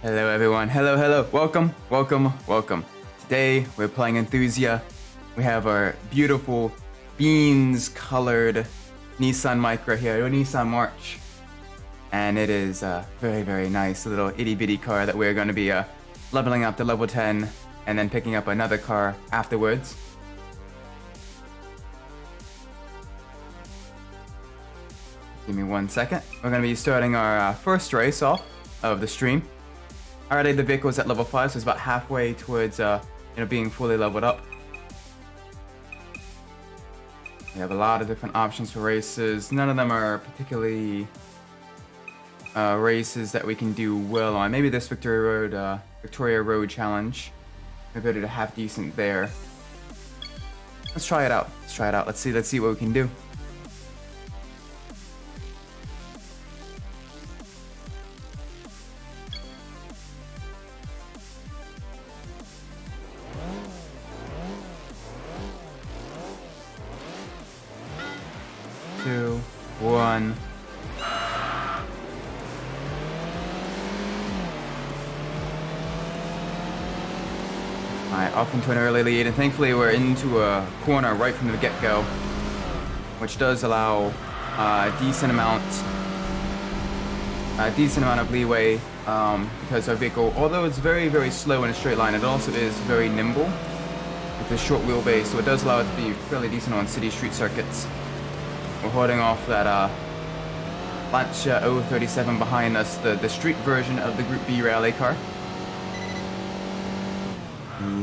Hello everyone, hello, welcome. Today we're playing Enthusia. We have our beautiful beans colored Nissan Micra here, or Nissan March. And it is a very nice little itty bitty car that we're going to be leveling up to level 10 and then picking up another car afterwards. Give me 1 second. We're going to be starting our first race off of the stream. Already the vehicle is at level 5, so it's about halfway towards being fully leveled up. We have a lot of different options for races. None of them are particularly races that we can do well on. Maybe this Victoria Road challenge. Maybe to half decent there. Let's try it out. Let's see what we can do. Two, one. Alright, off into an early lead, and thankfully we're into a corner right from the get-go, which does allow a decent amount of leeway because our vehicle, although it's very slow in a straight line, it also is very nimble with a short wheelbase, so it does allow it to be fairly decent on city street circuits. We're holding off that Lancia 037 behind us, the street version of the Group B rally car.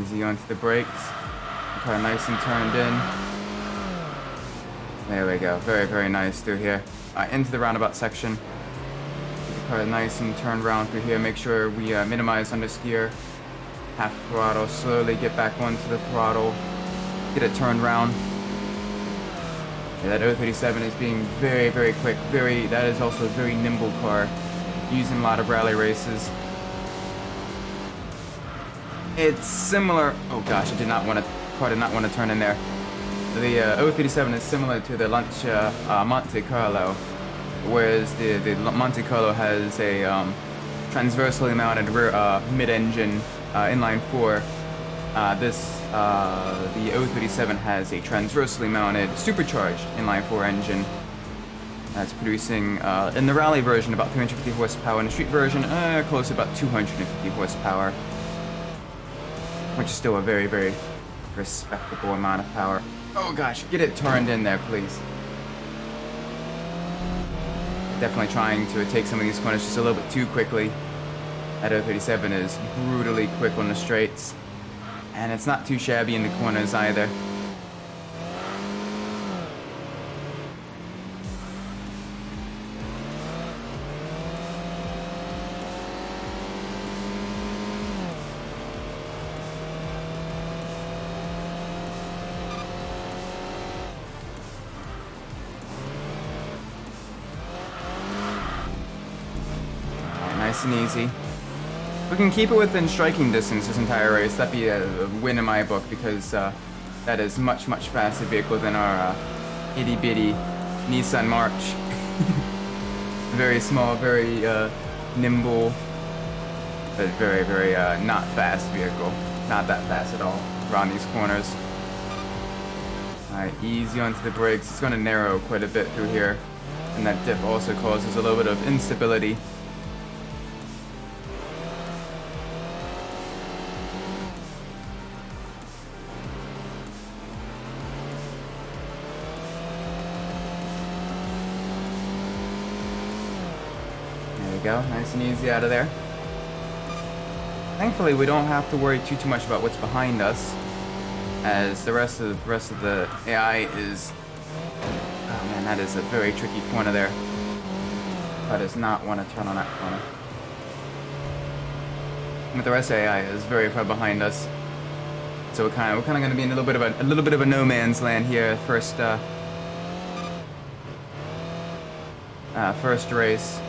Easy onto the brakes. The car nice and turned in. There we go. Very nice through here. Into the roundabout section. The car nice and turned around through here. Make sure we minimize understeer. Half throttle. Slowly get back onto the throttle. Get it turned around. Yeah, that 037 is being very quick. That is also a very nimble car. Used in a lot of rally races. It's similar. Oh gosh, car did not want to turn in there. The 037 is similar to the Lancia Monte Carlo, whereas the Monte Carlo has a transversely mounted rear mid-engine inline 4. The 037 has a transversely mounted supercharged inline 4 engine that's producing, in the rally version, about 350 horsepower. In the street version, close to about 250 horsepower, which is still a very respectable amount of power. Oh gosh, get it turned in there, please. Definitely trying to take some of these corners just a little bit too quickly. That 037 is brutally quick on the straights. And it's not too shabby in the corners either. Nice and easy. We can keep it within striking distance this entire race. That'd be a win in my book, because that is much faster vehicle than our itty bitty Nissan March. Very small, very nimble, but very not fast vehicle. Not that fast at all around these corners. Alright, easy onto the brakes. It's going to narrow quite a bit through here, and that dip also causes a little bit of instability. Go nice and easy out of there. Thankfully we don't have to worry too much about what's behind us, as the rest of the AI is, oh man, that is a very tricky corner there. I does not want to turn on that corner. But the rest of the AI is very far behind us, so we're kind of going to be in a little bit of a no man's land here. First race.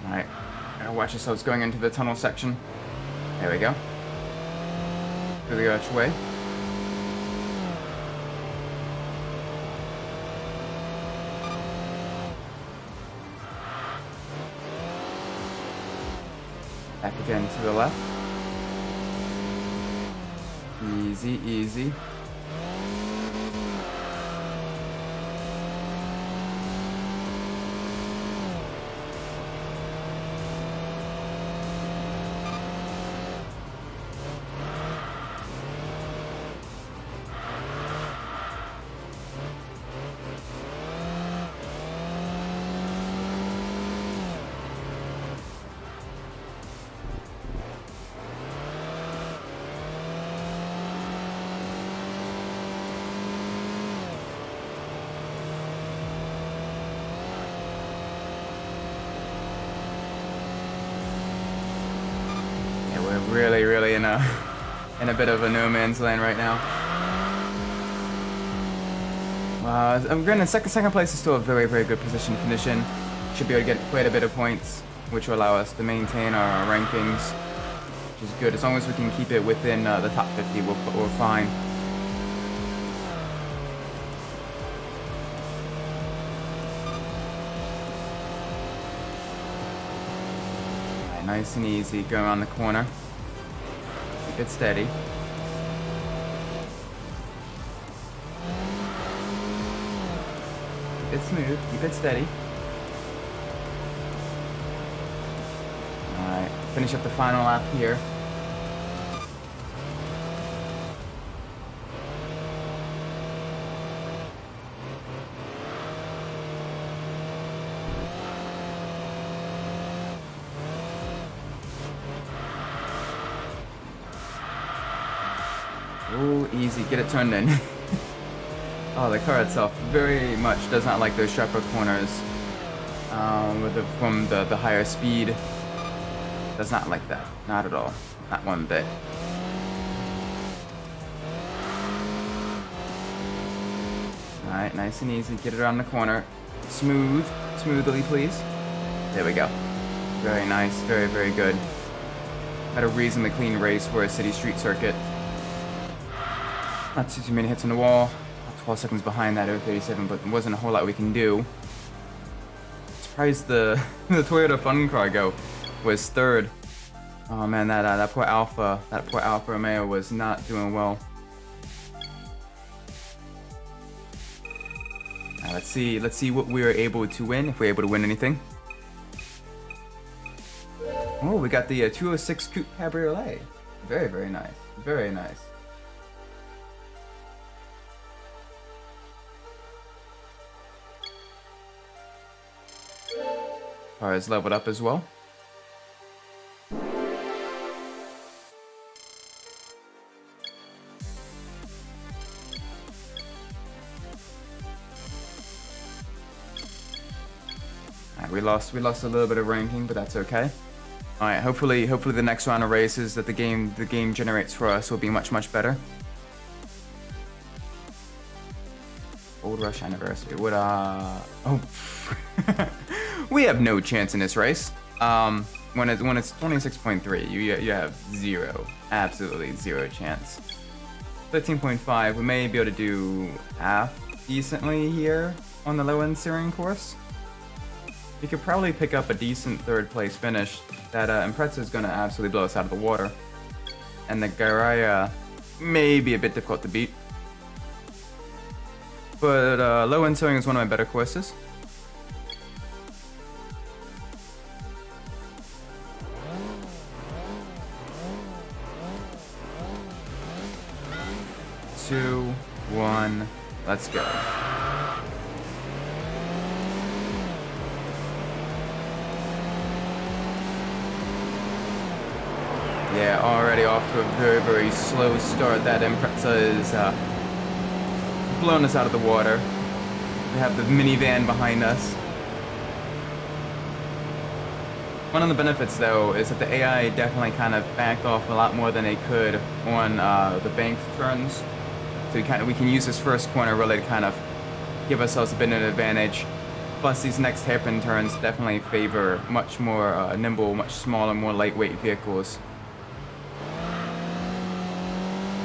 Alright, gotta watch ourselves going into the tunnel section. There we go. Through the archway. Back again to the left. Easy, easy. Really in a bit of a no man's land right now. I'm gonna second place is still a very good position to finish in. Should be able to get quite a bit of points, which will allow us to maintain our rankings, which is good. As long as we can keep it within the top 50, we're fine. Right, nice and easy, go around the corner. Keep it steady. Keep it smooth, keep it steady. Alright, finish up the final lap here. Ooh, easy, get it turned in. Oh, the car itself very much does not like those sharper corners from the higher speed. Does not like that, not at all, not one bit. Alright, nice and easy, get it around the corner. Smoothly please. There we go. Very nice, very good. Had a reasonably clean race for a city street circuit. Not too many hits on the wall. 12 seconds behind that 037, but there wasn't a whole lot we can do. Surprised the Toyota Fun Cargo was third. Oh man, that poor Alfa Romeo was not doing well. Now, let's see what we were able to win, if we're able to win anything. Oh, we got the 206 Coupe Cabriolet. Very nice, very nice. Car is leveled up as well. Alright, we lost a little bit of ranking, but that's okay. Alright, hopefully the next round of races that the game generates for us will be much better. Old Rush Anniversary. What oh we have no chance in this race. When it's 26.3, you have absolutely zero chance. 13.5, we may be able to do half decently here on the low end steering course. We could probably pick up a decent third place finish. That Impreza is gonna absolutely blow us out of the water, and the Gaia may be a bit difficult to beat. But low end steering is one of my better courses. Two, one, let's go. Yeah, already off to a very slow start. That Impreza is blowing us out of the water. We have the minivan behind us. One of the benefits, though, is that the AI definitely kind of backed off a lot more than they could on the banked turns. So we can use this first corner really to kind of give ourselves a bit of an advantage. Plus, these next hairpin turns definitely favor much more nimble, much smaller, more lightweight vehicles,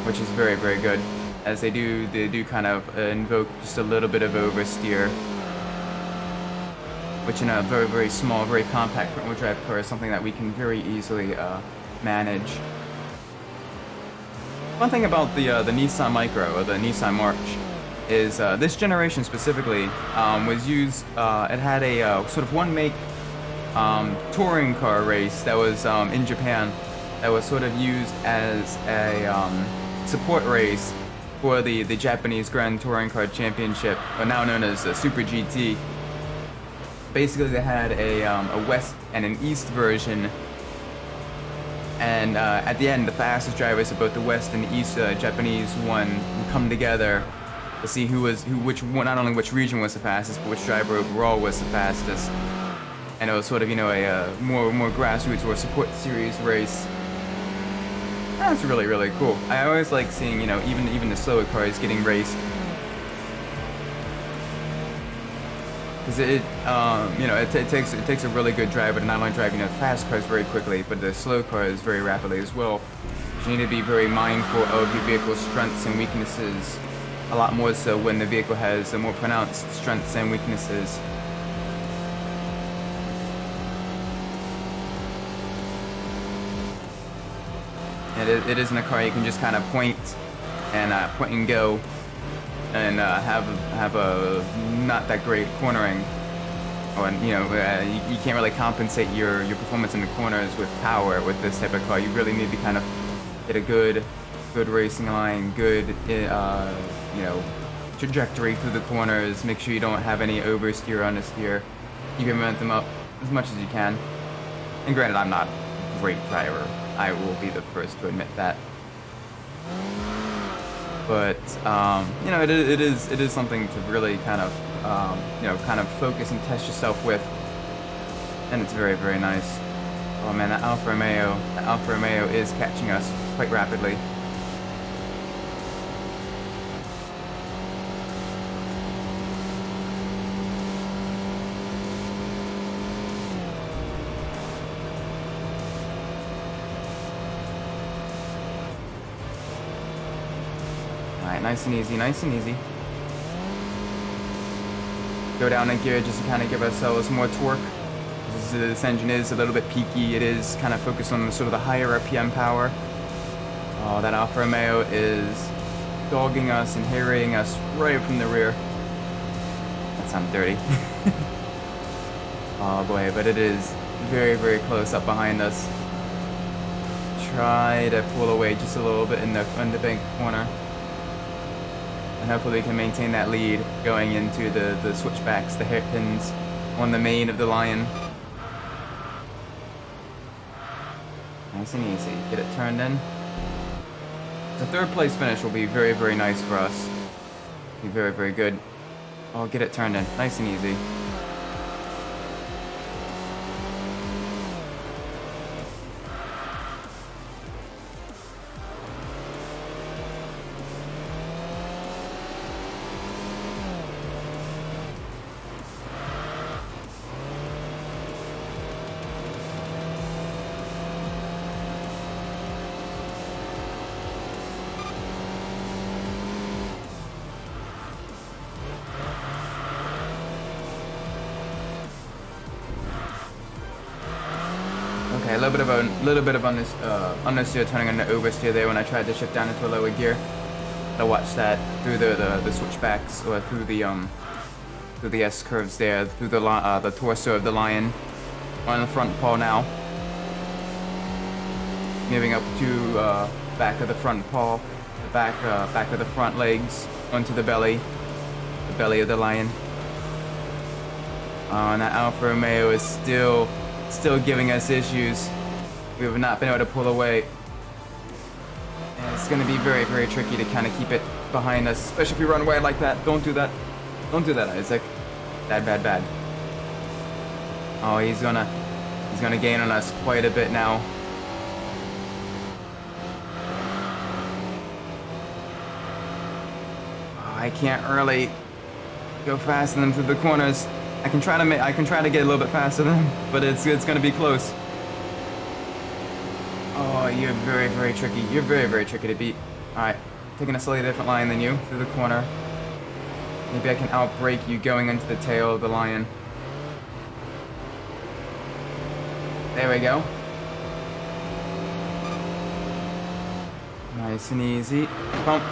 which is very good, as they do kind of invoke just a little bit of oversteer. which in a very, very small, very compact front-wheel drive car is something that we can very easily manage. One thing about the Nissan Micra, or the Nissan March, is this generation specifically was used, it had a sort of one-make touring car race that was in Japan that was sort of used as a support race for the Japanese Grand Touring Car Championship, now known as Super GT. Basically, they had a west and an east version, and at the end, the fastest drivers of both the west and the east Japanese one would come together to see not only which region was the fastest, but which driver overall was the fastest. And it was sort of, you know, a more grassroots or support series race. That's really, really cool. I always like seeing, you know, even the slower cars getting raced. Because you know, it takes a really good driver to not only drive, you know, fast cars very quickly, but the slow cars very rapidly as well. You need to be very mindful of your vehicle's strengths and weaknesses, a lot more so when the vehicle has more pronounced strengths and weaknesses. It isn't a car you can just kind of point and go, and have a not that great cornering, or you know, you can't really compensate your performance in the corners with power with this type of car. You really need to kind of get a good racing line, good you know, trajectory through the corners. Make sure you don't have any oversteer, understeer. Keep your momentum up as much as you can. And granted, I'm not a great driver. I will be the first to admit that. But you know, it is something to really kind of you know, kind of focus and test yourself with, and it's very, very nice. Oh man, that Alfa Romeo is catching us quite rapidly. Alright, nice and easy, nice and easy. Go down a gear just to kind of give ourselves more torque. This engine is a little bit peaky. It is kind of focused on sort of the higher RPM power. Oh, that Alfa Romeo is dogging us and harrying us right from the rear. That sounded dirty. Oh boy, but it is very, very close up behind us. Try to pull away just a little bit in the bank corner. And hopefully we can maintain that lead going into the switchbacks, the hairpins on the main of the Lion. Nice and easy. Get it turned in. The third place finish will be very, very nice for us. Be very, very good. Oh, get it turned in. Nice and easy. Okay, a little bit of understeer turning into oversteer there when I tried to shift down into a lower gear. I watched that through the switchbacks, or through the S curves there, through the torso of the Lion. On the front paw now. Moving up to back of the front paw, the back of the front legs onto the belly of the Lion. And that Alfa Romeo is still giving us issues. We have not been able to pull away. And it's going to be very, very tricky to kind of keep it behind us, especially if we run wide like that. Don't do that. Don't do that, Isaac. Bad. Oh, he's gonna gain on us quite a bit now. Oh, I can't really go faster than through the corners. I can try to get a little bit faster than him, but it's gonna be close. Oh, you're very, very tricky. You're very, very tricky to beat. Alright, taking a slightly different line than you through the corner. Maybe I can outbrake you going into the tail of the Lion. There we go. Nice and easy. Pump.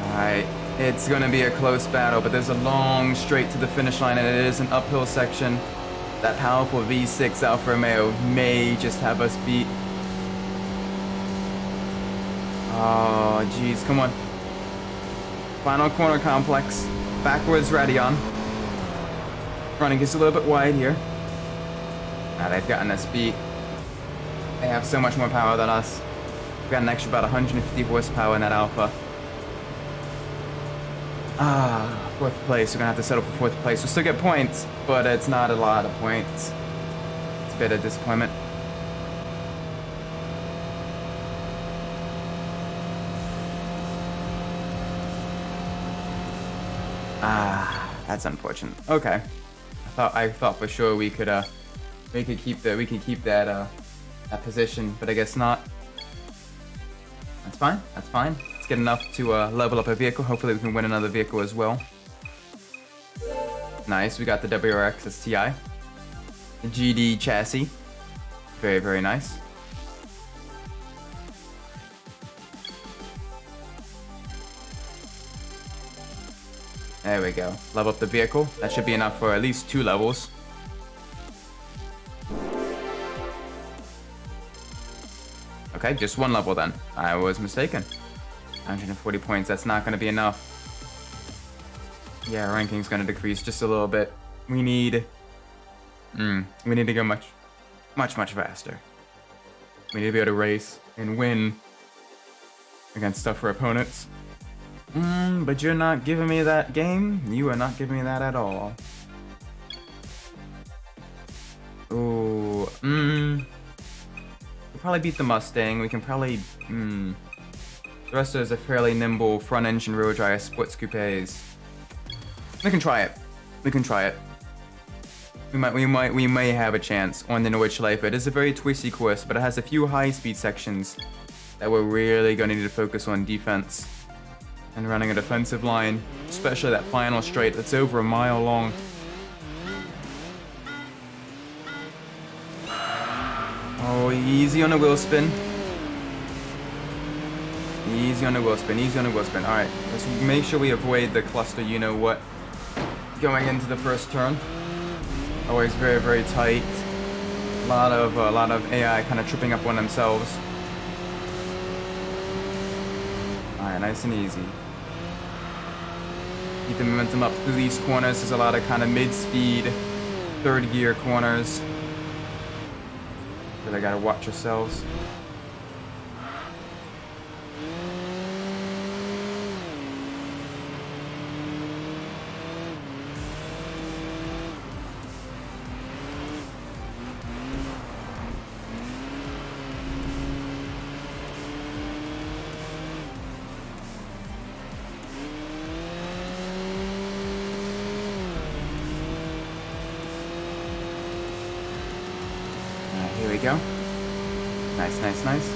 Alright. It's gonna be a close battle, but there's a long straight to the finish line, and it is an uphill section. That powerful V6 Alfa Romeo may just have us beat. Oh, jeez. Come on. Final corner complex. Backwards Radeon. Running just a little bit wide here. Now they've gotten us beat. They have so much more power than us. We've got an extra about 150 horsepower in that Alpha. Fourth place. We're gonna have to settle for fourth place. We'll still get points, but it's not a lot of points. It's a bit of disappointment. That's unfortunate. Okay. I thought for sure we could keep that position, but I guess not. That's fine. That's fine. Let's get enough to level up a vehicle. Hopefully we can win another vehicle as well. Nice. We got the WRX STI, the GD chassis. Very, very nice. There we go. Level up the vehicle. That should be enough for at least 2 levels. Okay, just 1 level then. I was mistaken. 140 points, that's not going to be enough. Yeah, ranking's going to decrease just a little bit. We need to go much faster. We need to be able to race and win against tougher opponents. But you're not giving me that game. You are not giving me that at all. Ooh, we'll probably beat the Mustang. We can probably, The rest of us are fairly nimble front-engine rear drive sports coupes. We can try it. We can try it. We may have a chance on the Norwich Life. It is a very twisty course, but it has a few high-speed sections that we're really going to need to focus on defense and running a defensive line, especially that final straight that's over a mile long. Oh, easy on the wheel spin. Easy on the wheel spin, easy on the wheel spin. Alright, let's make sure we avoid the cluster, you know what, going into the first turn. Always very, very tight. A lot of AI kind of tripping up on themselves. Alright, nice and easy. Keep the momentum up through these corners. There's a lot of kind of mid-speed, third gear corners. Really gotta watch yourselves. Here we go. Nice, nice, nice.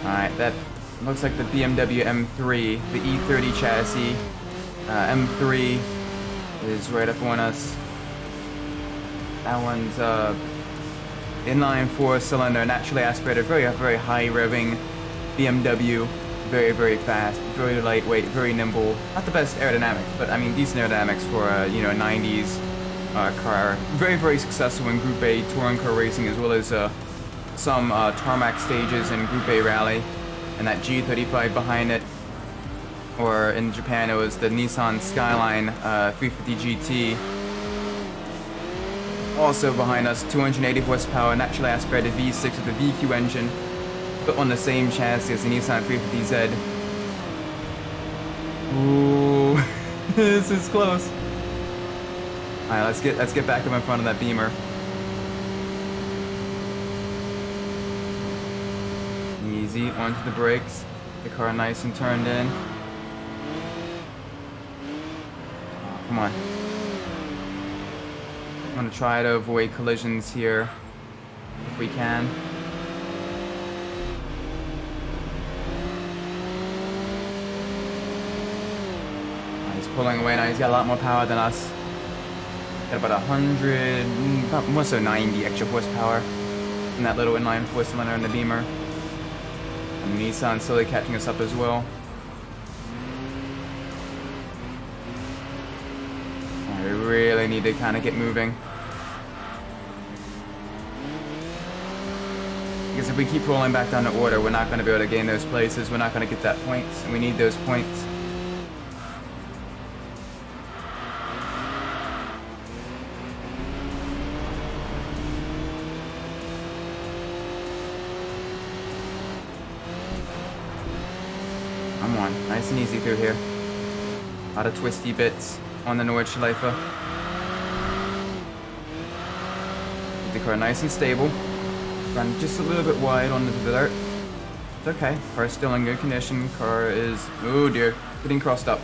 Alright, that looks like the BMW M3, the E30 chassis. M3 is right up on us. That one's inline 4-cylinder, naturally aspirated, very, very high revving BMW. Very, very fast, very lightweight, very nimble. Not the best aerodynamics, but I mean decent aerodynamics for a 90s car. Very, very successful in Group A touring car racing, as well as some tarmac stages in Group A rally. And that G35 behind it, or in Japan it was the Nissan Skyline 350 GT. Also behind us, 280 horsepower, naturally aspirated V6 with a VQ engine, but on the same chassis as the Nissan 350Z. Ooh, this is close. All right, let's get back up in front of that Beamer. Easy onto the brakes. The car nice and turned in. Oh, come on. I'm gonna try to avoid collisions here if we can. pulling away now. He's got a lot more power than us. Got about 100, about more so 90 extra horsepower in that little inline four-cylinder in the Beamer. And Nissan slowly catching us up as well. We really need to kind of get moving. Because if we keep rolling back down the order, we're not going to be able to gain those places. We're not going to get that points, and we need those points. Come on, nice and easy through here. A lot of twisty bits on the Nordschleife. Keep the car nice and stable. Run just a little bit wide on the dirt. It's okay. Car's still in good condition. Car is, oh dear, getting crossed up.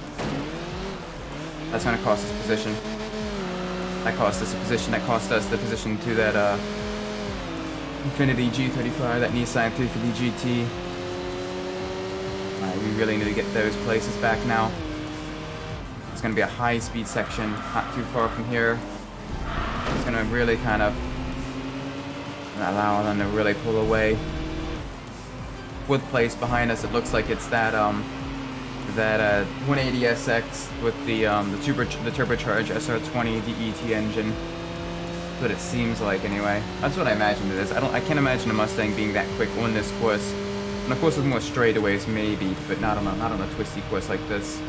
That's gonna cost us position. That cost us a position. That cost us the position to that Infiniti G35, that Nissan 350 GT. We really need to get those places back now. It's gonna be a high-speed section, not too far from here. It's gonna really kind of allow them to really pull away. Fourth place behind us, it looks like it's that 180SX with the turbocharged SR20 DET engine. That's what it seems like anyway. That's what I imagine it is. I can't imagine a Mustang being that quick on this course. On a course with more straightaways maybe, but not on a twisty course like this.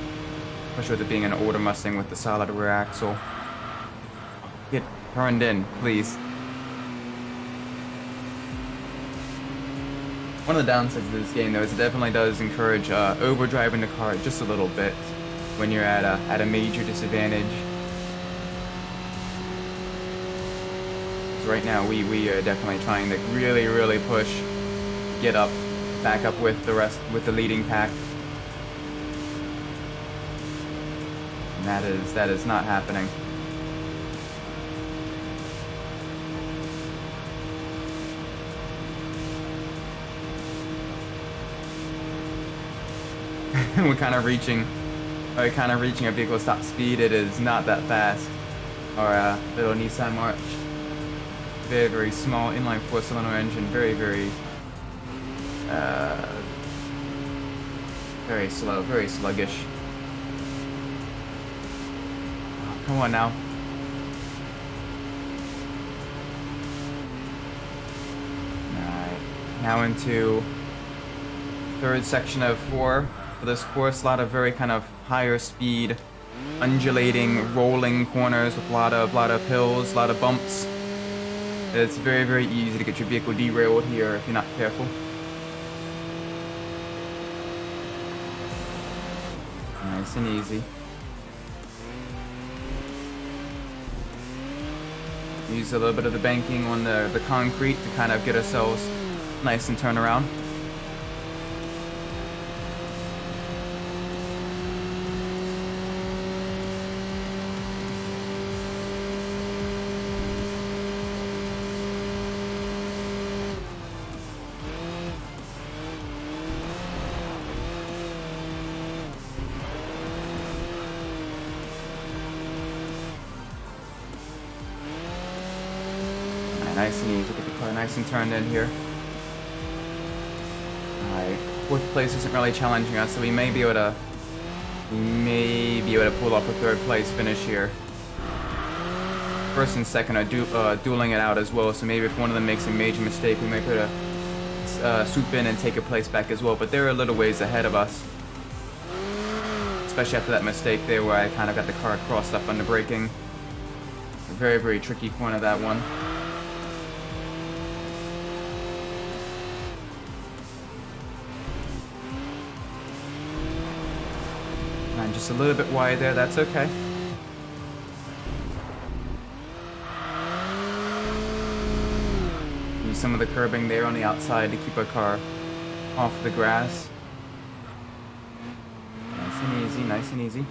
Especially with it being an older Mustang with the solid rear axle. Get turned in, please. One of the downsides of this game, though, is it definitely does encourage overdriving the car just a little bit when you're at a major disadvantage. So right now, we are definitely trying to really push, get up, back up with the rest, with the leading pack. And that is not happening. We're kind of reaching a vehicle stop speed. It is not that fast. Our little Nissan March. Very small inline four-cylinder engine. Very slow, very sluggish. Come on now. Alright, now into third section of 4 for this course. A lot of very kind of higher speed, undulating, rolling corners with a lot of hills, a lot of bumps. It's very easy to get your vehicle derailed here if you're not careful. Nice and easy. Use a little bit of the banking on the concrete to kind of get ourselves nice and turn around. Nice and easy, get the car nice and turned in here. Alright, fourth place isn't really challenging us, so we may be able to pull off a third place finish here. First and second are dueling it out as well, so maybe if one of them makes a major mistake, we may be able to swoop in and take a place back as well, but they're a little ways ahead of us. Especially after that mistake there where I kind of got the car crossed up under braking. A very tricky corner, that one. And just a little bit wide there, that's okay. Use some of the curbing there on the outside to keep our car off the grass. Nice and easy, nice and easy.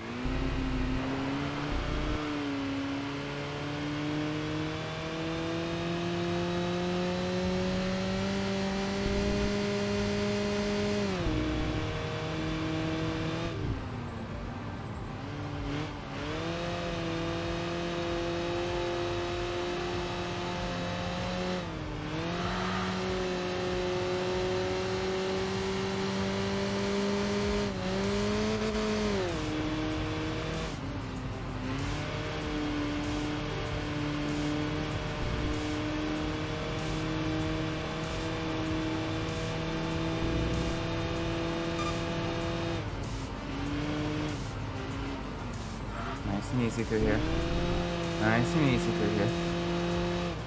Nice and easy through here. Nice and easy through here.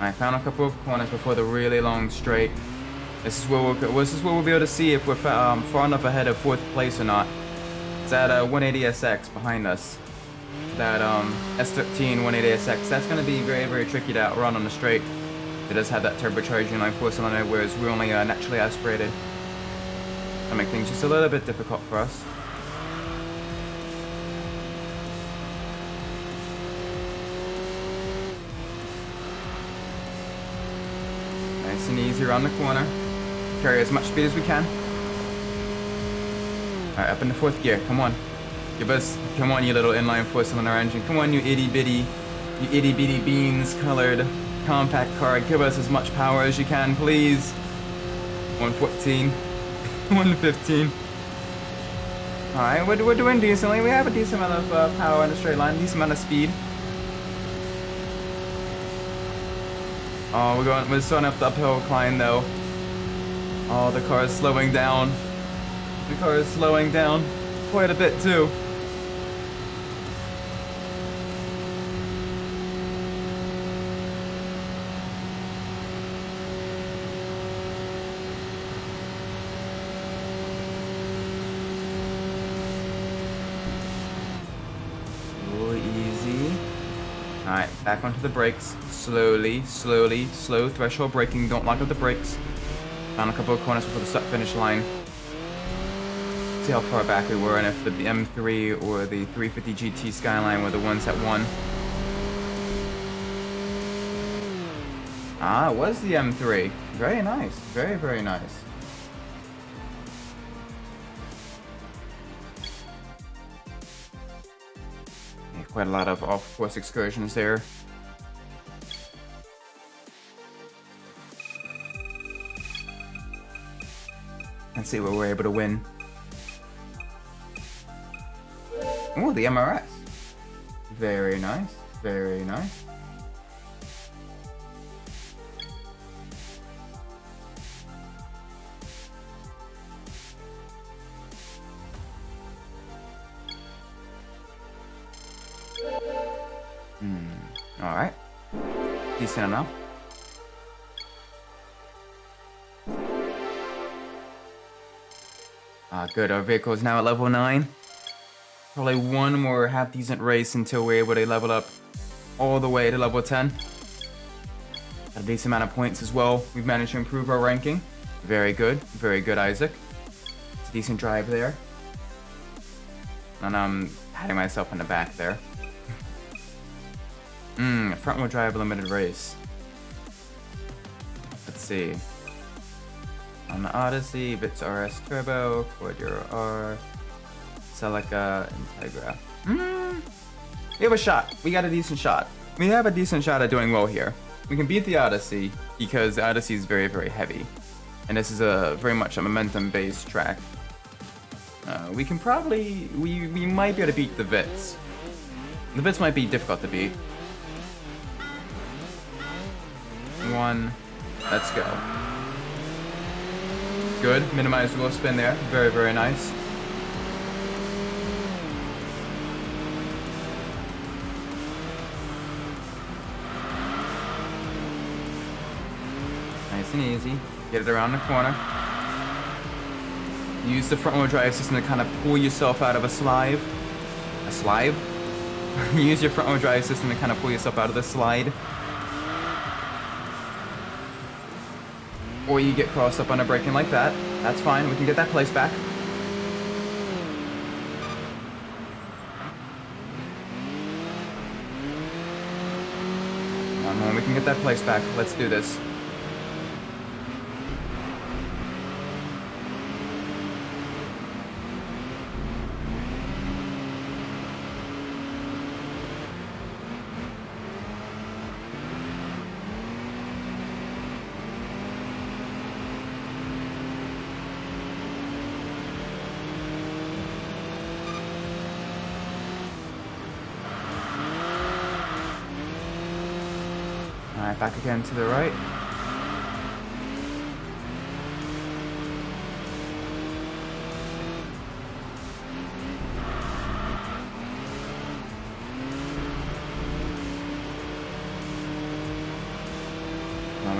I found a couple of corners before the really long straight. This is where we'll be able to see if we're far enough ahead of 4th place or not. It's that 180SX behind us. That S13 180SX. That's going to be very, very tricky to outrun on the straight. It does have that turbocharged inline 4-cylinder, whereas we're only naturally aspirated. That make things just a little bit difficult for us. Nice and easy around the corner. Carry as much speed as we can. Alright, up into 4th gear. Come on. Come on, you little inline 4-cylinder engine. Come on, you itty bitty beans colored compact car. Give us as much power as you can, please. 114. 115. Alright, we're doing decently. We have a decent amount of power in a straight line, decent amount of speed. Oh, we're starting up the uphill climb though. Oh, the car is slowing down. The car is slowing down quite a bit too. Alright, back onto the brakes. Slowly, slow threshold braking. Don't lock up the brakes. Found a couple of corners before the start-finish line. See how far back we were and if the M3 or the 350 GT Skyline were the ones that won. Ah, it was the M3. Very nice. Very, very nice. Quite a lot of off-course excursions there. Let's see where we're able to win. Oh, the MRS. Very nice. Very nice. Alright. Decent enough. Good. Our vehicle is now at level 9. Probably one more half-decent race until we're able to level up all the way to level 10. Got a decent amount of points as well. We've managed to improve our ranking. Very good. Very good, Isaac. It's a decent drive there. And I'm patting myself in the back there. Front-wheel drive limited race. Let's see. On the Odyssey, Vitz RS Turbo, Corduro R, Celica, Integra. We have a shot. We got a decent shot. We have a decent shot at doing well here. We can beat the Odyssey because the Odyssey is very, very heavy. And this is a very much a momentum-based track. We can probably... We might be able to beat the Vitz. The Vitz might be difficult to beat. One. Let's go. Good. Minimized wheel spin there. Very, very nice. Nice and easy. Get it around the corner. Use the front wheel drive system to kind of pull yourself out of a slide. A slide? Use your front wheel drive system to kind of pull yourself out of the slide. Or you get crossed up on a braking like that. That's fine. We can get that place back. Come on, we can get that place back. Let's do this. Alright, back again to the right.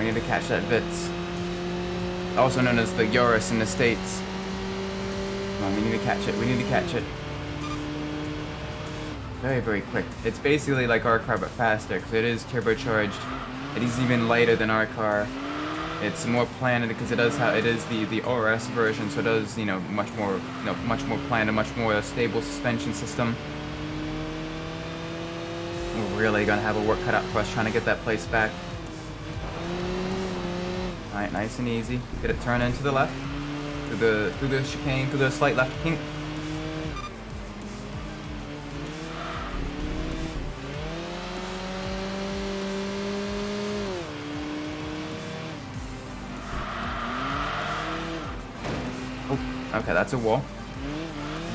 we need to catch that Vitz. Also known as the Urus in the States. Come on, we need to catch it. We need to catch it. Very, very quick. It's basically like our car, but faster, because it is turbocharged. It is even lighter than our car. It's more planted because it is the ORS version, so it does, you know, much more planted, much more stable suspension system. We're really gonna have a work cut out for us trying to get that place back. All right, nice and easy. Get it turned into the left, through the chicane, through the slight left kink. Okay, that's a wall.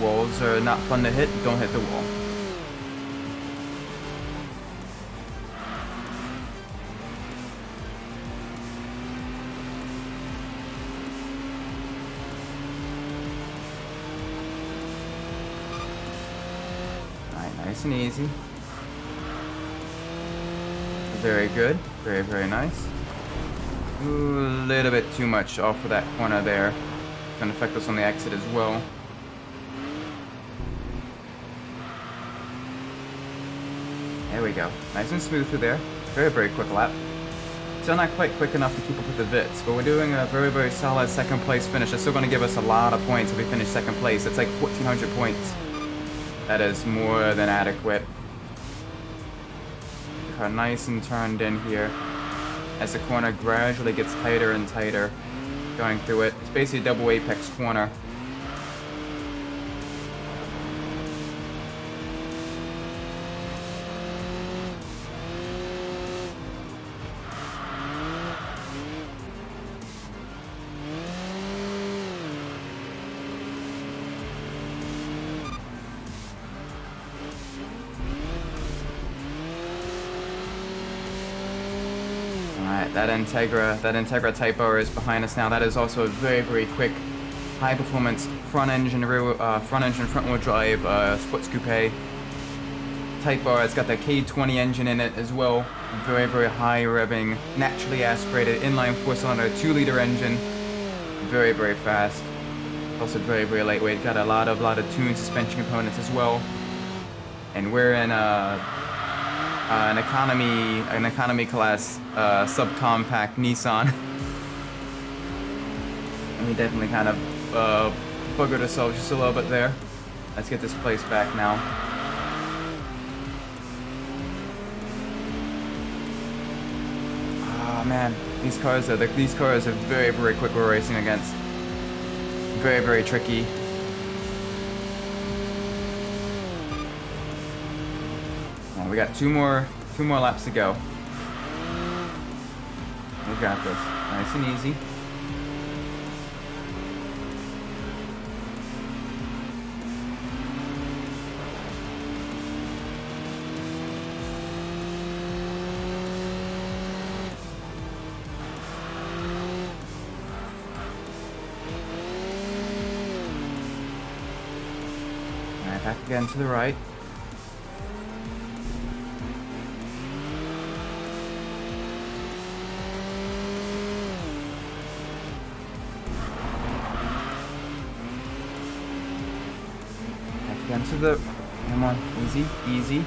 Walls are not fun to hit. Don't hit the wall. Alright, nice and easy. Very good. Very, very nice. Ooh, a little bit too much off of that corner there. Going to affect us on the exit as well. There we go. Nice and smooth through there. Very, very quick lap. Still not quite quick enough to keep up with the Vitz, but we're doing a very, very solid second place finish. It's still going to give us a lot of points if we finish second place. It's like 1,400 points. That is more than adequate. Car nice and turned in here as the corner gradually gets tighter and tighter. Going through it. It's basically a double apex corner. Alright, that Integra Type R is behind us now. That is also a very, very quick, high performance front engine front wheel drive sports coupe. Type R, it's got the K20 engine in it as well. Very, very high revving, naturally aspirated, inline 4-cylinder, 2-liter engine. Very, very fast. Also very, very lightweight. Got a lot of tuned suspension components as well. And we're in an economy class subcompact Nissan. And we definitely kind of buggered ourselves just a little bit there. Let's get this place back now. Oh man, these cars are very, very quick we're racing against. Very, very tricky. We got two more laps to go. We got this. Nice and easy. Alright, back again to the right. Again to the, come on, easy, easy.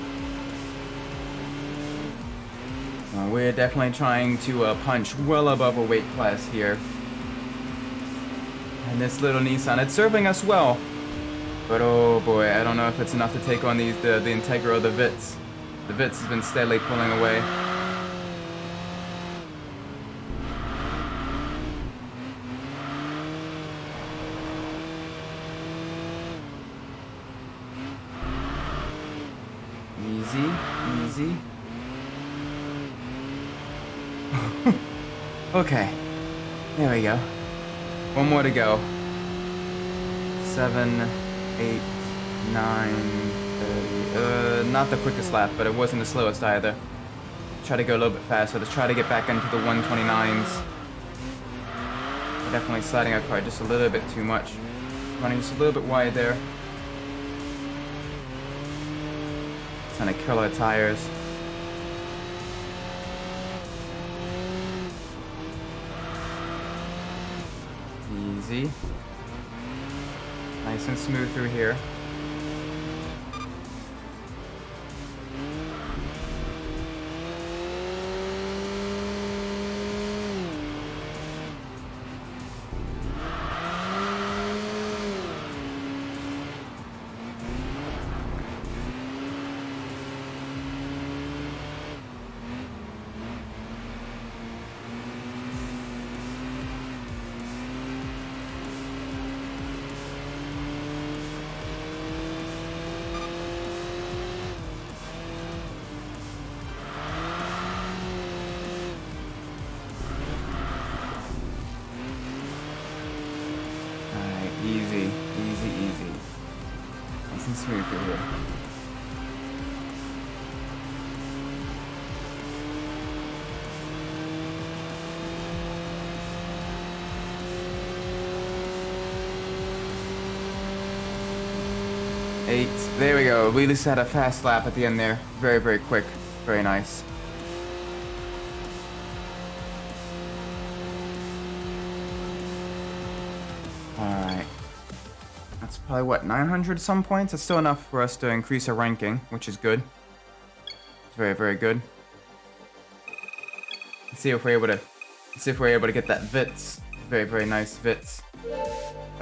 We're definitely trying to punch well above a weight class here. And this little Nissan, it's serving us well. But oh boy, I don't know if it's enough to take on the Integra or the Vitz. The Vitz has been steadily pulling away. Easy. Okay. There we go. One more to go. 7, 8, 9, 30. Not the quickest lap, but it wasn't the slowest either. Try to go a little bit faster. Let's try to get back into the 129s. We're definitely sliding our car just a little bit too much. Running just a little bit wide there. Trying to kill our tires. Easy. Nice and smooth through here. Easy, easy, easy. Nice and smooth through here. Eight. There we go. We just had a fast lap at the end there. Very, very quick. Very nice. Alright. That's probably what, 900 some points? That's still enough for us to increase our ranking, which is good. It's very, very good. Let's see if we're able to get that Vitz. Very, very nice Vitz.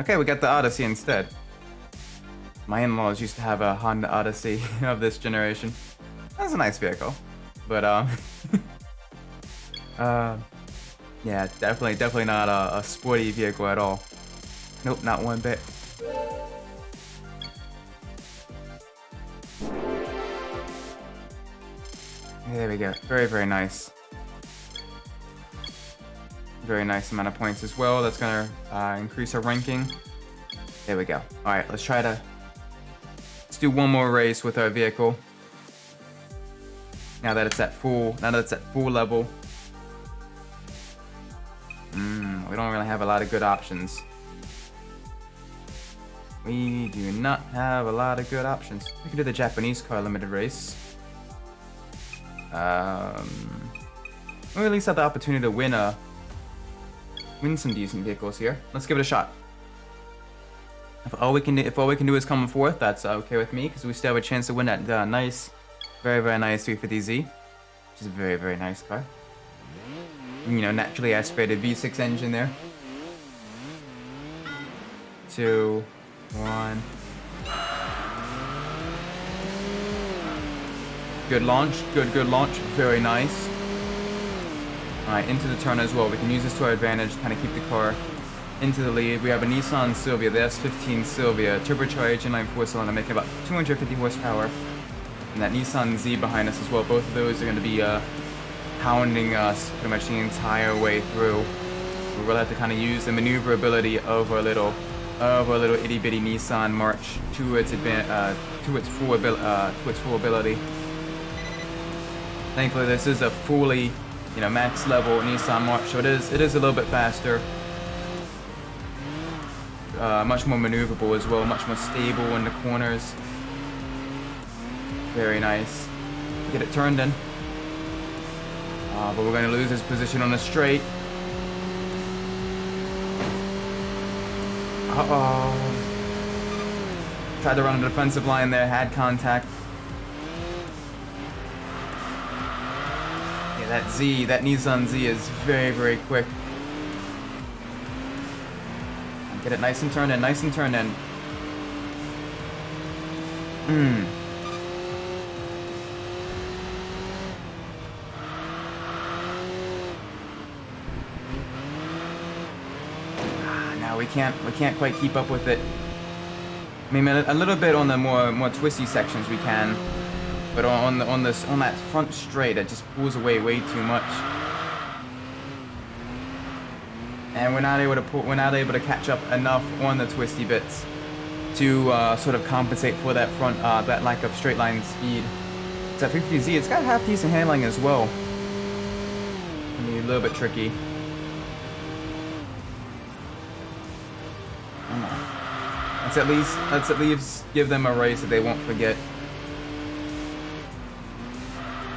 Okay, we got the Odyssey instead. My in-laws used to have a Honda Odyssey of this generation. That's a nice vehicle. But, yeah, definitely not a sporty vehicle at all. Nope, not one bit. There we go. Very, very nice. Very nice amount of points as well. That's gonna increase our ranking. There we go. Alright, let's do one more race with our vehicle. Now that it's at full level. We don't really have a lot of good options. We do not have a lot of good options. We can do the Japanese car limited race. We at least have the opportunity to win some decent vehicles here. Let's give it a shot. If all we can do is come fourth, that's okay with me, because we still have a chance to win that nice, very, very nice 350Z, which is a very, very nice car. You know, naturally aspirated V6 engine there. 2, 1. Good launch, good launch, very nice. Alright, into the turn as well. We can use this to our advantage, kind of keep the car into the lead. We have a Nissan Silvia, the S15 Silvia, turbocharged inline 4-cylinder, making about 250 horsepower. And that Nissan Z behind us as well. Both of those are going to be pounding us pretty much the entire way through. We'll have to kind of use the maneuverability of our little itty bitty Nissan March to its full ability. Thankfully, this is a fully, max level Nissan March, so it is a little bit faster. Much more maneuverable as well, much more stable in the corners. Very nice. Get it turned in. But we're going to lose his position on the straight. Uh-oh. Tried to run on the defensive line there, had contact. Yeah, that Nissan Z is very, very quick. Get it nice and turned in, nice and turned in. No, we can't quite keep up with it. I mean, a little bit on the more twisty sections we can, but on that front straight, it just pulls away way too much. And we're not able to catch up enough on the twisty bits to sort of compensate for that that lack of straight line speed. It's that 350Z. It's got half decent handling as well. I mean, a little bit tricky. Let's at least give them a race that they won't forget.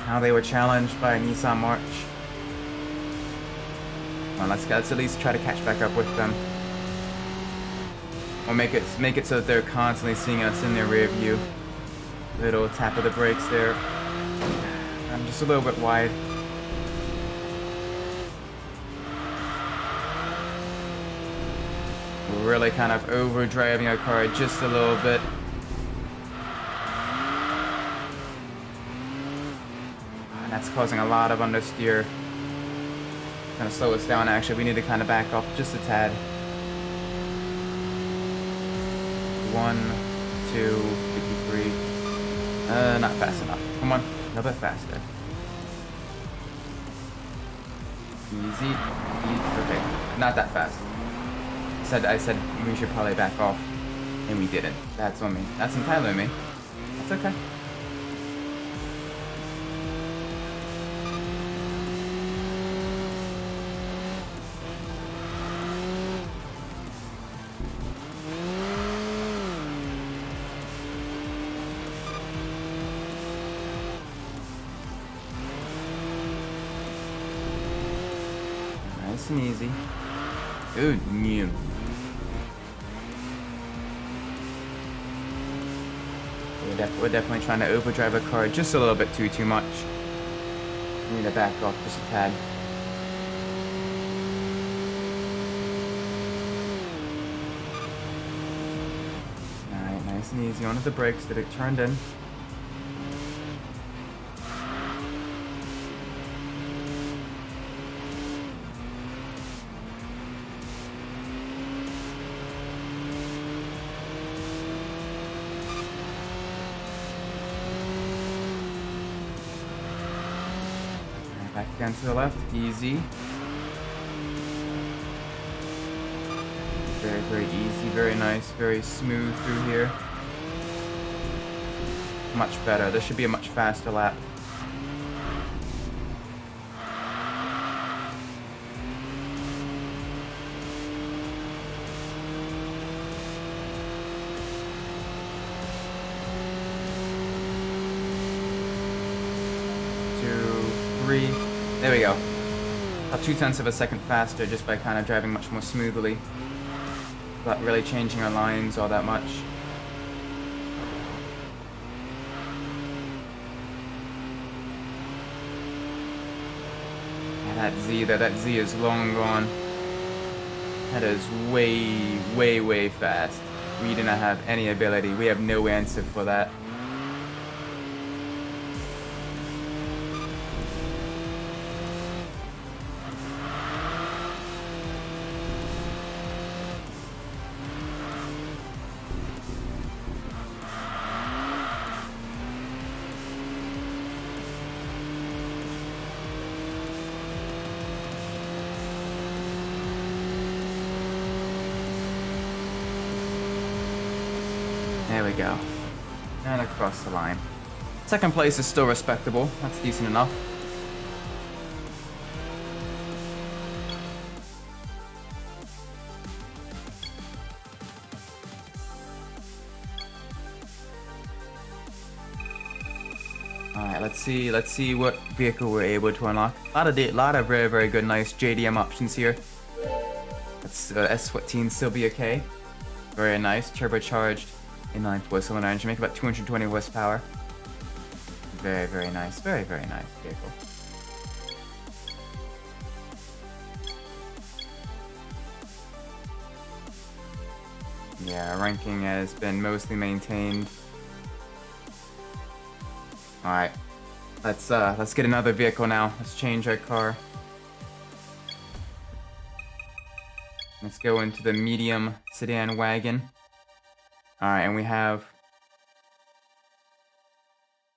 How they were challenged by a Nissan March. Well, let's at least try to catch back up with them. Or make it so that they're constantly seeing us in their rear view. Little tap of the brakes there. I'm just a little bit wide. We're really kind of overdriving our car just a little bit. And that's causing a lot of understeer. Gonna slow us down actually. We need to kind of back off just a tad. 1, 2, 53. Not fast enough. Come on, a little bit faster. Easy. Okay, not that fast. I said we should probably back off, and we didn't. That's on me. That's entirely on me. That's okay. Nice and easy. Good news. We're definitely trying to overdrive a car just a little bit too much. We need to back off just a tad. Alright, nice and easy. Onto the brakes that it turned in. Back again to the left, easy. Very easy, very nice, very smooth through here. Much better. This should be a much faster lap. There we go. About 0.2 of a second faster just by kind of driving much more smoothly. Without really changing our lines all that much. Yeah, that Z is long gone. That is way fast. We do not have any ability. We have no answer for that. There we go. And across the line. Second place is still respectable. That's decent enough. Alright, let's see what vehicle we're able to unlock. A lot of very good, nice JDM options here. Let's S14 still be okay. Very nice, turbocharged. Inline 4-cylinder engine, make about 220 horsepower. Very nice. Very nice vehicle. Yeah, ranking has been mostly maintained. Alright. Let's get another vehicle now. Let's change our car. Let's go into the medium sedan wagon. Alright, and we have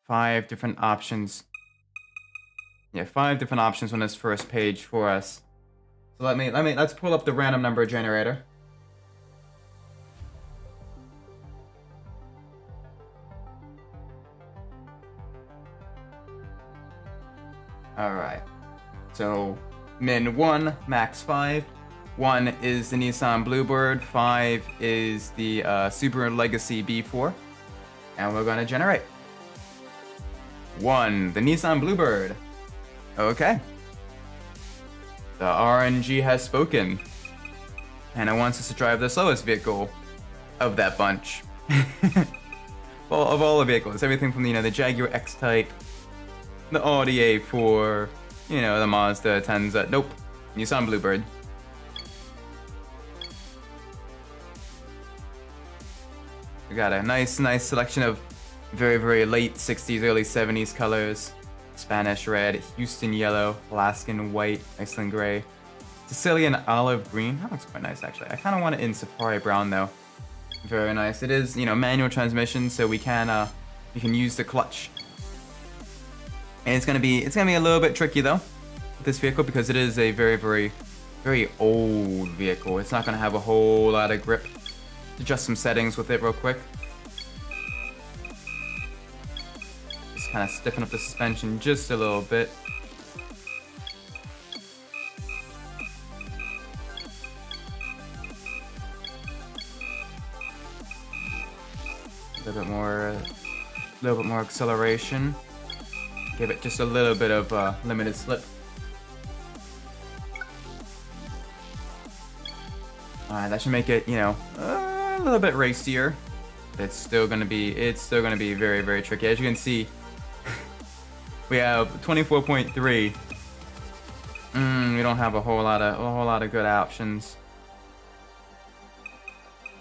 5 different options. Yeah, 5 different options on this first page for us. So let's pull up the random number generator. Alright. So min 1, max 5. 1 is the Nissan Bluebird, 5 is the Subaru Legacy B4, and we're going to generate. 1, the Nissan Bluebird. Okay. The RNG has spoken, and it wants us to drive the slowest vehicle. of that bunch. Well, of all the vehicles, everything from the Jaguar X-Type, the Audi A4, the Mazda 10s. Nope, Nissan Bluebird. We got a nice selection of very, very late 60s, early 70s colors. Spanish red, Houston yellow, Alaskan white, Iceland gray, Sicilian olive green. That looks quite nice, actually. I kind of want it in Safari brown, though. Very nice. It is, manual transmission, so we can use the clutch. And it's gonna be a little bit tricky though with this vehicle because it is a very, very, very old vehicle. It's not gonna have a whole lot of grip. Adjust some settings with it real quick. Just kind of stiffen up the suspension just a little bit. A little bit more acceleration. Give it just a little bit of limited slip. Alright, that should make it, a little bit racier. It's still gonna be very, very tricky. As you can see, we have 24.3. We don't have a whole lot of good options.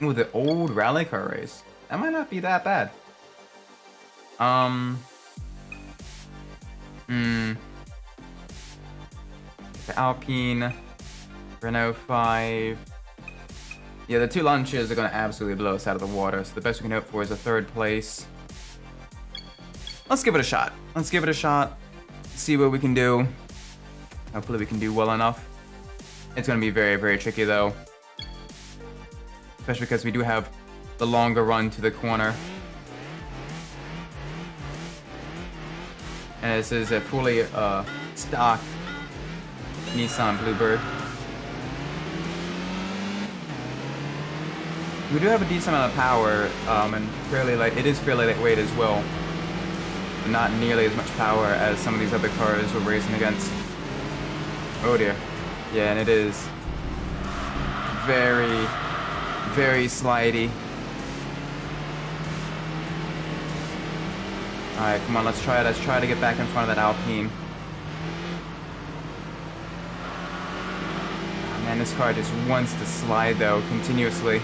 Ooh, the old rally car race. That might not be that bad. The Alpine, Renault 5. Yeah, the two launches are going to absolutely blow us out of the water, so the best we can hope for is a third place. Let's give it a shot. See what we can do. Hopefully we can do well enough. It's going to be very, very tricky though. Especially because we do have the longer run to the corner. And this is a fully stock Nissan Bluebird. We do have a decent amount of power, and it is fairly lightweight as well. But not nearly as much power as some of these other cars we're racing against. Oh dear. Yeah, and it is very, very slidey. Alright, come on, let's try to get back in front of that Alpine. Oh, man, this car just wants to slide though, continuously.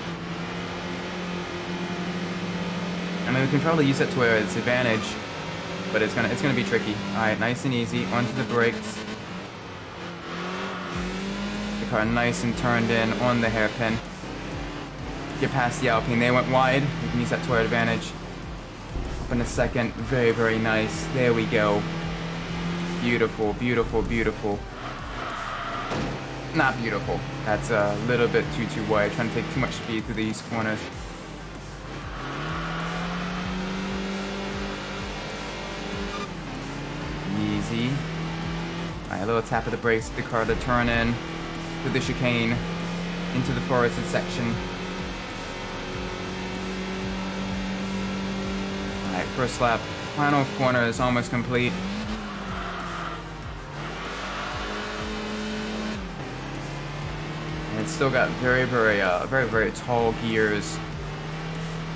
I mean, we can probably use it to its advantage, but it's gonna be tricky. Alright, nice and easy, onto the brakes. The car nice and turned in on the hairpin. Get past the Alpine, they went wide, we can use that to our advantage. In a second. Very, very nice. There we go. Beautiful, beautiful, beautiful. Not beautiful. That's a little bit too wide. Trying to take too much speed through these corners. Easy. Alright, a little tap of the brakes, the car to turn in through the chicane into the forested section. Alright, first lap. Final corner is almost complete. And it's still got very, very tall gears.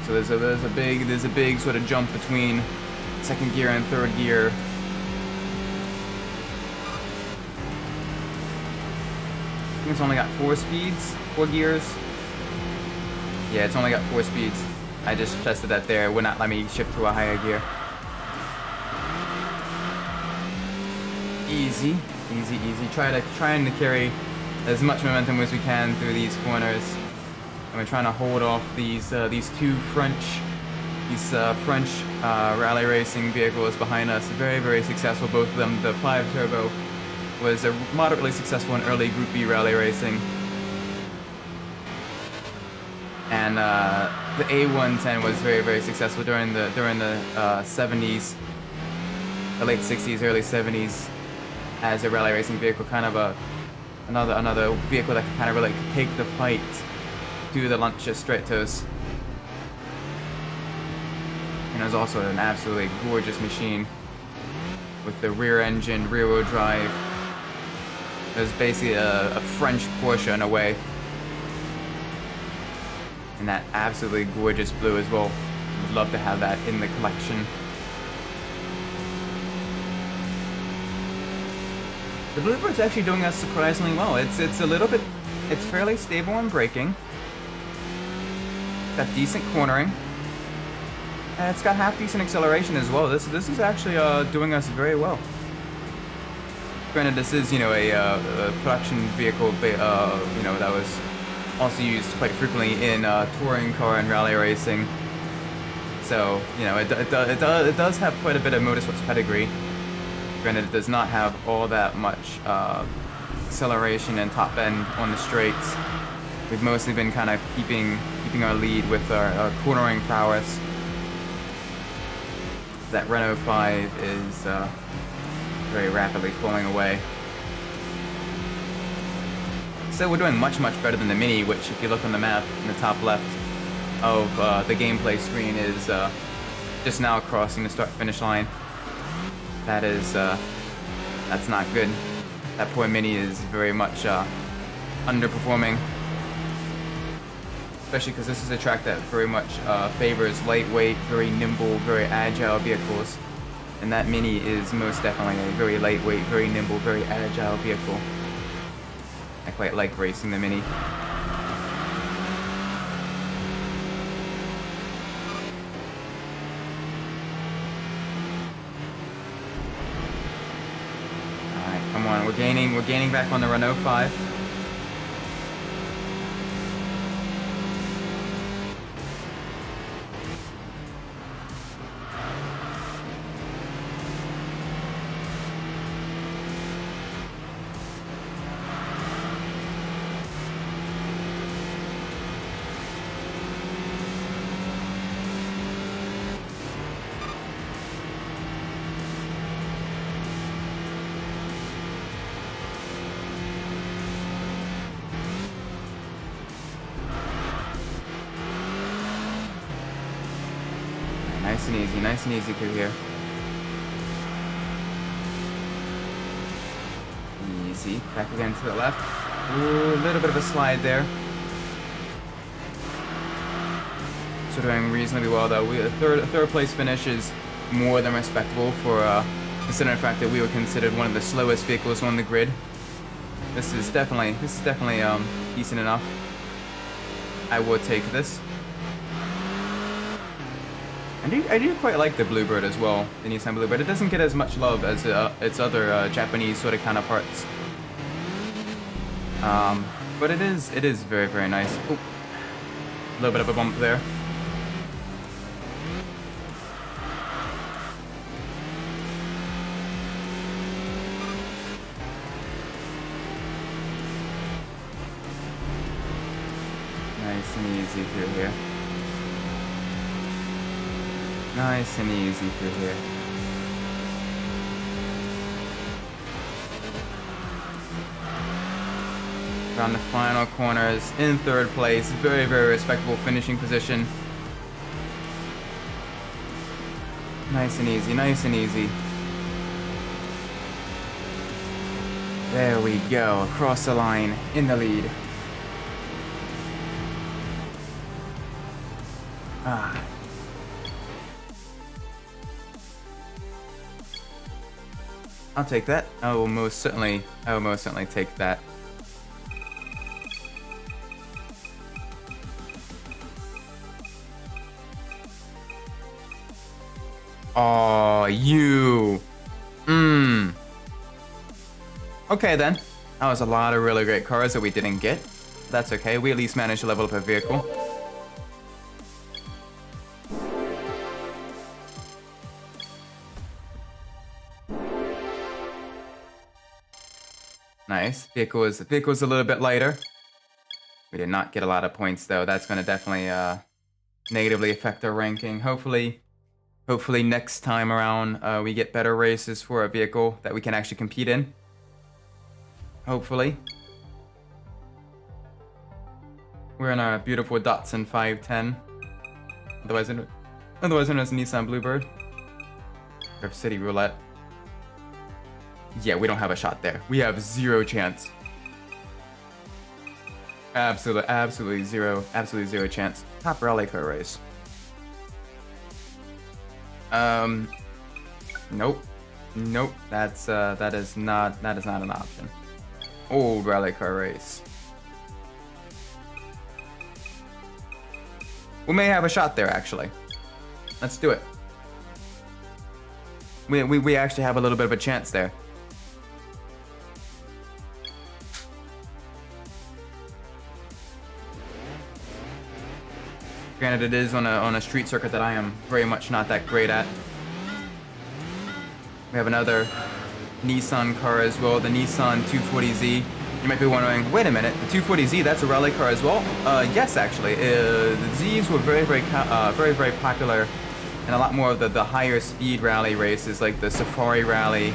So there's a big sort of jump between second gear and third gear. I think it's only got 4 speeds, 4 gears. Yeah, it's only got 4 speeds. I just tested that there. It would not let me shift to a higher gear. Easy, easy, easy. Trying to carry as much momentum as we can through these corners. And we're trying to hold off these two French rally racing vehicles behind us. Very, very successful, both of them. The 5 Turbo was moderately successful in early Group B rally racing. And the A110 was very, very successful during the 70s, the late 60s, early 70s, as a rally racing vehicle, kind of another vehicle that could kind of really take the fight to the Lancia Stratos. And it was also an absolutely gorgeous machine with the rear engine, rear-wheel drive. It was basically a French Porsche in a way. And that absolutely gorgeous blue as well. Would love to have that in the collection. The Bluebird's actually doing us surprisingly well. It's a little bit, it's fairly stable in braking. It's got decent cornering. And it's got half decent acceleration as well. This is actually doing us very well. Granted, this is, you know, a production vehicle, you know, that was also used quite frequently in touring car and rally racing. So, you know, it does have quite a bit of motorsports pedigree. Granted, it does not have all that much acceleration and top end on the straights. We've mostly been kind of keeping our lead with our cornering prowess. That Renault 5 is very rapidly pulling away. So we're doing much better than the Mini, which if you look on the map in the top left of the gameplay screen is just now crossing the start-finish line. That is, that's not good. That poor Mini is very much underperforming. Especially because this is a track that very much favors lightweight, very nimble, very agile vehicles. And that Mini is most definitely a very lightweight, very nimble, very agile vehicle. I quite like racing the Mini. Alright, come on, we're gaining back on the Renault 5. Nice and easy through here. Easy. Back again to the left. Ooh, a little bit of a slide there. So doing reasonably well though. A third place finish is more than respectable for considering the fact that we were considered one of the slowest vehicles on the grid. This is definitely decent enough. I would take this. I do quite like the Bluebird as well, the Nissan Bluebird. It doesn't get as much love as its other Japanese sort of counterparts. But it is very, very nice. Ooh, a little bit of a bump there. Nice and easy through here. Nice and easy through here. Around the final corners, in third place, very, very respectable finishing position. Nice and easy, nice and easy. There we go, across the line, in the lead. Ah. I'll take that. I will most certainly take that. Oh, you. Okay then. That was a lot of really great cars that we didn't get. That's okay. We at least managed to level up a vehicle. Nice. Vehicle was a little bit lighter. We did not get a lot of points though. That's going to definitely negatively affect our ranking. Hopefully next time around we get better races for a vehicle that we can actually compete in. Hopefully. We're in our beautiful Datsun 510. Otherwise known as Nissan Bluebird. Rift City Roulette. Yeah, we don't have a shot there. We have zero chance. Absolutely zero chance. Top rally car race. Nope. Nope. That is not an option. Old rally car race. We may have a shot there, actually. Let's do it. We actually have a little bit of a chance there. Granted, it is on a street circuit that I am very much not that great at. We have another Nissan car as well, the Nissan 240Z. You might be wondering, wait a minute, the 240Z, that's a rally car as well? Yes, actually. The Zs were very popular in a lot more of the higher speed rally races, like the Safari Rally,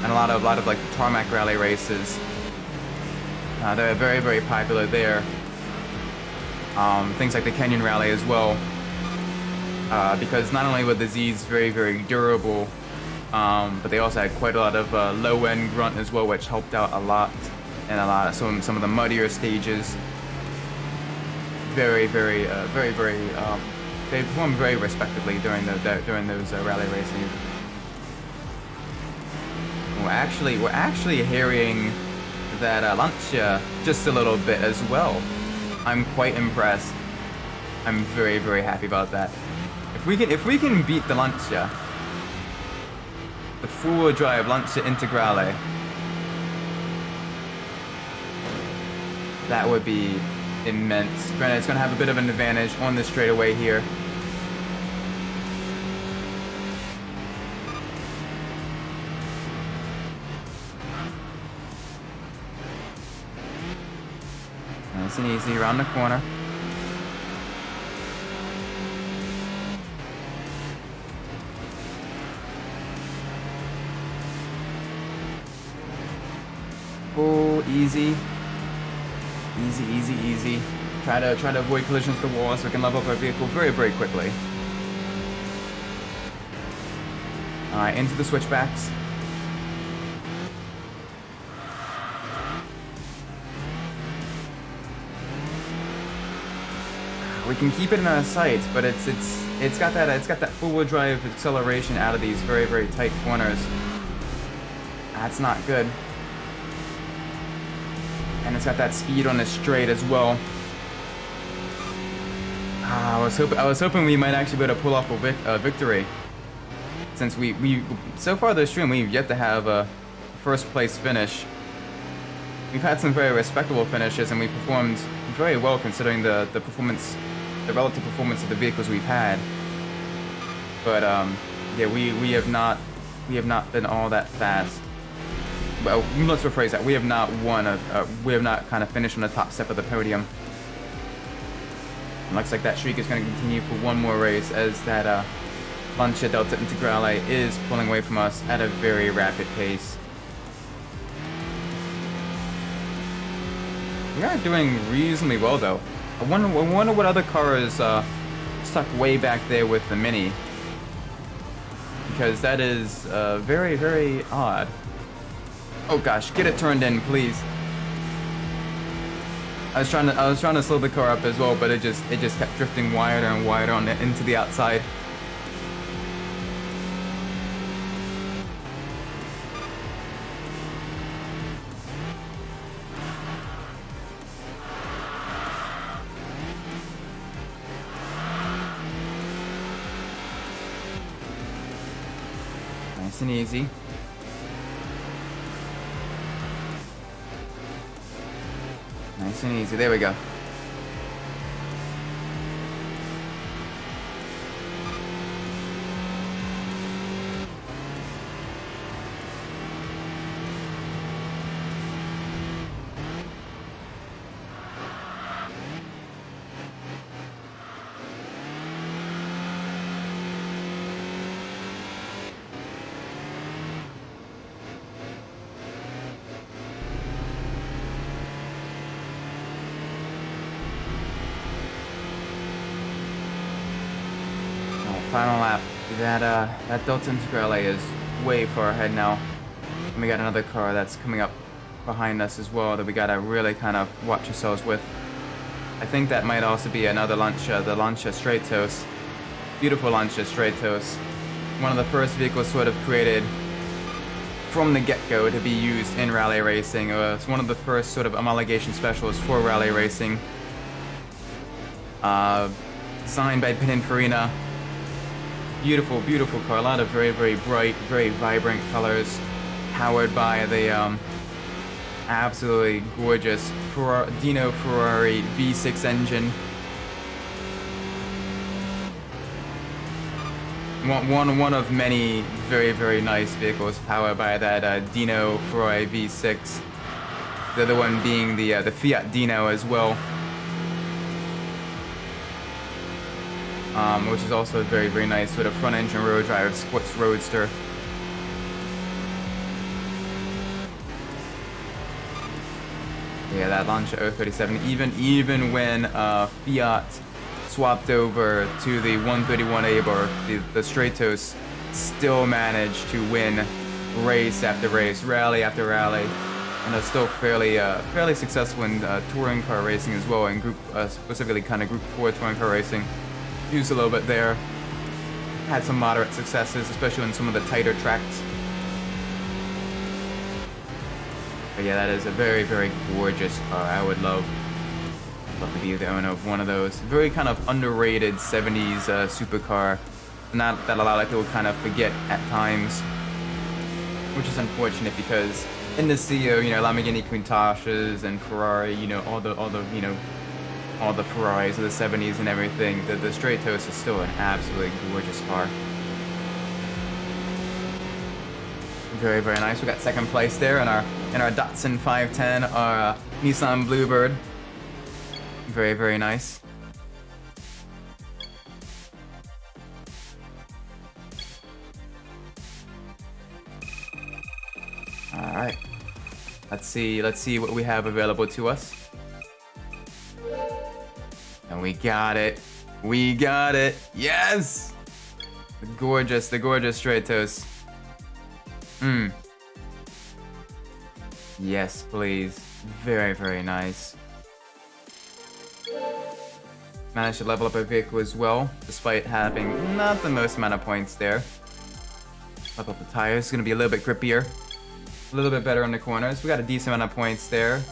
and a lot of like the tarmac rally races. They're very popular there. Things like the Kenyan Rally as well, because not only were the Zs very durable, but they also had quite a lot of low-end grunt as well, which helped out a lot in some of the muddier stages. They performed very respectively during those rally races. We're actually hearing that Lancia just a little bit as well. I'm quite impressed. I'm very happy about that. If we can beat the Lancia, the four-wheel drive Lancia Integrale, that would be immense. Granted, it's gonna have a bit of an advantage on the straightaway here. Nice and easy around the corner. Oh, easy. Easy. Try to avoid collisions with the wall so we can level up our vehicle very quickly. Alright, into the switchbacks. We can keep it in our sights, but it's got that four-wheel drive acceleration out of these very tight corners. That's not good. And it's got that speed on the straight as well. I was hoping we might actually be able to pull off a victory, since we so far this stream we've yet to have a first place finish. We've had some very respectable finishes, and we performed very well considering the relative performance of the vehicles we've had. But yeah, we have not been all that fast. Well, let's rephrase that. We have not we have not kind of finished on the top step of the podium. And looks like that streak is going to continue for one more race, as that Lancia Delta Integrale is pulling away from us at a very rapid pace. We are doing reasonably well, though. I wonder what other car is stuck way back there with the Mini, because that is very odd. Oh gosh, get it turned in, please. I was trying to slow the car up as well, but it just kept drifting wider and wider into the outside. Nice and easy. Nice and easy. There we go. Final lap. That Delta Integrale is way far ahead now. And we got another car that's coming up behind us as well that we gotta really kind of watch ourselves with. I think that might also be another Lancia, the Lancia Stratos. Beautiful Lancia Stratos. One of the first vehicles sort of created from the get-go to be used in rally racing. It's one of the first sort of homologation specials for rally racing. Designed by Pininfarina. Beautiful, beautiful car. A lot of very, very bright, very vibrant colors. Powered by the absolutely gorgeous Dino Ferrari V6 engine. One of many very, very nice vehicles powered by that Dino Ferrari V6. The other one being the Fiat Dino as well. Which is also a very, very nice sort of front engine road drive sports roadster. Yeah, that Lancia 037, even when Fiat swapped over to the 131A or the Stratos, still managed to win race after race, rally after rally, and are still fairly successful in touring car racing as well, in group specifically kind of Group 4 touring car racing. Used a little bit there. Had some moderate successes, especially in some of the tighter tracks. But yeah, that is a very, very gorgeous car. I would love to be the owner of one of those. Very kind of underrated 70s supercar. Not that a lot of people kind of forget at times. Which is unfortunate because in the CEO, Lamborghini Countachs and Ferrari, all the Ferraris of the 70s and everything, the Stratos is still an absolutely gorgeous car. Very, very nice. We got second place there in our Datsun 510, our Nissan Bluebird. Very, very nice. All right. Let's see what we have available to us. And we got it. We got it. Yes! The gorgeous Stratos. Yes, please. Very, very nice. Managed to level up our vehicle as well, despite having not the most amount of points there. Level up the tires. It's going to be a little bit grippier. A little bit better on the corners. We got a decent amount of points there.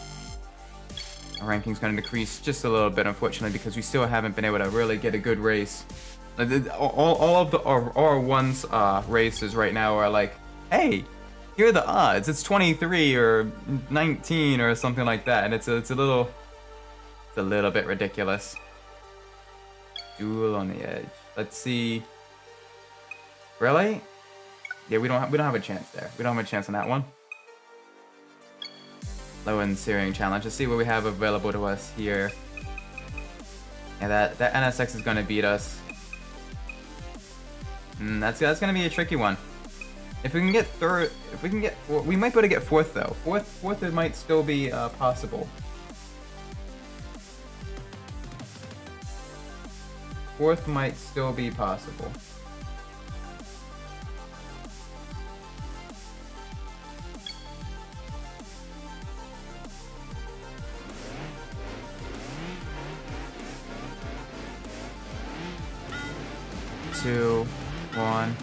Our ranking's going to decrease just a little bit, unfortunately, because we still haven't been able to really get a good race. All of the R1's races right now are like, hey, here are the odds. It's 23 or 19 or something like that, and it's a little bit ridiculous. Duel on the edge. Let's see. Really? Yeah, we don't have a chance there. We don't have a chance on that one. Low end steering challenge. Let's see what we have available to us here. Yeah, that NSX is gonna beat us. That's gonna be a tricky one. If we can get third, we might be able to get fourth though. Fourth, it might still be possible. Fourth might still be possible. Two, one.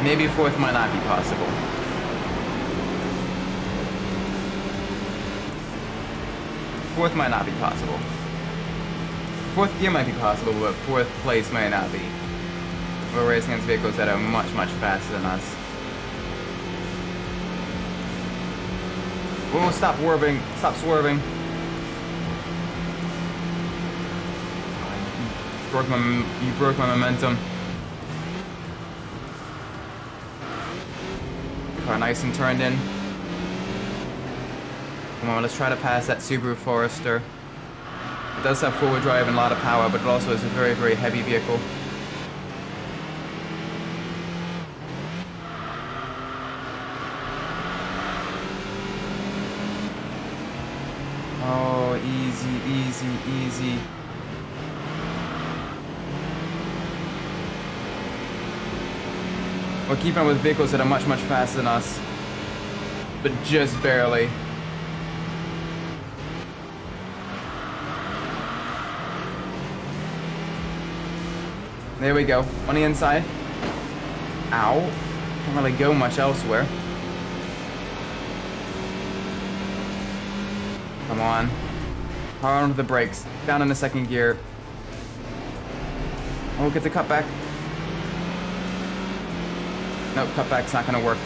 Maybe fourth might not be possible. Fourth might not be possible. Fourth gear might be possible, but fourth place might not be. We're racing against vehicles that are much, much faster than us. Oh, stop swerving. Stop swerving. You broke my momentum. Car nice and turned in. Come on, let's try to pass that Subaru Forester. It does have four-wheel drive and a lot of power, but it also is a very, very heavy vehicle. Oh, easy, easy, easy. We're keeping up with vehicles that are much, much faster than us. But just barely. There we go. On the inside. Ow. Can't really go much elsewhere. Come on. Hard onto the brakes. Down in the second gear. Oh, get the cutback. Nope, cutback's not gonna work.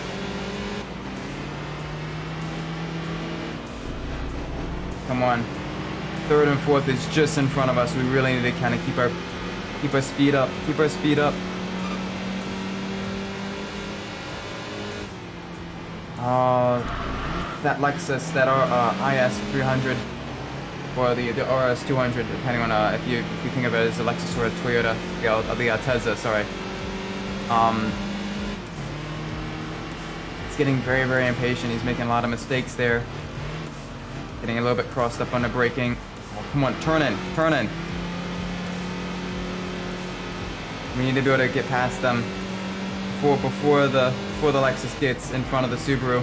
Come on. Third and fourth is just in front of us. We really need to kind of keep our speed up. Keep our speed up. That Lexus, that IS 300, or the RS 200, depending on if you think of it as a Lexus or a Toyota, the Altezza, sorry. He's getting very, very impatient. He's making a lot of mistakes there. Getting a little bit crossed up on the braking. Oh, come on, turn in, turn in. We need to be able to get past them before the Lexus gets in front of the Subaru.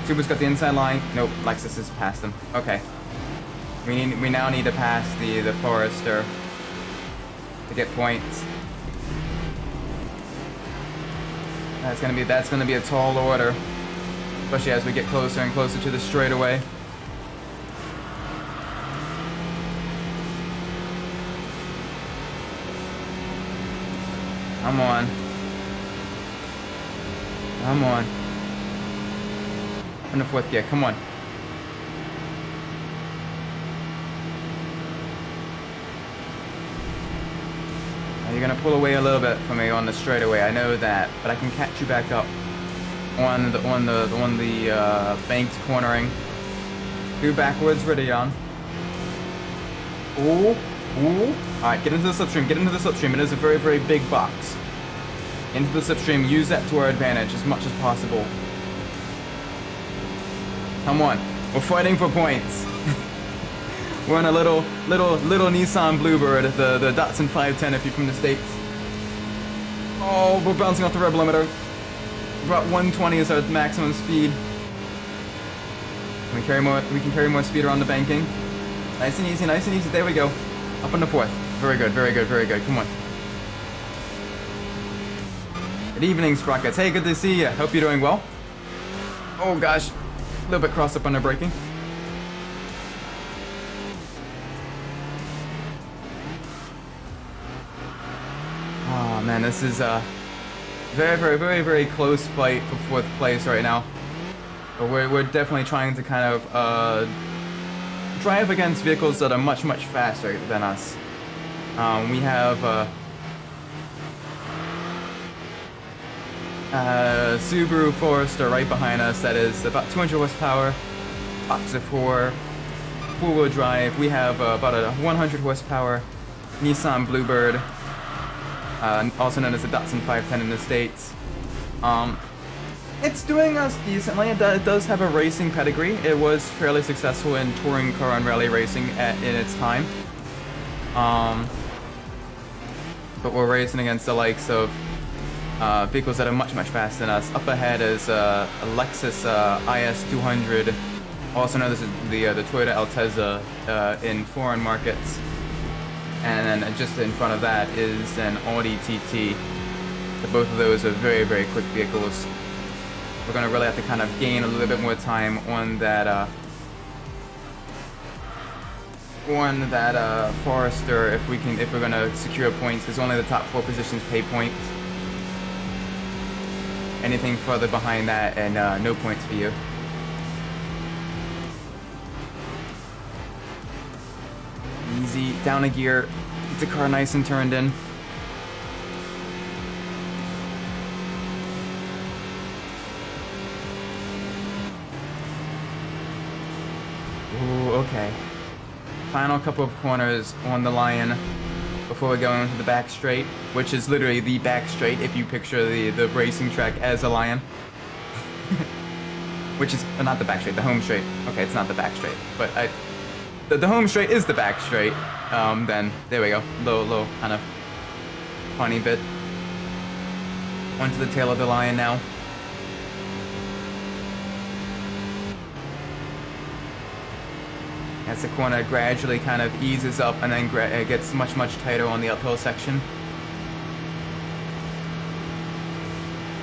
Subaru's got the inside line. Nope, Lexus is past them. Okay. We now need to pass the Forester to get points. That's gonna be a tall order, especially as we get closer and closer to the straightaway. Come on. Come on. In the fourth gear, come on. Now you're gonna pull away a little bit from me on the straightaway. I know that, but I can catch you back up on the banked cornering. Do backwards, Ridion. Ooh, ooh. All right, get into the slipstream. Get into the slipstream. It is a very, very big box. Into the slipstream. Use that to our advantage as much as possible. Come on. We're fighting for points. We're in a little Nissan Bluebird, the Datsun 510 if you're from the States. Oh, we're bouncing off the rev limiter. About 120 is our maximum speed. We can carry more speed around the banking. Nice and easy, nice and easy. There we go. Up in the fourth. Very good, very good, very good. Come on. Good evening, Sprockets. Hey, good to see you. Hope you're doing well. Oh gosh. A little bit crossed up on the braking. Oh man, this is a very, very, very, very close fight for fourth place right now. But we're definitely trying to kind of drive against vehicles that are much, much faster than us. We have Subaru Forester right behind us that is about 200 horsepower, box of 4, four-wheel drive. We have about a 100 horsepower Nissan Bluebird, also known as the Datsun 510 in the States. It's doing us decently. It does have a racing pedigree. It was fairly successful in touring car and rally racing in its time. But we're racing against the likes of vehicles that are much, much faster than us. Up ahead is a Lexus IS 200, also known as the Toyota Altezza in foreign markets. And then just in front of that is an Audi TT. Both of those are very, very quick vehicles. We're going to really have to kind of gain a little bit more time on that Forester if we're going to secure points, because only the top 4 positions pay points. Anything further behind that and no points for you. Easy, down a gear, get the car nice and turned in. Ooh, okay. Final couple of corners on the Lion before we go into the back straight, which is literally the back straight if you picture the racing track as a Lion. Which is not the back straight, the home straight. Okay, it's not the back straight, but the home straight is the back straight. Then there we go. Little kind of funny bit. onto the tail of the lion now. As the corner gradually kind of eases up and then it gets much tighter on the uphill section.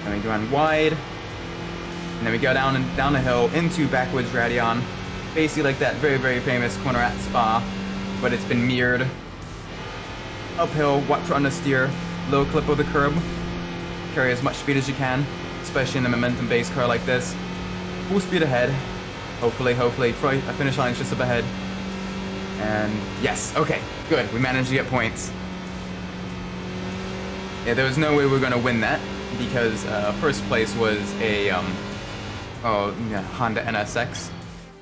Then we run wide. And then we go down the hill into backwards Radion. Basically like that very famous corner at Spa, but it's been mirrored. Uphill, watch for understeer, low clip of the curb. Carry as much speed as you can, especially in a momentum-based car like this. Full speed ahead. Hopefully, a finish line is just up ahead. And yes, okay, good. We managed to get points. Yeah, there was no way we were gonna win that because first place was a Honda NSX,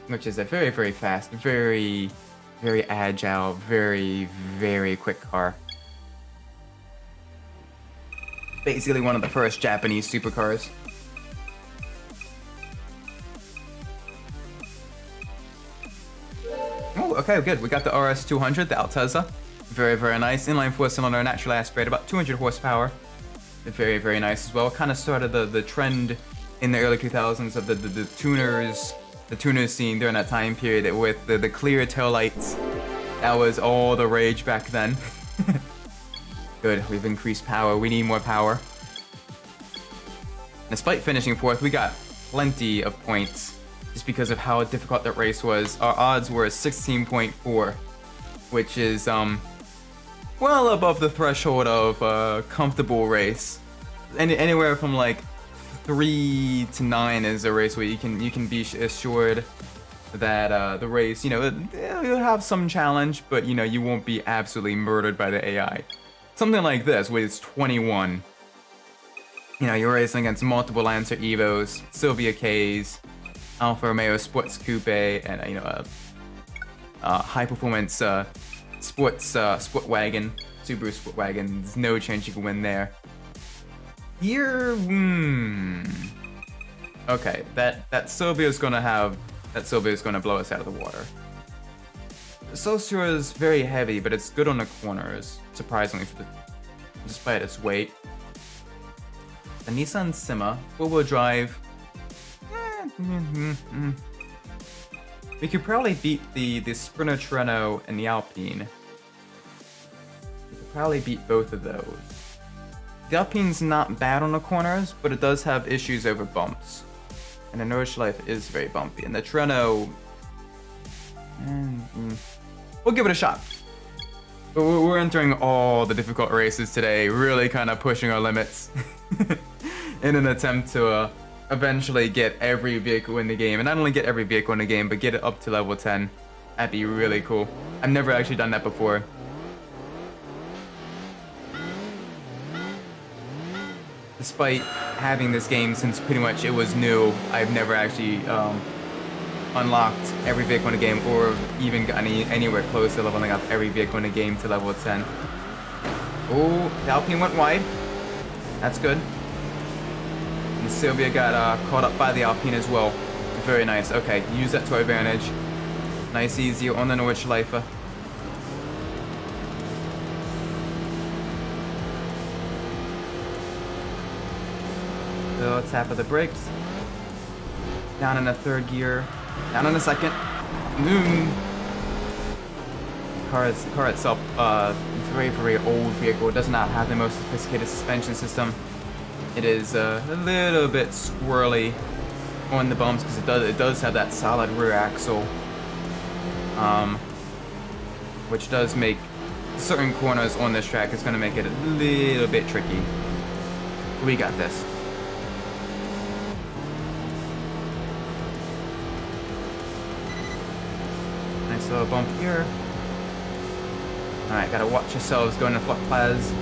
which is a very fast, very agile, very quick car. Basically one of the first Japanese supercars. Oh, okay, good. We got the RS200, the Altezza. Very nice. Inline 4-cylinder, naturally aspirated, about 200 horsepower. Very nice as well. Kind of started the trend in the early 2000s of the tuners scene during that time period with the clear taillights. That was all the rage back then. Good, we've increased power. We need more power. Despite finishing 4th, we got plenty of points just because of how difficult that race was. Our odds were 16.4, which is well above the threshold of a comfortable race. Anywhere from like 3 to 9 is a race where you can be assured that the race, you know, you'll have some challenge, but you know, you won't be absolutely murdered by the AI. Something like this, where it's 21. You know, you're racing against multiple Lancer Evos, Silvia K's, Alfa Romeo Sports Coupe, and you know, a high-performance sport wagon, Subaru Sport Wagon. There's no chance you can win there. Here, okay, that Silvia's gonna blow us out of the water. The Saussure is very heavy, but it's good on the corners, surprisingly, despite its weight. The Nissan Sima, four-wheel drive. We could probably beat the Sprinter Treno and the Alpine. We could probably beat both of those. The Alpine's not bad on the corners, but it does have issues over bumps. And the Nordschleife is very bumpy. And the Treno... we'll give it a shot. But we're entering all the difficult races today, really kind of pushing our limits in an attempt to eventually get every vehicle in the game. And not only get every vehicle in the game, but get it up to level 10. That'd be really cool. I've never actually done that before. Despite having this game since pretty much it was new, I've never actually unlocked every vehicle in the game or even gotten anywhere close to leveling up every vehicle in the game to level 10. Oh, the Alpine went wide. That's good. And Silvia got caught up by the Alpine as well. Very nice. Okay, use that to our advantage. Nice, easy on the Nordschleife. So tap of the brakes. Down in the third gear. Down in the second. Car itself, very old vehicle. It does not have the most sophisticated suspension system. It is a little bit squirrely on the bumps because it does have that solid rear axle, which does make certain corners on this track. It's going to make it a little bit tricky. We got this. Nice little bump here. Alright, gotta watch yourselves going to Flux Plaz.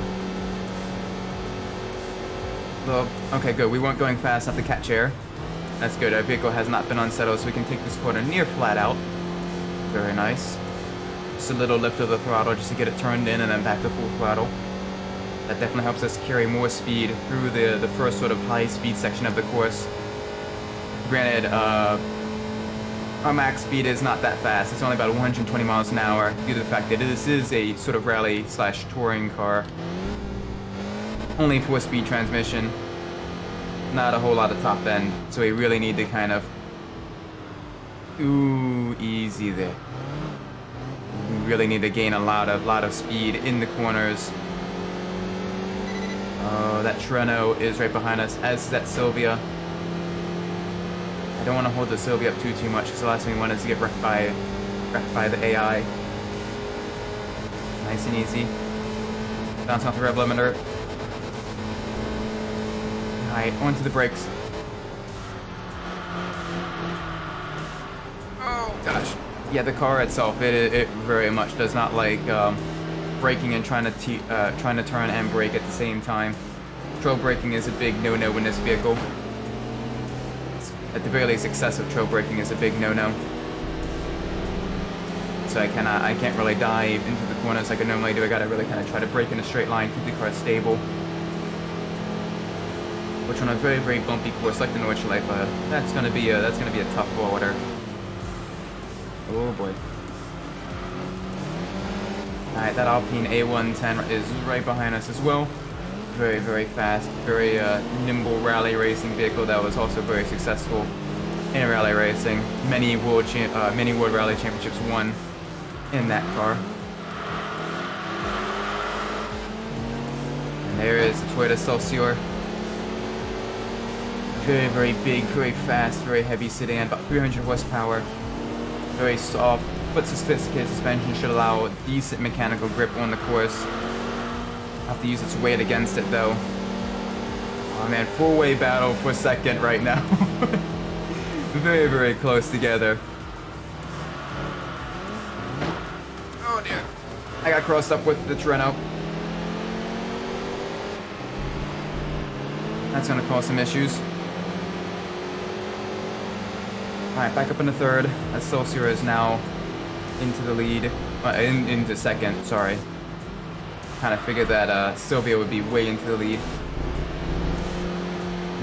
Well, okay, good. We weren't going fast enough to catch air. That's good. Our vehicle has not been unsettled, so we can take this corner near flat out. Very nice. Just a little lift of the throttle just to get it turned in and then back to full throttle. That definitely helps us carry more speed through the first sort of high-speed section of the course. Granted, our max speed is not that fast. It's only about 120 miles an hour due to the fact that this is a sort of rally/touring car. Only 4-speed transmission. not a whole lot of top end, so we really need to kind of... Ooh, easy there. We really need to gain a lot of speed in the corners. Oh, that Treno is right behind us, as is that Sylvia. I don't want to hold the Sylvia up too much, because the last thing we want is to get wrecked by the AI. Nice and easy. Bounce off the rev limiter. Alright, onto the brakes. Oh gosh. Yeah, the car itself, it very much does not like braking and trying to turn and brake at the same time. Control braking is a big no-no in this vehicle. At the very least, excessive trail braking is a big no-no. So I can't really dive into the corners like I normally do. I gotta really kind of try to brake in a straight line, keep the car stable. Which on a very, very bumpy course like the Nordschleife, that's gonna be a tough order. Oh boy. Alright, that Alpine A110 is right behind us as well. Very, very fast, very nimble rally racing vehicle that was also very successful in rally racing. Many World Rally Championships won in that car. And there is the Toyota Celsior. Very, very big, very fast, very heavy sedan, about 300 horsepower. Very soft, but sophisticated suspension should allow decent mechanical grip on the course. Have to use its weight against it though. Oh man, four-way battle for second right now. Very, very close together. Oh dear. I got crossed up with the Treno. That's gonna cause some issues. Alright, back up in the third. That Celsior is now into the lead. Into second, sorry. Kind of figured that Sylvia would be way into the lead.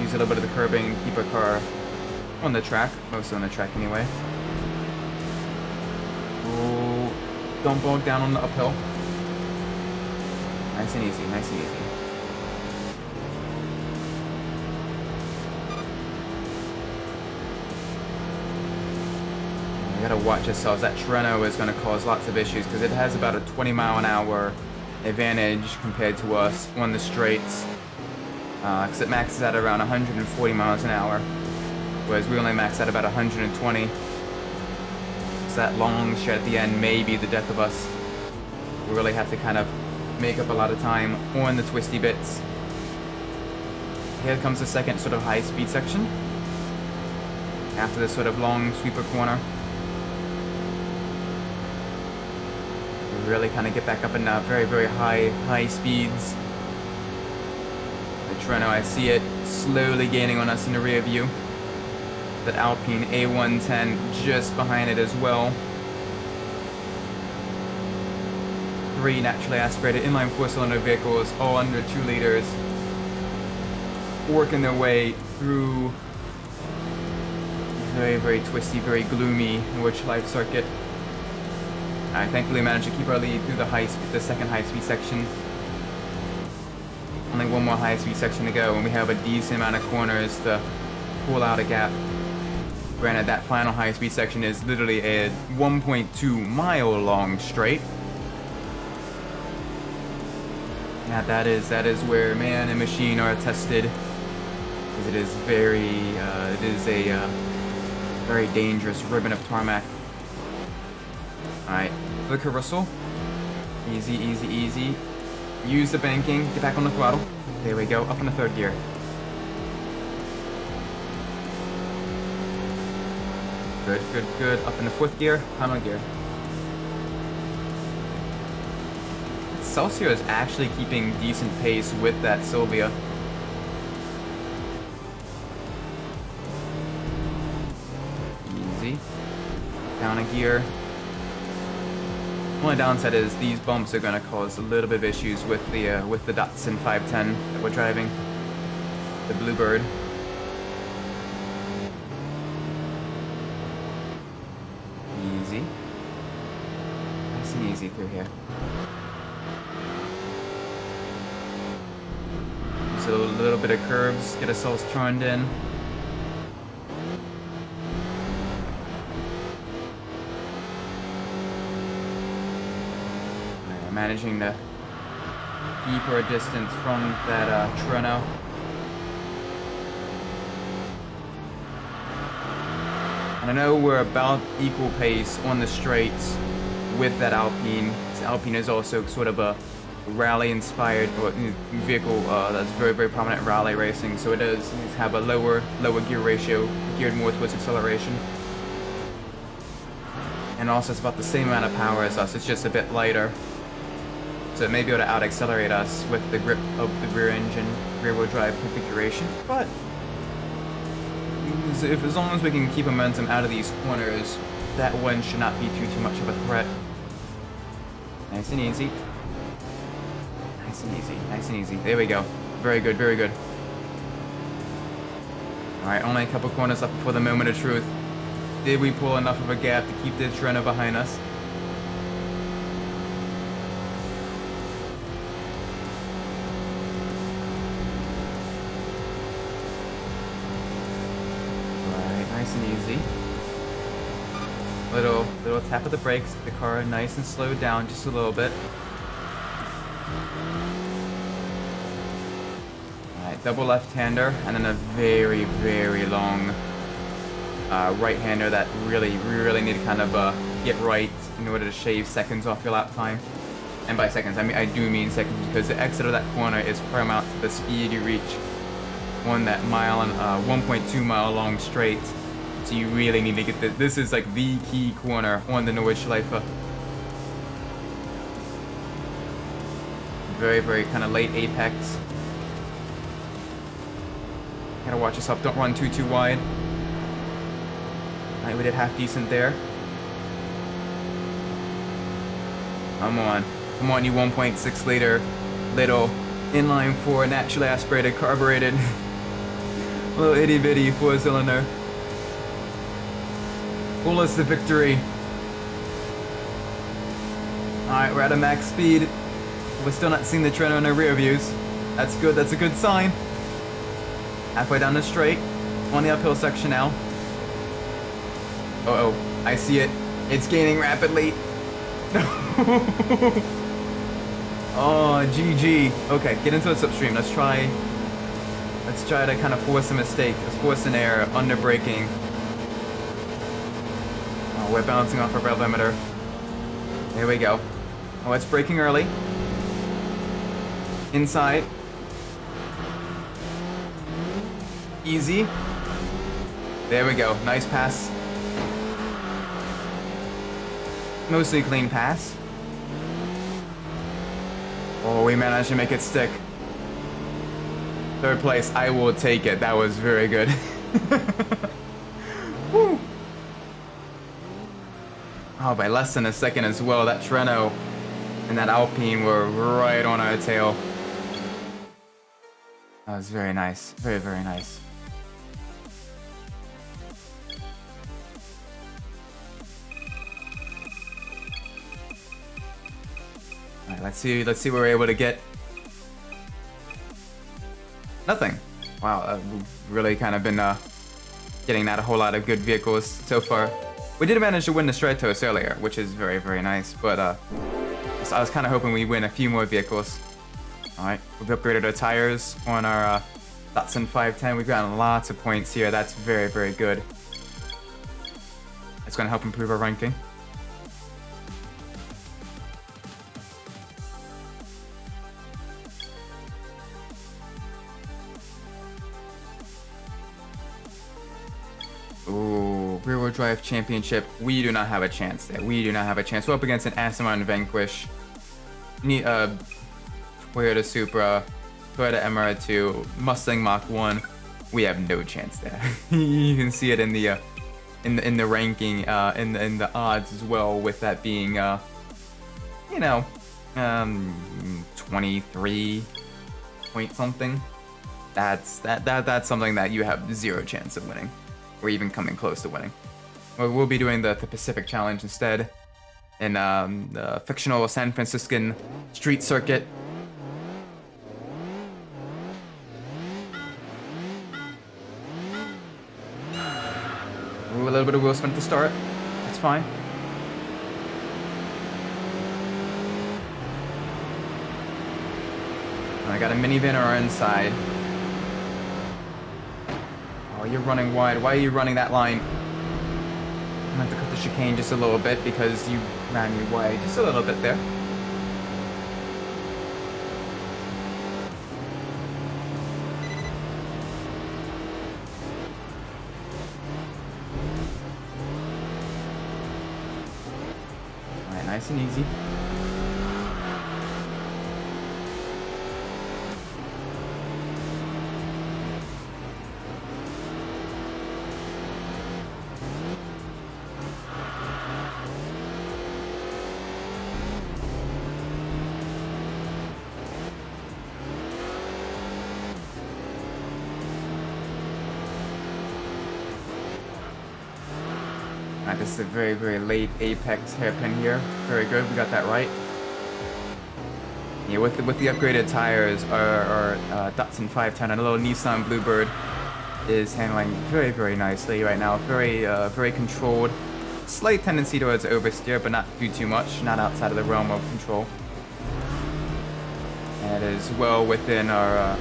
Use a little bit of the curbing, keep our car on the track, mostly on the track anyway. Oh, don't bog down on the uphill. Nice and easy, nice and easy. We gotta watch ourselves. That Treno is gonna cause lots of issues because it has about a 20-mile-an-hour advantage compared to us on the straights, because it maxes out around 140 miles an hour, whereas we only max out about 120. So that long stretch at the end may be the death of us. We really have to kind of make up a lot of time on the twisty bits. Here comes the second sort of high-speed section. After this sort of long sweeper corner. Really kind of get back up in very, very high speeds. The Treno, I see it slowly gaining on us in the rear view. That Alpine A110 just behind it as well. 3 naturally aspirated inline 4-cylinder vehicles, all under 2 liters, working their way through very, very twisty, very gloomy Nordschleife circuit. I thankfully managed to keep our lead through the second high-speed section. Only one more high-speed section to go, and we have a decent amount of corners to pull out a gap. Granted, that final high-speed section is literally a 1.2 mile long straight. Yeah, that is where man and machine are tested, because it is a very dangerous ribbon of tarmac. Alright, the carousel. Easy, easy, easy. Use the banking, get back on the throttle. There we go, up in the third gear. Good, good, good. Up in the fourth gear, final gear. Celsior is actually keeping decent pace with that Sylvia. Easy. Down a gear. Only downside is these bumps are going to cause a little bit of issues with the Datsun 510 that we're driving, the Bluebird. Easy, nice and easy through here. So a little bit of curbs, get ourselves turned in. Right, managing to keep our distance from that Treno. And I know we're about equal pace on the straights with that Alpine. This Alpine is also sort of a rally-inspired vehicle that's very, very prominent in rally racing. So it does have a lower gear ratio, geared more towards acceleration. And also it's about the same amount of power as us, it's just a bit lighter. So it may be able to out-accelerate us with the grip of the rear engine, rear-wheel drive configuration. But as long as we can keep momentum out of these corners, that one should not be too much of a threat. Nice and easy. Nice and easy. Nice and easy. There we go. Very good. Very good. All right, only a couple corners left before the moment of truth. Did we pull enough of a gap to keep the Treno behind us? Nice and easy. Little tap of the brakes, the car nice and slowed down just a little bit. Alright, double left-hander, and then a very, very long right-hander that really need to kind of get right in order to shave seconds off your lap time. And by seconds, I do mean seconds, because the exit of that corner is paramount to the speed you reach on that 1.2 mile long straight. So you really need to get this. This is like the key corner on the Nordschleife. Very, very kind of late apex. Gotta watch yourself. Don't run too wide. Alright, we did half decent there. Come on. Come on, you 1.6 liter little inline 4 naturally aspirated carbureted little itty bitty 4-cylinder. Pull us to victory. Alright, we're at a max speed. We're still not seeing the Treno in our rear views. That's good, that's a good sign. Halfway down the straight. On the uphill section now. Uh-oh, I see it. It's gaining rapidly. No. Oh, GG. Okay, get into the slipstream. Let's try to kind of force a mistake. Let's force an error, under braking. We're bouncing off our rev limiter. There we go. Oh, it's braking early. Inside. Easy. There we go. Nice pass. Mostly clean pass. Oh, we managed to make it stick. Third place. I will take it. That was very good. Woo. Oh, by less than a second as well. That Treno and that Alpine were right on our tail. That was very nice. Very, very nice. Alright, let's see what we're able to get. Nothing. Wow, we've really kind of been getting not a whole lot of good vehicles so far. We did manage to win the Stratos earlier, which is very, very nice, but I was kind of hoping we win a few more vehicles. Alright, we've upgraded our tires on our Datsun 510. We've gotten lots of points here. That's very, very good. It's going to help improve our ranking. Ooh, rear-wheel drive championship. We do not have a chance there. We do not have a chance. We're up against an Asimon Vanquish, Toyota Supra, Toyota Emira 2, Mustang Mach 1. We have no chance there. You can see it in the ranking, in the odds as well, with that being 23 point something. That's something that you have zero chance of winning, or even coming close to winning. We'll be doing the Pacific Challenge instead, in the fictional San Franciscan street circuit. a little bit of wheel spin at the start. It's fine. I got a minivan on our inside. Oh, you're running wide. Why are you running that line? I'm gonna have to cut the chicane just a little bit because you ran me wide. Just a little bit there. Alright, nice and easy. Alright, this is a very, very late apex hairpin here. Very good, we got that right. Yeah, with the upgraded tires, our Datsun 510 and a little Nissan Bluebird is handling very, very nicely right now. Very, very controlled. Slight tendency towards oversteer, but not too much. Not outside of the realm of control. And it is well within our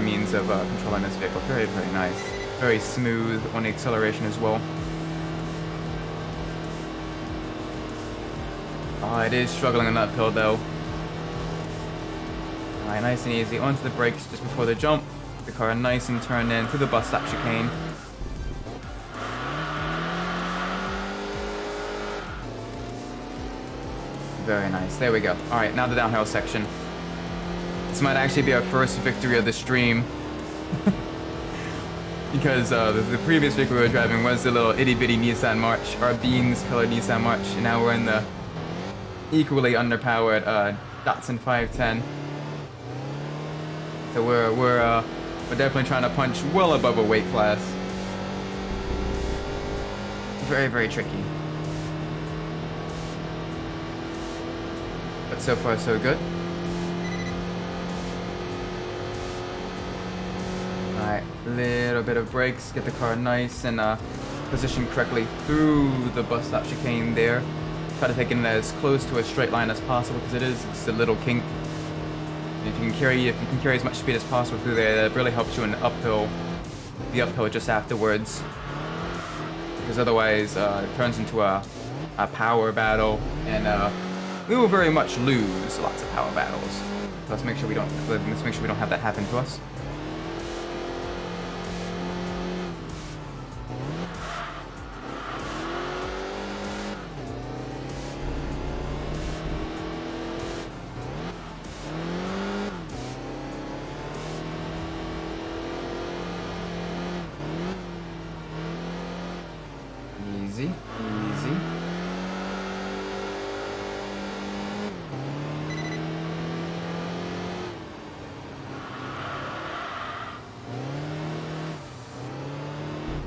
means of controlling this vehicle. Very, very nice. Very smooth on the acceleration as well. Oh, it is struggling on that uphill though. Alright, nice and easy. Onto the brakes just before the jump. The car nice and turned in through the bus stop chicane. Very nice. There we go. Alright, now the downhill section. This might actually be our first victory of the stream. Because the previous vehicle we were driving was the little itty-bitty Nissan March, our beans-colored Nissan March, and now we're in the equally underpowered Datsun 510. So we're definitely trying to punch well above a weight class. Very, very tricky. But so far so good. Alright, little bit of brakes, get the car nice and positioned correctly through the bus stop chicane there. Try to take it as close to a straight line as possible because it's a little kink. If you can carry as much speed as possible through there, that really helps you in the uphill just afterwards. Because otherwise, it turns into a power battle, and we will very much lose lots of power battles. So let's make sure we don't have that happen to us. Easy, easy.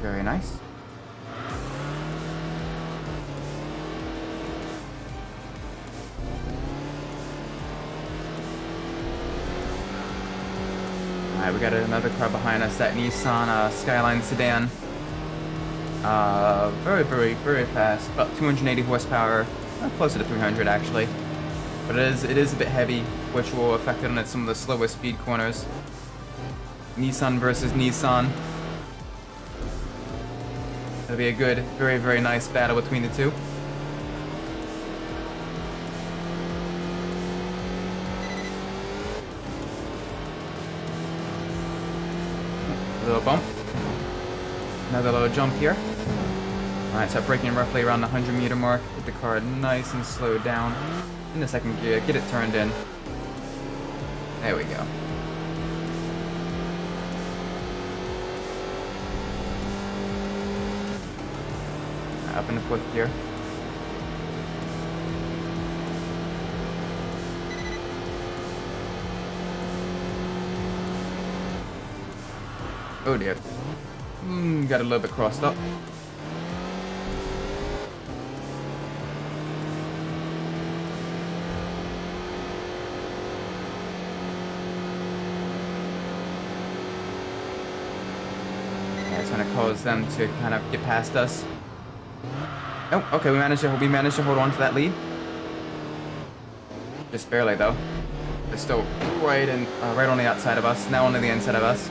Very nice. Alright, we got another car behind us, that Nissan Skyline sedan. Very, very, very fast. About 280 horsepower, closer to 300 actually. But it is a bit heavy, which will affect it on some of the slower speed corners. Nissan versus Nissan. It'll be a good, very, very nice battle between the two. A little bump. Another little jump here. Alright, so braking roughly around the 100-meter mark. Get the car nice and slowed down in the second gear. Get it turned in. There we go. Up in the fourth gear. Oh dear. Got a little bit crossed up. Trying to cause them to kind of get past us. Oh, okay, we managed to hold on to that lead. Just barely though. They're still right on the outside of us. Now only the inside of us.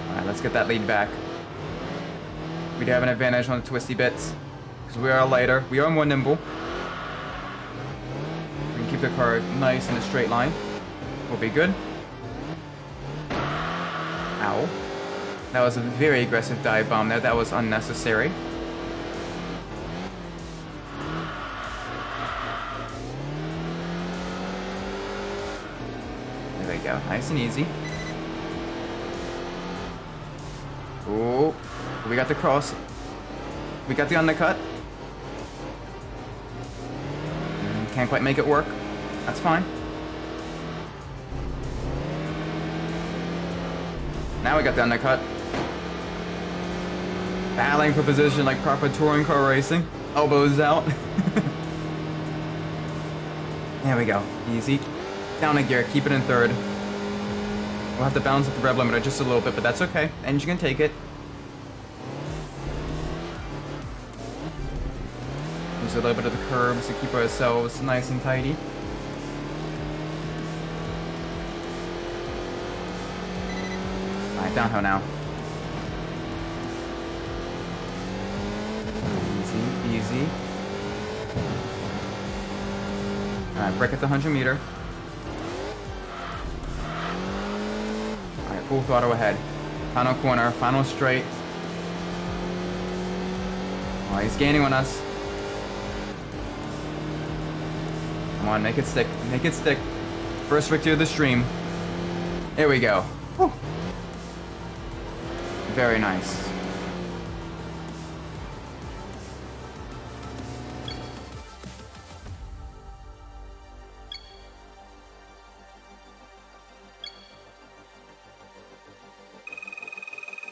All right, let's get that lead back. We do have an advantage on the twisty bits because we are lighter. We are more nimble. We can keep the car nice in a straight line. We'll be good. Ow. That was a very aggressive dive bomb there. That was unnecessary. There we go. Nice and easy. Oh, we got the cross. We got the undercut. Can't quite make it work. That's fine. Now we got the undercut. Battling for position like proper touring car racing. Elbows out. There we go. Easy. Down a gear. Keep it in third. We'll have to balance with the rev limiter just a little bit, but that's okay. Engine can take it. Use a little bit of the curbs to keep ourselves nice and tidy. Alright, downhill now. Easy, easy. Alright, brake at the 100 meter. Alright, full throttle ahead. Final corner, final straight. Oh, he's gaining on us. Come on, make it stick. Make it stick. First victory of the stream. There we go. Whew. Very nice.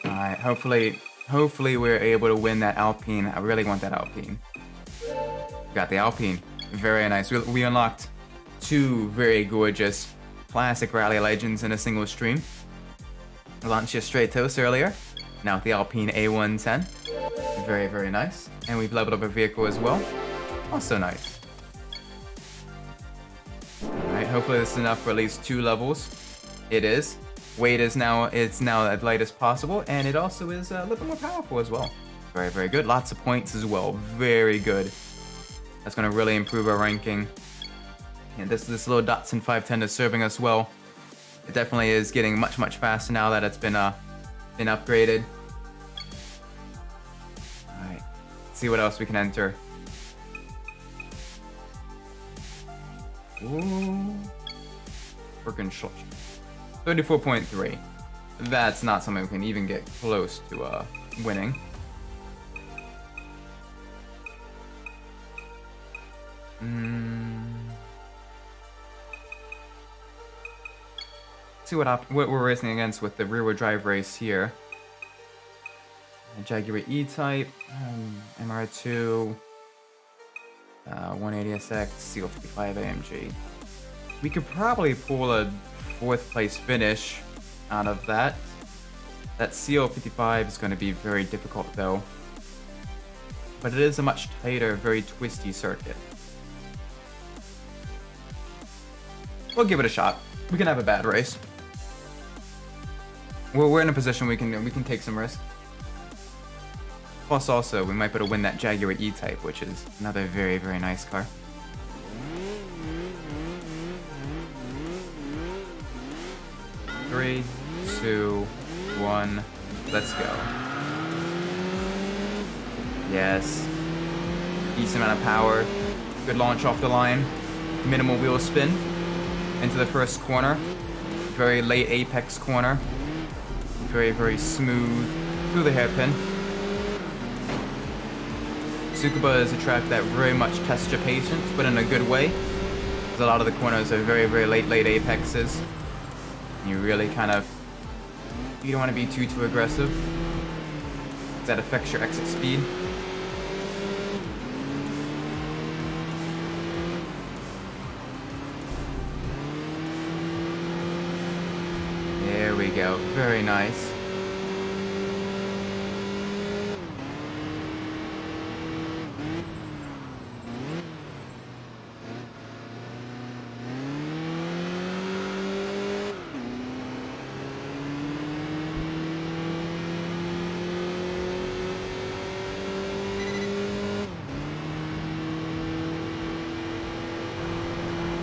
Alright, hopefully we're able to win that Alpine. I really want that Alpine. Got the Alpine. Very nice. We unlocked two very gorgeous classic rally legends in a single stream. Lancia Stratos earlier. Now with the Alpine A110. Very, very nice. And we've leveled up a vehicle as well. Also nice. Alright, hopefully this is enough for at least 2 levels. It is. Weight is now as light as possible, and it also is a little bit more powerful as well. Very, very good. Lots of points as well. Very good. That's going to really improve our ranking. And this little Datsun 510 is serving us well. It definitely is getting much, much faster now that it's been upgraded. Alright, see what else we can enter. Ooh. Freaking short. 34.3. That's not something we can even get close to winning. See what we're racing against with the rear-wheel drive race here. Jaguar E-Type, MR2, 180SX, CO55 AMG. We could probably pull a 4th place finish out of that. That CO55 is going to be very difficult though. But it is a much tighter, very twisty circuit. We'll give it a shot. We can have a bad race. We're in a position we can take some risk. Plus also, we might be able to win that Jaguar E-Type, which is another very, very nice car. Three, 2, 1, let's go. Yes. Decent amount of power. Good launch off the line. Minimal wheel spin. Into the first corner. Very late apex corner. Very, very smooth. Through the hairpin. Tsukuba is a track that very much tests your patience, but in a good way. Because a lot of the corners are very, very late apexes. You really kind of, you don't want to be too aggressive. That affects your exit speed. There we go, very nice.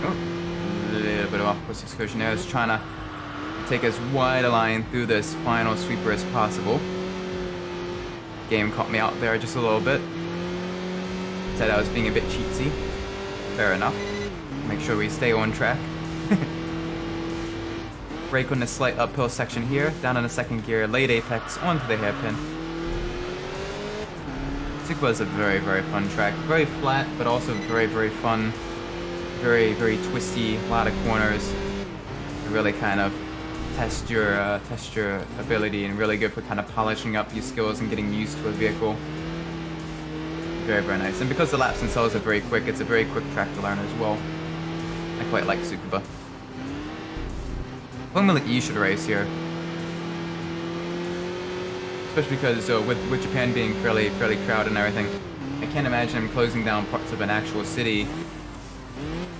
Oh, a little bit of off-course excursion there. I was trying to take as wide a line through this final sweeper as possible. Game caught me out there just a little bit. Said I was being a bit cheatsy. Fair enough. Make sure we stay on track. Brake on this slight uphill section here, down in the second gear, late apex onto the hairpin. Tsukuba is a very, very fun track. Very flat, but also very, very fun. Very, very twisty, a lot of corners. Really kind of test your ability, and really good for kind of polishing up your skills and getting used to a vehicle. Very, very nice. And because the laps themselves are very quick, it's a very quick track to learn as well. I quite like Tsukuba. Formula E should race here. Especially because with Japan being fairly crowded and everything, I can't imagine them closing down parts of an actual city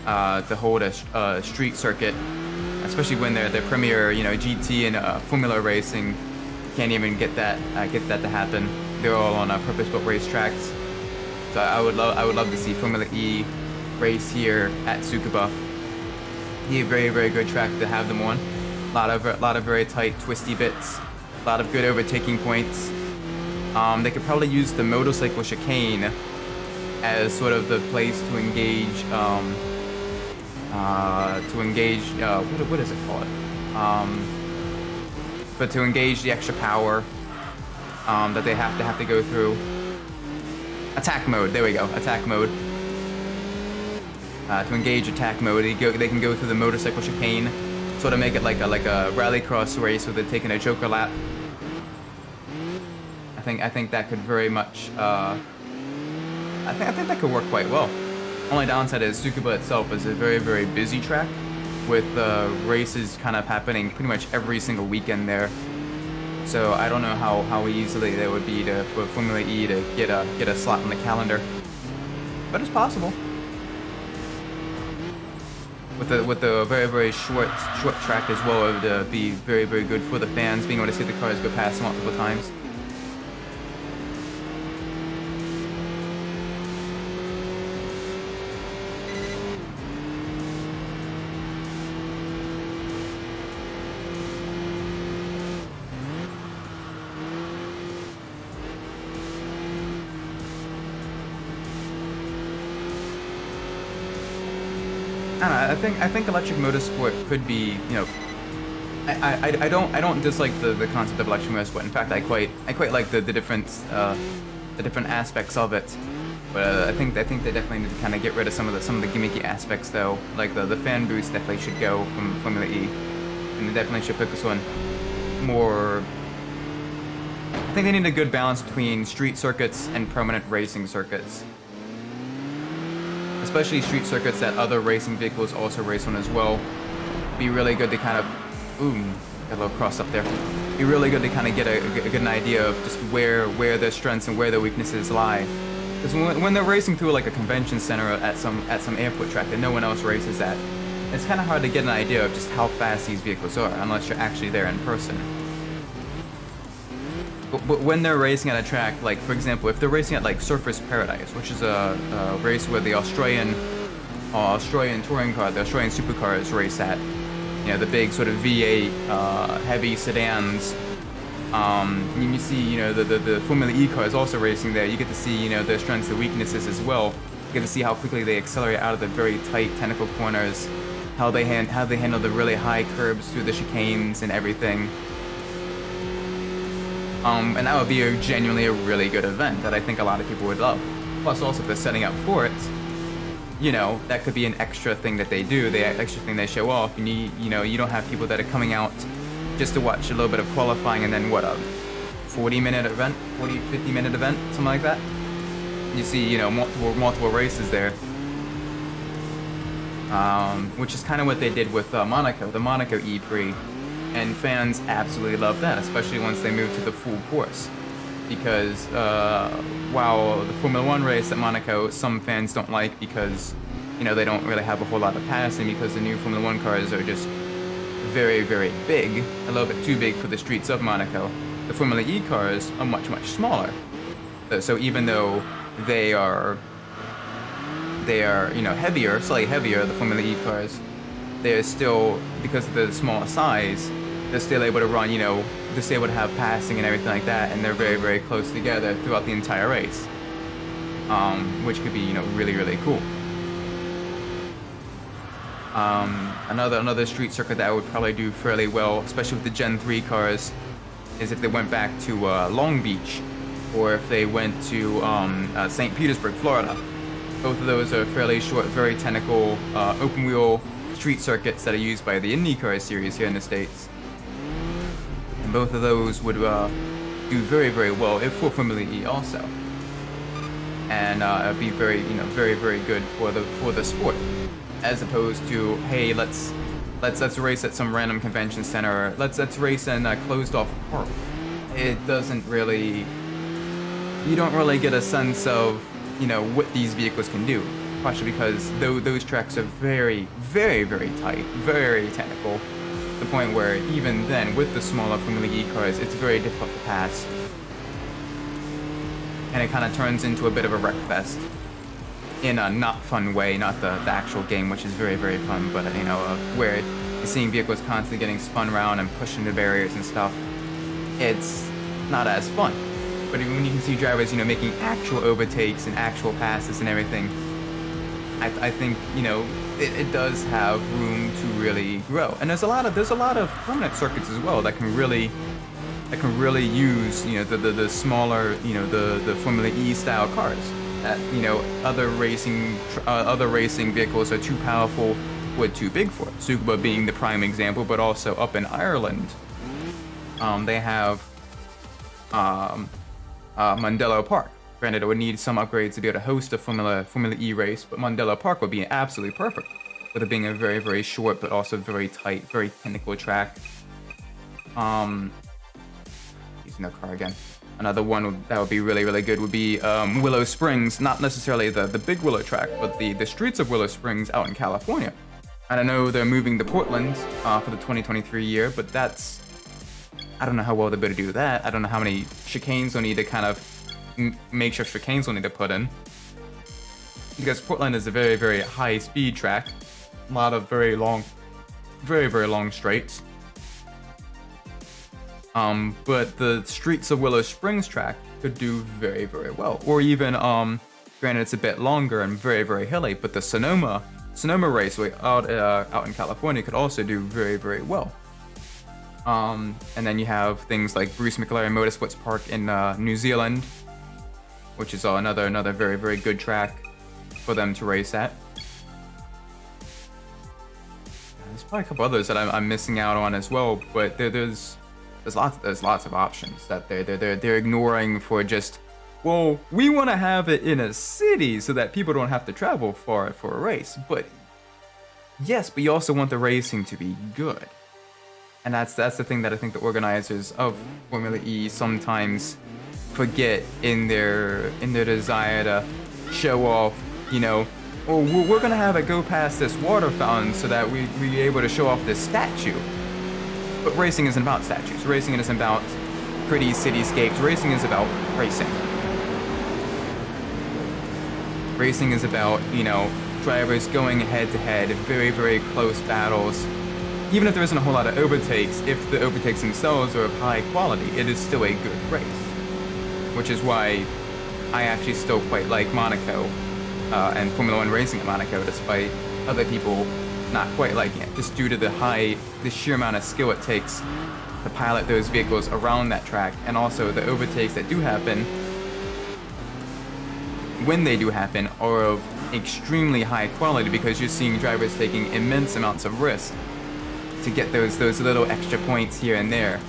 to hold a street circuit, especially when their premier, GT and Formula racing can't even get that to happen. They're all on purpose-built racetracks. So I would love to see Formula E race here at Tsukuba. Be a very, very good track to have them on. A lot of very tight, twisty bits. A lot of good overtaking points. They could probably use the motorcycle chicane as sort of the place to engage. What is it called? But to engage the extra power that they have to go through. Attack mode. There we go. Attack mode. To engage attack mode, they can go through the motorcycle chicane, sort of make it like a rallycross race where they're taking a Joker lap. I think that could very much. I think that could work quite well. Only downside is Tsukuba itself is a very, very busy track, with races kind of happening pretty much every single weekend there. So I don't know how easily there would be for Formula E to get a slot in the calendar, but it's possible. With the very, very short track as well, it would be very, very good for the fans, being able to see the cars go past multiple times. I think electric motorsport could be, I don't dislike the concept of electric motorsport. In fact, I quite like the different aspects of it. But I think they definitely need to kind of get rid of some of the gimmicky aspects, though. Like the fan boost definitely should go from Formula E, and they definitely should focus on more. I think they need a good balance between street circuits and permanent racing circuits. Especially street circuits that other racing vehicles also race on as well. Be really good to kind of, got a little cross up there. Be really good to kind of get a good idea of just where their strengths and where their weaknesses lie. Because when they're racing through like a convention center at some airport track that no one else races at, it's kind of hard to get an idea of just how fast these vehicles are unless you're actually there in person. But when they're racing at a track, like for example, if they're racing at like Surfers Paradise, which is a race where the Australian touring car, the Australian supercars race at, the big sort of V8 heavy sedans. You see, the Formula E cars also racing there. You get to see, their strengths and weaknesses as well. You get to see how quickly they accelerate out of the very tight technical corners, how they handle the really high curbs through the chicanes and everything. And that would be genuinely a really good event that I think a lot of people would love. Plus, also, if they're setting up for it, that could be an extra thing that they do, the extra thing they show off. You don't have people that are coming out just to watch a little bit of qualifying and then what, a 40-minute event, 50-minute event, something like that. You see, multiple races there. Which is kind of what they did with Monaco, the Monaco E-Prix. And fans absolutely love that, especially once they move to the full course. Because while the Formula 1 race at Monaco, some fans don't like because, they don't really have a whole lot of passing because the new Formula 1 cars are just very, very big, a little bit too big for the streets of Monaco. The Formula E cars are much, much smaller. So even though they are, they are, you know, heavier, slightly heavier, the Formula E cars, they're still, because of the small size, they're still able to run, you know, they're still able to have passing and everything like that, and they're very, very close together throughout the entire race, which could be, you know, really, really cool. Another street circuit that would probably do fairly well, especially with the Gen 3 cars, is if they went back to Long Beach, or if they went to St. Petersburg, Florida. Both of those are fairly short, very technical, open-wheel street circuits that are used by the IndyCar series here in the States. And both of those would do very, very well if for Formula E also. And it'd be very, you know, very, very good for the sport, as opposed to, hey, let's race at some random convention center. Let's race in a closed-off park. It doesn't really. You don't really get a sense of, you know, what these vehicles can do. Partially because those tracks are very, very, very tight, very technical. To the point where even then, with the smaller Formula E cars, it's very difficult to pass. And it kind of turns into a bit of a wreck fest. In a not fun way, not the actual game, which is very, very fun, but, you know, where you're seeing vehicles constantly getting spun around and pushed into barriers and stuff. It's not as fun. But when you can see drivers, you know, making actual overtakes and actual passes and everything, I think, you know, it does have room to really grow. And there's a lot of permanent circuits as well that can really use, you know, the smaller, you know, the Formula E style cars that, you know, other racing vehicles are too powerful or too big for. Tsukuba being the prime example, but also up in Ireland, they have Mondello Park. Granted, it would need some upgrades to be able to host a Formula E race, but Mondello Park would be absolutely perfect, with it being a very, very short but also very tight, very technical track. Using the car again. Another one that would be really, really good would be Willow Springs, not necessarily the big Willow track, but the streets of Willow Springs out in California. And I know they're moving to Portland for the 2023 year, but that's, I don't know how well they're able to do that. I don't know how many chicanes they'll need to kind of make sure chicanes they'll need to put in. Because Portland is a very, very high speed track. A lot of very, very long straights. But the streets of Willow Springs track could do very, very well. Or even, granted it's a bit longer and very, very hilly, but the Sonoma Raceway out in California could also do very, very well. And then you have things like Bruce McLaren Motorsports Park in New Zealand, which is another very, very good track for them to race at. There's probably a couple others that I'm missing out on as well, but there's lots of options that they're ignoring for just, well, we want to have it in a city so that people don't have to travel far for a race. But yes, but you also want the racing to be good. And that's the thing that I think the organizers of Formula E sometimes forget in their desire to show off, you know, oh, we're gonna have it go past this water fountain so that we're able to show off this statue. But racing isn't about statues. Racing isn't about pretty cityscapes. Racing is about racing. Racing is about, you know, drivers going head to head, very, very close battles. Even if there isn't a whole lot of overtakes, if the overtakes themselves are of high quality, it is still a good race. Which is why I actually still quite like Monaco and Formula One racing at Monaco, despite other people not quite liking it, just due to the sheer amount of skill it takes to pilot those vehicles around that track, and also the overtakes that do happen, when they do happen, are of extremely high quality because you're seeing drivers taking immense amounts of risk to get those little extra points here and there.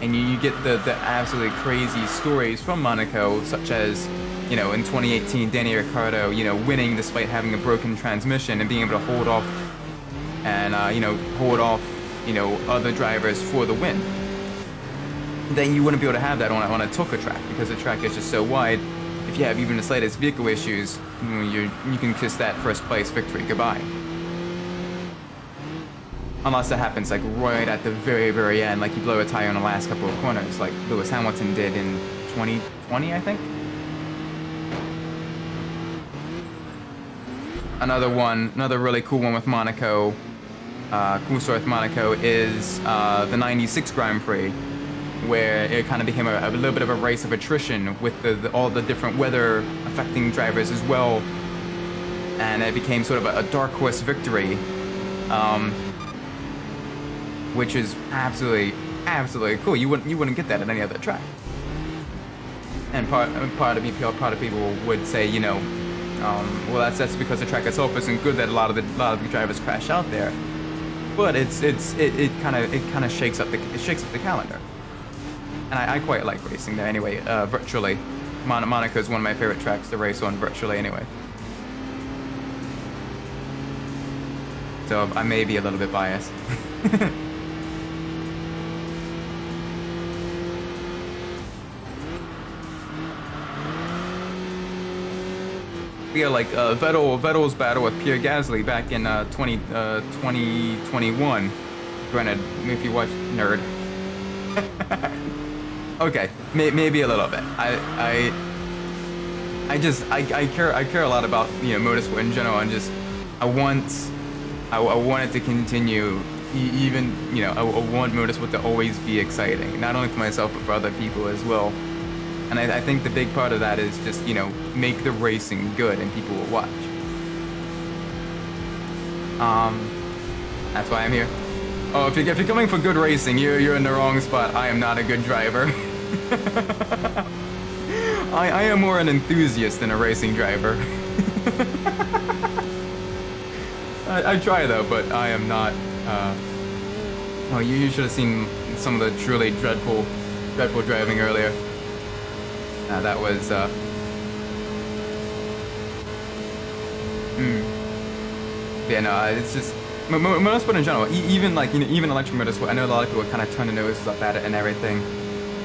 And you get the absolutely crazy stories from Monaco, such as, you know, in 2018, Danny Ricciardo, you know, winning despite having a broken transmission and being able to hold off other drivers for the win. Then you wouldn't be able to have that on a Tuca track because the track is just so wide. If you have even the slightest vehicle issues, you can kiss that first place victory goodbye. Unless that happens like right at the very, very end, like you blow a tire in the last couple of corners, like Lewis Hamilton did in 2020, I think. Another really cool one with Monaco, cool story with Monaco is the '96 Grand Prix, where it kind of became a little bit of a race of attrition with all the different weather affecting drivers as well, and it became sort of a dark horse victory, which is absolutely cool. You wouldn't get that at any other track. And part of people would say, you know, well, that's because the track itself isn't good, that a lot of the drivers crash out there. But it kind of shakes up the calendar. And I quite like racing there anyway. Virtually, Monaco is one of my favorite tracks to race on virtually anyway. So I may be a little bit biased. Yeah, like Vettel's battle with Pierre Gasly back in 2021. Granted, if you watch Nerd. Okay, maybe a little bit. I care a lot about, you know, motorsport in general, and just I want it to continue. Even, you know, I want motorsport to always be exciting, not only for myself but for other people as well. And I think the big part of that is just, you know, make the racing good and people will watch. That's why I'm here. Oh, if you're coming for good racing, you're in the wrong spot. I am not a good driver. I am more an enthusiast than a racing driver. I try though, but I am not. Oh, you should have seen some of the truly dreadful driving earlier. That was yeah, no, it's just motorsport in general. Even like, you know, even electric motorsport. I know a lot of people kind of turn their noses up at it and everything,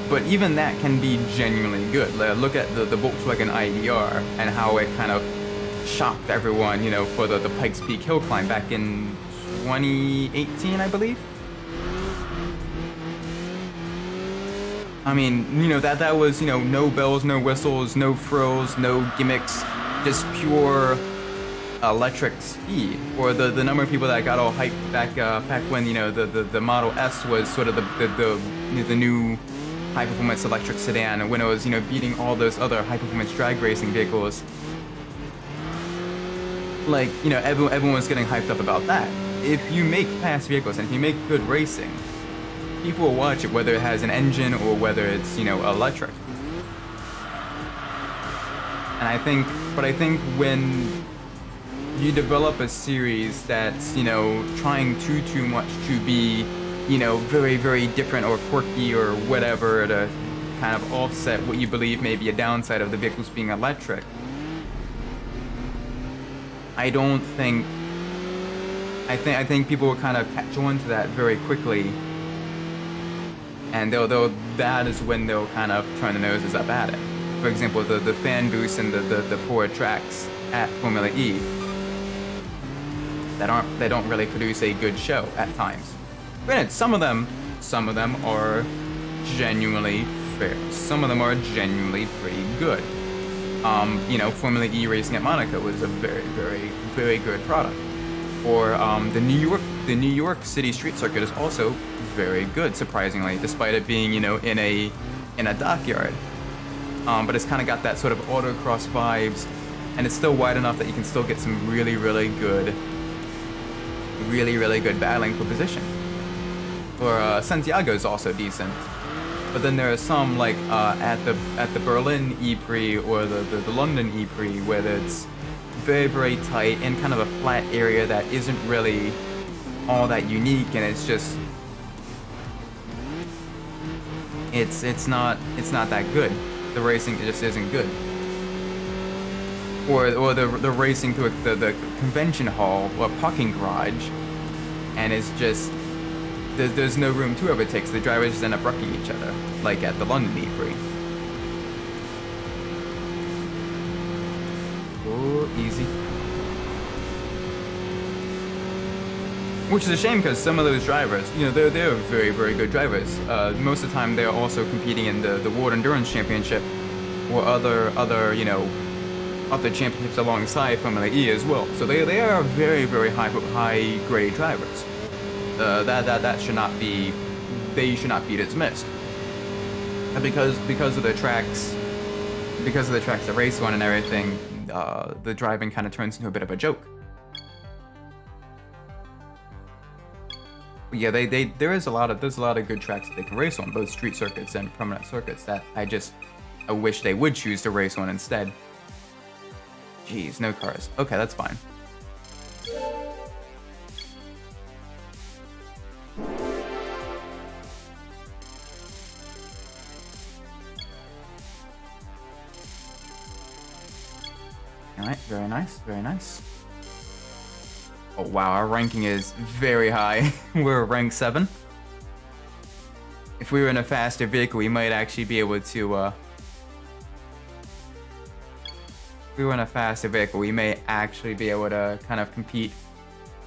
but even that can be genuinely good. Like, look at the Volkswagen IDR and how it kind of shocked everyone, you know, for the Pikes Peak hill climb back in 2018, I believe. I mean, you know, that was, you know, no bells, no whistles, no frills, no gimmicks, just pure electric speed. Or the number of people that got all hyped back when, you know, the Model S was sort of the new high performance electric sedan, and when it was, you know, beating all those other high performance drag racing vehicles. Like, you know, everyone was getting hyped up about that. If you make fast vehicles and if you make good racing, people will watch it, whether it has an engine or whether it's, you know, electric. And I think when you develop a series that's, you know, trying too much to be, you know, very, very different or quirky or whatever to kind of offset what you believe may be a downside of the vehicles being electric, I think people will kind of catch on to that very quickly. And that is when they'll kind of turn their noses up at it. For example, the fan boosts and the poor tracks at Formula E they don't really produce a good show at times. Granted, some of them are genuinely fair. Some of them are genuinely pretty good. You know, Formula E racing at Monaco was a very, very, very good product. Or the New York City street circuit is also very good, surprisingly, despite it being, you know, in a dockyard. But it's kind of got that sort of autocross vibes, and it's still wide enough that you can still get some really, really good battling for position. Or Santiago is also decent. But then there are some like at the Berlin E-Prix or the London E-Prix where it's very, very tight in kind of a flat area that isn't really all that unique, and it's just it's not that good. The racing just isn't good. Or the racing through the convention hall or parking garage, and it's just there's no room to overtake, so the drivers just end up wrecking each other, like at the London E-Prix. Oh, easy. Which is a shame, because some of those drivers, you know, they're very, very good drivers. Most of the time, they're also competing in the World Endurance Championship or other, you know, other championships alongside Formula E as well. So they are very, very high grade drivers. That should not be, they should not be dismissed. And because of the tracks that race on and everything, the driving kind of turns into a bit of a joke. But yeah, there's a lot of good tracks that they can race on, both street circuits and permanent circuits, that I wish they would choose to race on instead. Jeez, no cars. Okay, that's fine. Alright, very nice, very nice. Oh wow, our ranking is very high. We're rank 7. If we were in a faster vehicle, we might actually be able to, if we were in a faster vehicle, we may actually be able to kind of compete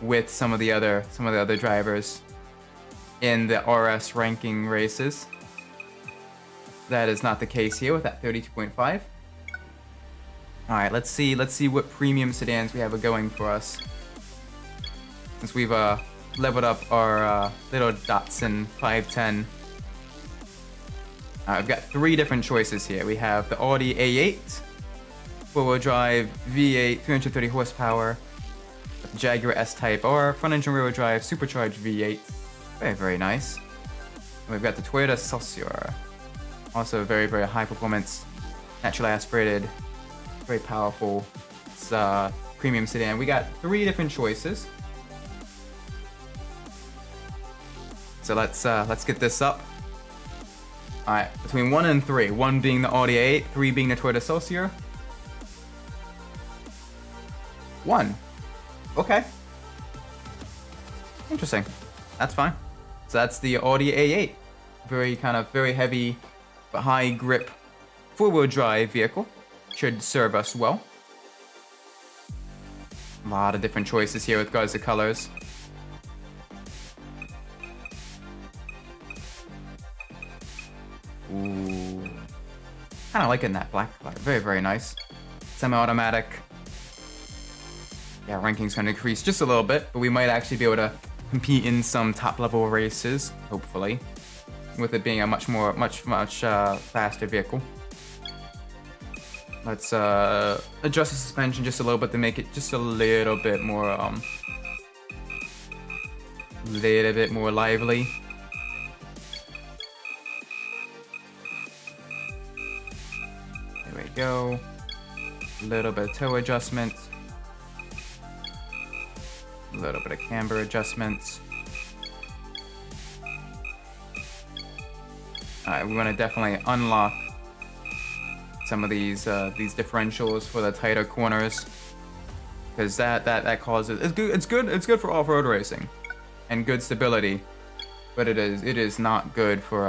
with some of the other drivers in the RS ranking races. That is not the case here with that 32.5. Alright, let's see what premium sedans we have going for us. Since we've leveled up our little Datsun 510. I've got 3 different choices here. We have the Audi A8, 4-wheel drive, V8, 330 horsepower, Jaguar S-Type R, front engine rear-wheel drive, supercharged V8. Very, very nice. And we've got the Toyota Celsior. Also very, very high performance, naturally aspirated, very powerful premium sedan. We got 3 different choices. So let's get this up. Alright, between 1 and 3. 1 being the Audi A8, 3 being the Toyota Celsior. 1. Okay. Interesting. That's fine. So that's the Audi A8. Very heavy, but high grip, 4-wheel drive vehicle. Should serve us well. A lot of different choices here with regards to colors. Ooh. Kind of liking that black color. Very, very nice. Semi-automatic. Yeah, ranking's going to increase just a little bit, but we might actually be able to compete in some top-level races, hopefully, with it being a much faster vehicle. Let's adjust the suspension just a little bit to make it just a little bit more lively. There we go. A little bit of toe adjustment. A little bit of camber adjustments. Alright, we want to definitely unlock some of these differentials for the tighter corners, because that causes it's good for off-road racing and good stability, but it is not good for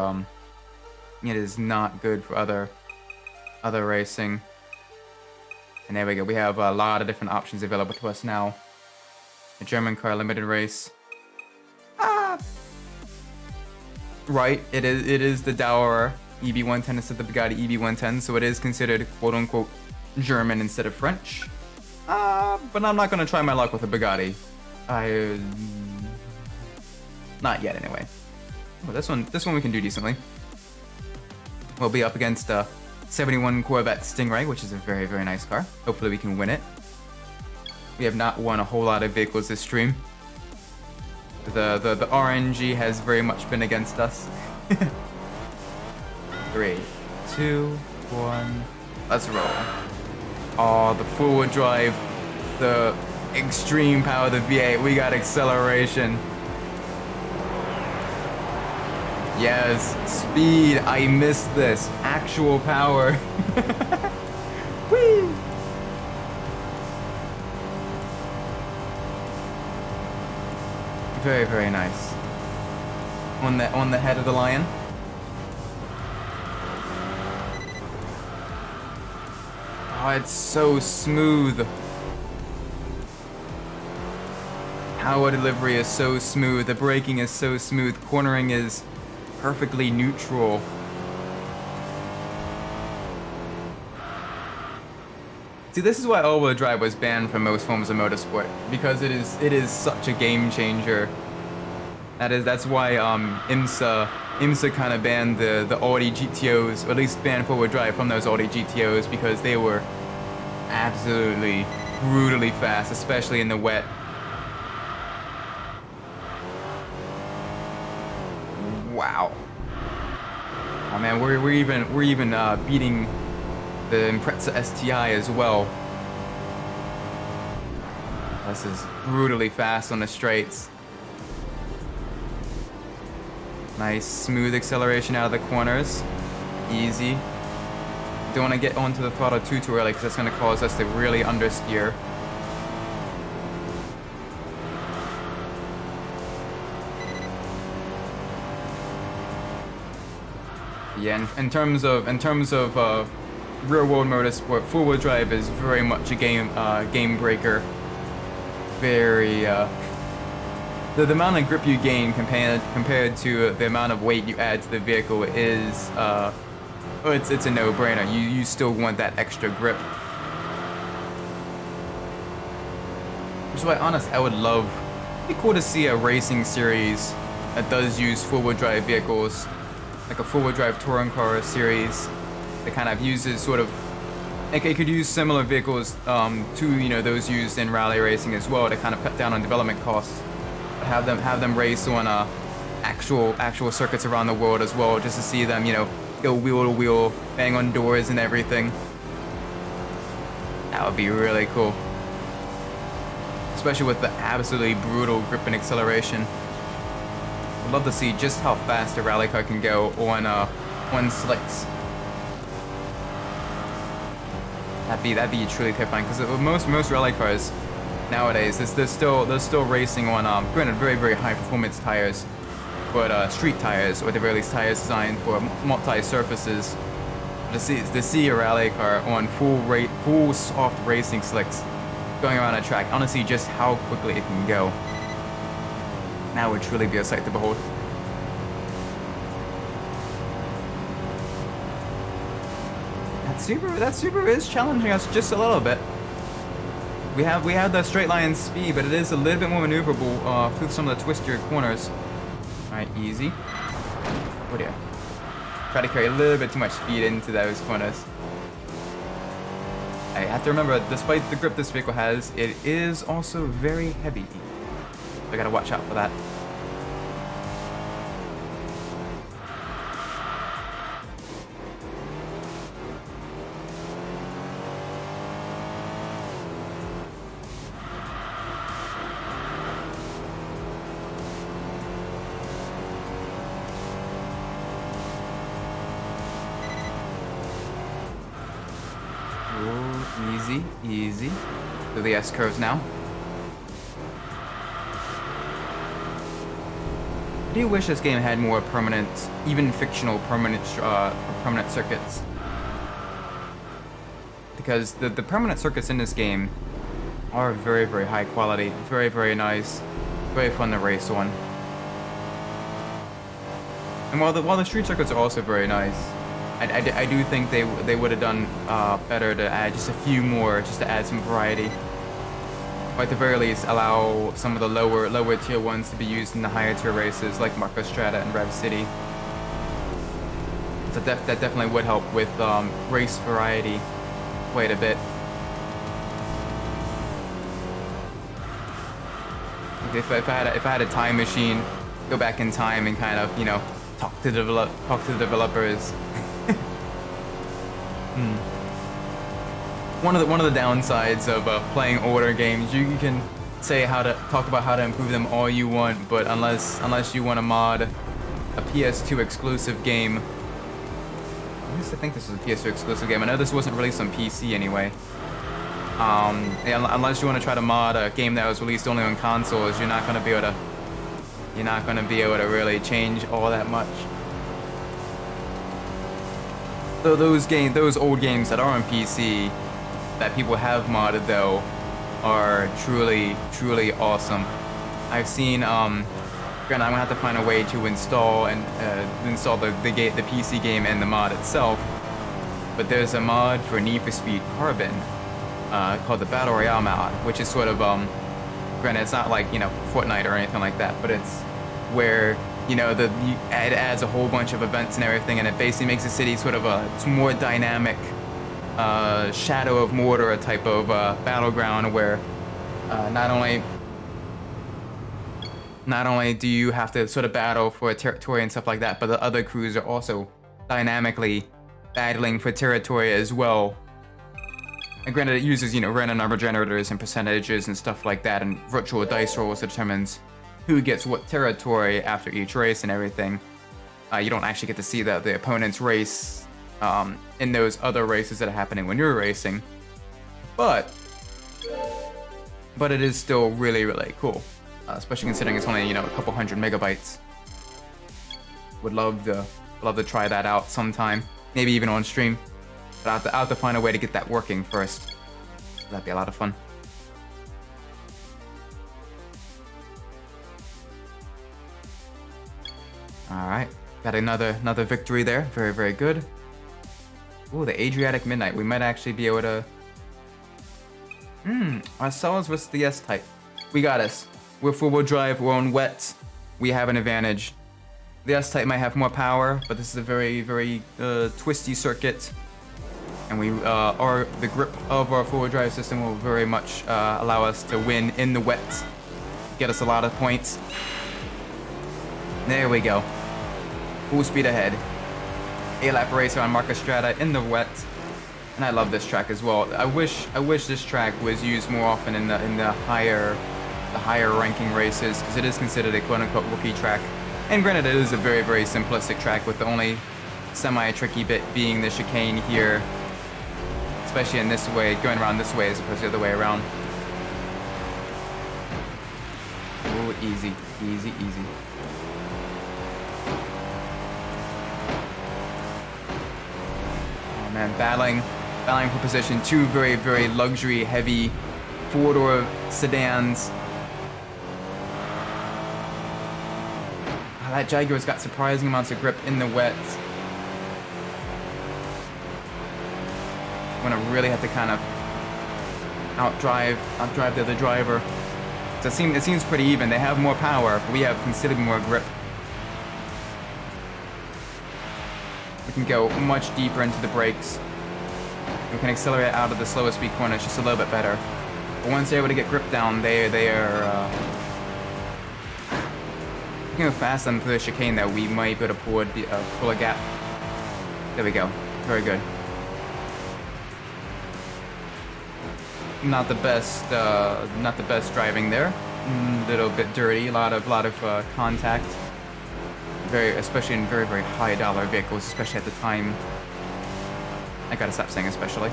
other racing. And there we go. We have a lot of different options available to us now. A German car limited race. Right. It is the dour EB110 instead of the Bugatti EB110, so it is considered quote-unquote German instead of French. But I'm not going to try my luck with a Bugatti. Not yet, anyway. Well, this one we can do decently. We'll be up against a 71 Corvette Stingray, which is a very, very nice car. Hopefully we can win it. We have not won a whole lot of vehicles this stream. The RNG has very much been against us. 3, 2, 1, let's roll. Oh, the four-wheel drive, the extreme power of the V8, we got acceleration. Yes, speed, I missed this. Actual power. Whee! Very, very nice. On the head of the lion. Oh, it's so smooth. Power delivery is so smooth. The braking is so smooth. Cornering is perfectly neutral. See, this is why all-wheel drive was banned from most forms of motorsport, because it is such a game changer. That's why IMSA kind of banned the Audi GTOs, or at least banned four-wheel drive from those Audi GTOs, because they were absolutely brutally fast, especially in the wet. Wow. Oh man, we're even beating the Impreza STI as well. This is brutally fast on the straights. Nice smooth acceleration out of the corners. Easy. Don't want to get onto the throttle too early because that's going to cause us to really understeer. Yeah, in terms of real-world motorsport, four-wheel drive is very much a game breaker. Very the amount of grip you gain compared to the amount of weight you add to the vehicle is it's a no-brainer. You still want that extra grip. Which is why, honestly, I would love. It'd be cool to see a racing series that does use four-wheel drive vehicles. Like a four-wheel drive touring car series that kind of uses sort of, like it could use similar vehicles to those used in rally racing as well to kind of cut down on development costs. But have them race on actual circuits around the world as well, just to see them go wheel to wheel, bang on doors and everything. That would be really cool, especially with the absolutely brutal grip and acceleration. I'd love to see just how fast a rally car can go on slicks. That'd be truly terrifying, because most rally cars nowadays they're still racing on granted very very high performance tires, but street tires, or at the very least tires designed for multi surfaces. To see a rally car on full soft racing slicks going around a track, I want to see just how quickly it can go. That would truly be a sight to behold. That Subaru is challenging us just a little bit. We have the straight line speed, but it is a little bit more maneuverable through some of the twistier corners. All right, easy. Oh dear. Try to carry a little bit too much speed into those corners. I have to remember, despite the grip this vehicle has, it is also very heavy. I gotta watch out for that. Ooh, easy. Through the S curves now. I do wish this game had more permanent, even fictional permanent circuits. Because the permanent circuits in this game are very, very high quality, very, very nice, very fun to race on. And while the street circuits are also very nice, I do think they would have done better to add just a few more, just to add some variety. Or at the very least, allow some of the lower tier ones to be used in the higher tier races, like Marco Strada and Rev City. So that definitely would help with race variety quite a bit. If I had a time machine, go back in time and kind of talk to the developers. One of the downsides of playing older games, you can talk about how to improve them all you want, but unless you want to mod a PS2 exclusive game, at least I think this was a PS2 exclusive game. I know this wasn't released on PC anyway. Unless you want to try to mod a game that was released only on consoles, you're not going to be able to really change all that much. So those old games that are on PC that people have modded though are truly awesome. I've seen granted I'm gonna have to find a way to install the PC game and the mod itself, but there's a mod for Need for Speed Carbon called the Battle Royale mod, which is sort of granted it's not like, you know, Fortnite or anything like that, but it's where, you know, it adds a whole bunch of events and everything, and it basically makes the city sort of it's more dynamic, Shadow of Mordor type of battleground where not only do you have to sort of battle for territory and stuff like that, but the other crews are also dynamically battling for territory as well. And granted, it uses, you know, random number generators and percentages and stuff like that, and virtual dice rolls that determines who gets what territory after each race and everything. You don't actually get to see the opponent's race in those other races that are happening when you're racing. But it is still really, really cool. Especially considering it's only, you know, a couple hundred megabytes. Would love to try that out sometime. Maybe even on stream. But I'll have to find a way to get that working first. That'd be a lot of fun. Alright. Got another victory there. Very, very good. Ooh, the Adriatic Midnight. We might actually be able to... Ourselves versus the S-Type. We got us. We're four-wheel drive, we're on wet. We have an advantage. The S-Type might have more power, but this is a very, very twisty circuit. And the grip of our four-wheel drive system will very much allow us to win in the wet. Get us a lot of points. There we go. Full speed ahead. A-lap racer on Marcus Strata in the wet. And I love this track as well. I wish this track was used more often in the higher ranking races, because it is considered a quote-unquote rookie track. And granted, it is a very, very simplistic track, with the only semi-tricky bit being the chicane here, especially in this way, going around this way as opposed to the other way around. Ooh, easy, easy, easy. Oh man, battling for position. Two very, very luxury, heavy four-door sedans. That Jaguar's got surprising amounts of grip in the wet. I'm gonna really have to kind of outdrive the other driver. So it seems pretty even. They have more power, but we have considerably more grip. We can go much deeper into the brakes. We can accelerate out of the slower speed corners just a little bit better. But once they're able to get grip down, they are go fast on the chicane though. We might be able to pull a gap. There we go. Very good. Not the best driving there. Little bit dirty. A lot of contact. Especially in very, very high dollar vehicles, especially at the time. I gotta stop saying especially.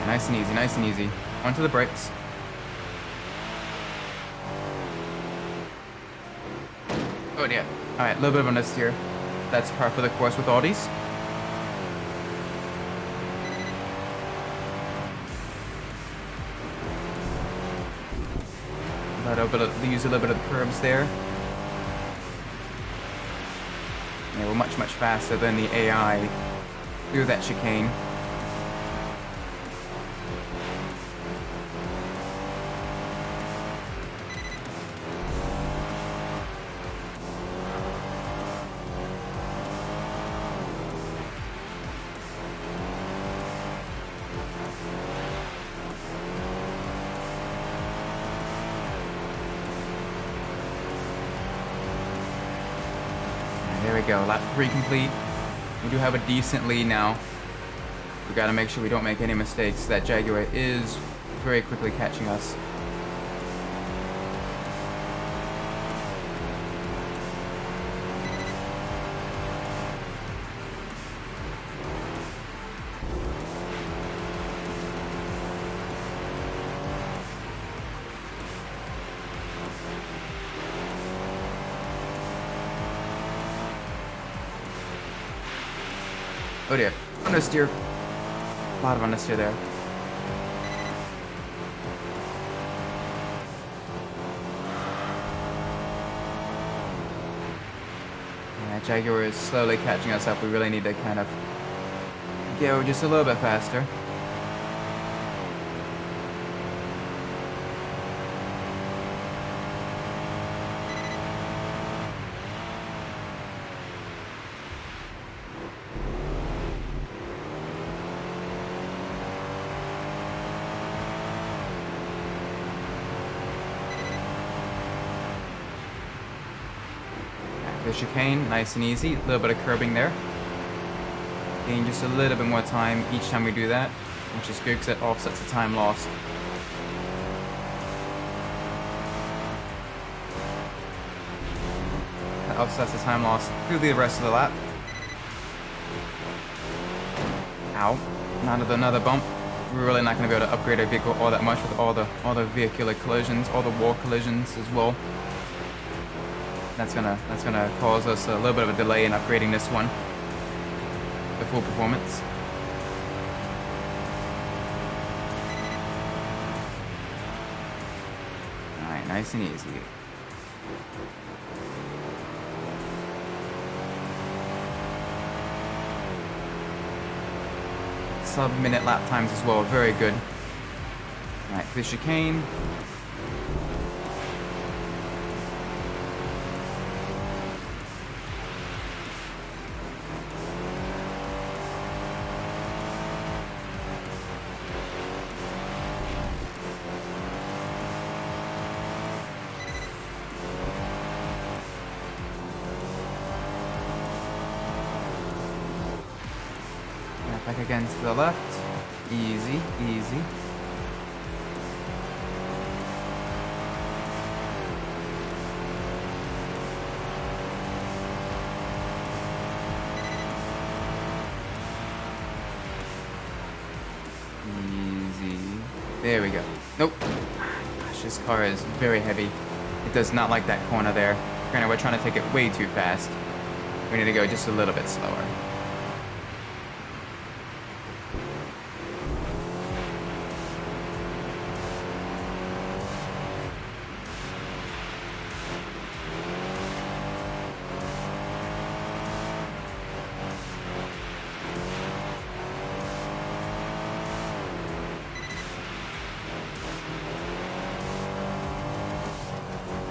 Nice and easy, nice and easy. Onto the brakes. Oh dear. Alright, a little bit of a miss here. That's par for the course with Audis. Use a little bit of the curbs there. Yeah, we're much, much faster than the AI through that chicane. There we go, lap 3 complete. We do have a decent lead now. We gotta make sure we don't make any mistakes. That Jaguar is very quickly catching us. Oh dear, understeer. A lot of understeer there. Yeah, Jaguar is slowly catching us up. We really need to kind of go just a little bit faster. The chicane, nice and easy. A little bit of curbing there. Gain just a little bit more time each time we do that, which is good because it offsets the time lost. That offsets the time lost through the rest of the lap. Ow. Another bump. We're really not going to be able to upgrade our vehicle all that much with all the vehicular collisions, all the wall collisions as well. That's gonna cause us a little bit of a delay in upgrading this one to full performance. Alright, nice and easy. Sub-minute lap times as well, very good. Alright, the chicane. Back again to the left. Easy, easy. Easy. There we go. Nope. Gosh, this car is very heavy. It does not like that corner there. Granted, we're trying to take it way too fast. We need to go just a little bit slower.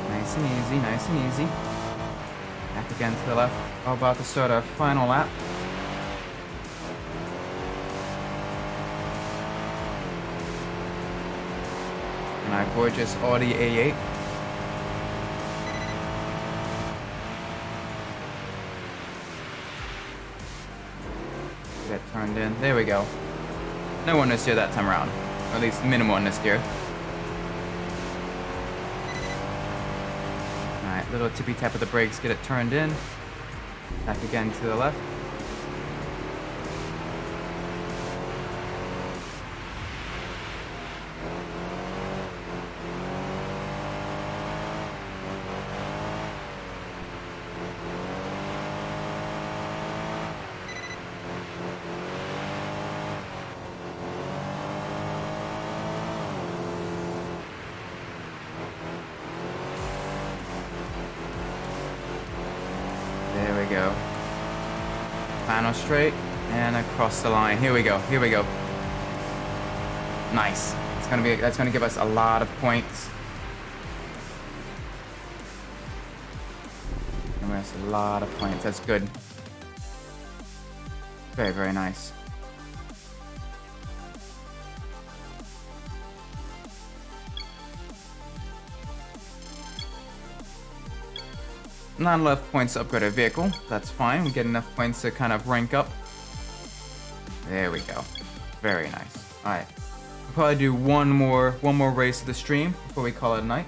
Nice and easy, nice and easy. Back again to the left. We're about to start our final lap. And our gorgeous Audi A8. Get turned in. There we go. No understeer that time around. Or at least minimal understeer. Little tippy tap of the brakes, get it turned in. Back again to the left. There we go. Final straight and across the line. Here we go. Here we go. Nice. That's gonna give us a lot of points. Give us a lot of points. That's good. Very, very nice. Not enough points to upgrade our vehicle. That's fine. We get enough points to kind of rank up. There we go. Very nice. All right. We'll probably do one more race of the stream before we call it a night.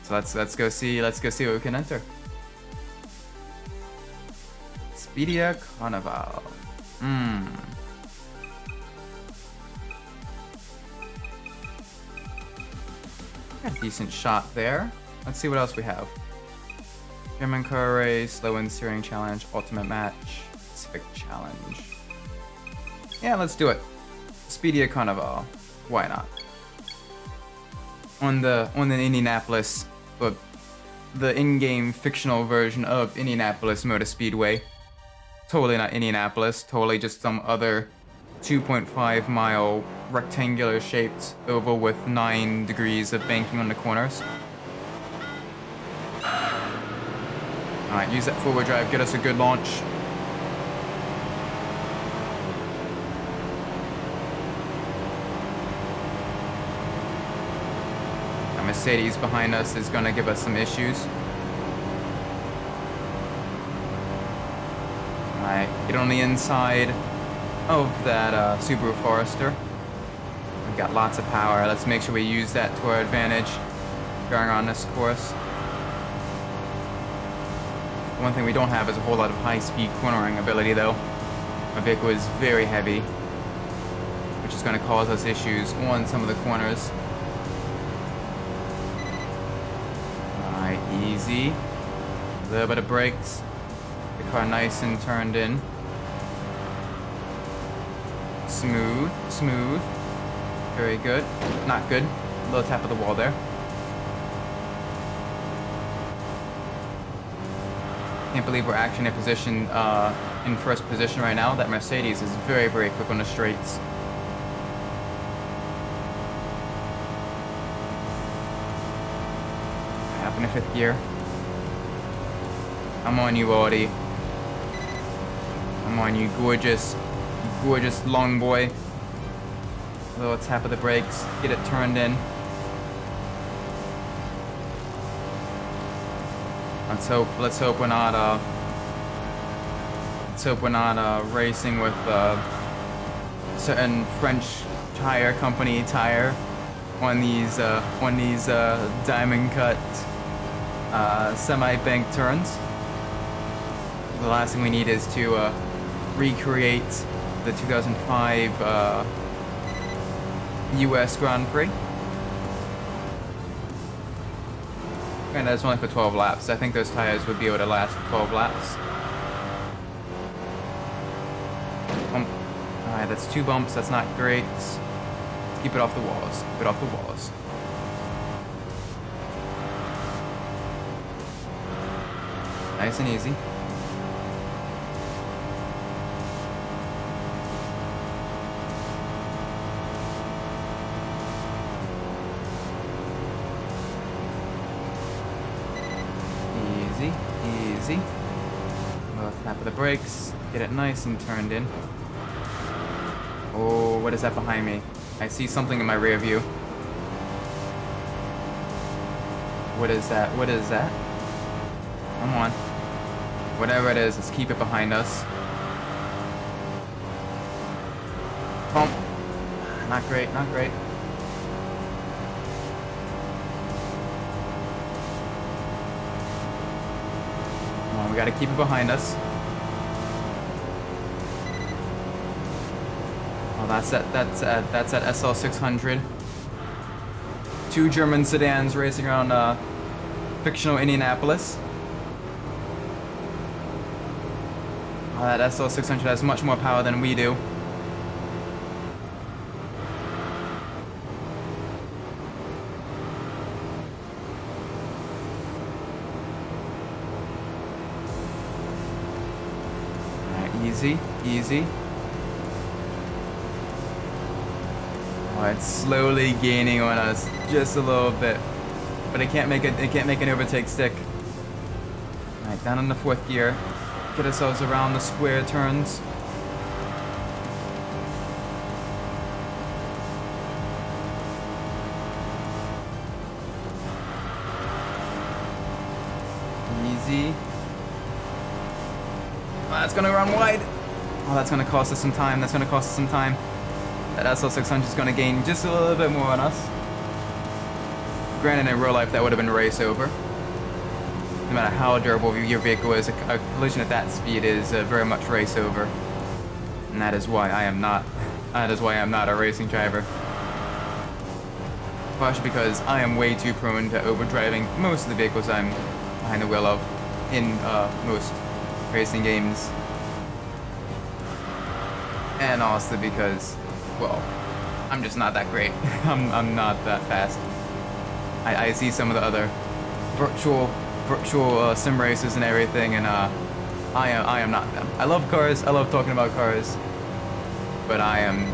So let's go see what we can enter. Speedia Carnival. Got a decent shot there. Let's see what else we have. German car race, low end steering challenge, ultimate match, Pacific challenge. Yeah, let's do it. Speedier Carnival. Why not? On the Indianapolis, but the in-game fictional version of Indianapolis Motor Speedway. Totally not Indianapolis, totally just some other 2.5 mile rectangular shaped oval with 9 degrees of banking on the corners. Alright, use that forward drive, get us a good launch. A Mercedes behind us is gonna give us some issues. Alright, get on the inside of that Subaru Forester. We've got lots of power. Let's make sure we use that to our advantage going on this course. One thing we don't have is a whole lot of high-speed cornering ability, though. My vehicle is very heavy, which is going to cause us issues on some of the corners. Alright, easy. A little bit of brakes. The car nice and turned in. Smooth, smooth. Very good. Not good. A little tap of the wall there. Can't believe we're actually in a position, in first position right now. That Mercedes is very, very quick on the straights. Up in the 5th gear. I'm on you, Audi. I'm on you, gorgeous long boy. A little tap of the brakes, get it turned in. Let's hope we're not racing with certain French tire company tire on these diamond cut semi-bank turns. The last thing we need is to recreate the 2005 US Grand Prix. And that's only for 12 laps. I think those tires would be able to last for 12 laps. Alright, that's 2 bumps. That's not great. Let's keep it off the walls. Keep it off the walls. Nice and easy. Easy. Well, tap of the brakes. Get it nice and turned in. Oh, what is that behind me? I see something in my rear view. What is that? What is that? Come on. Whatever it is, let's keep it behind us. Bump. Not great, not great. We gotta keep it behind us. Oh, that's that SL600. 2 German sedans racing around fictional Indianapolis. Oh, that SL600 has much more power than we do. Easy. Oh, it's slowly gaining on us just a little bit, but it can't make an overtake stick. All right, down in the 4th gear, get ourselves around the square turns. Easy. Oh, that's gonna run wide. Oh, that's gonna cost us some time. That SL600 is gonna gain just a little bit more on us. Granted, in real life, that would have been race over. No matter how durable your vehicle is, a collision at that speed is very much race over. And that is why I am not a racing driver. Partially because I am way too prone to overdriving most of the vehicles I'm behind the wheel of in most racing games. And also because, well, I'm just not that great. I'm not that fast. I see some of the other virtual sim races and everything, and I am not them. I love cars. I love talking about cars, but I am.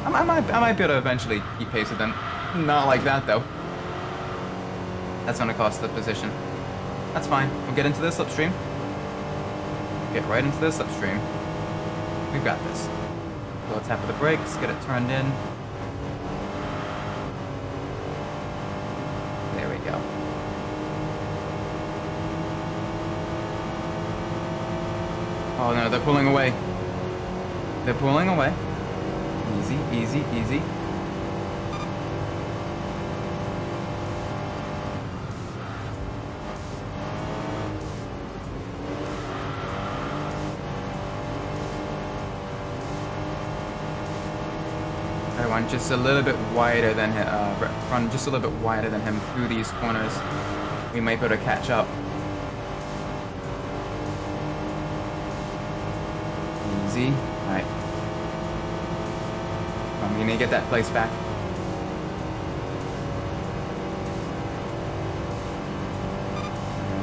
I might be able to eventually keep pace with them. Not like that though. That's gonna cost the position. That's fine. We'll get into this slipstream. Get right into this slipstream. We've got this. So let's tap the brakes, get it turned in. There we go. Oh no, they're pulling away. They're pulling away. Easy, easy, easy. Run just a little bit wider than him, run just a little bit wider than him through these corners. We might be able to catch up. Easy. Alright. I'm gonna get that place back.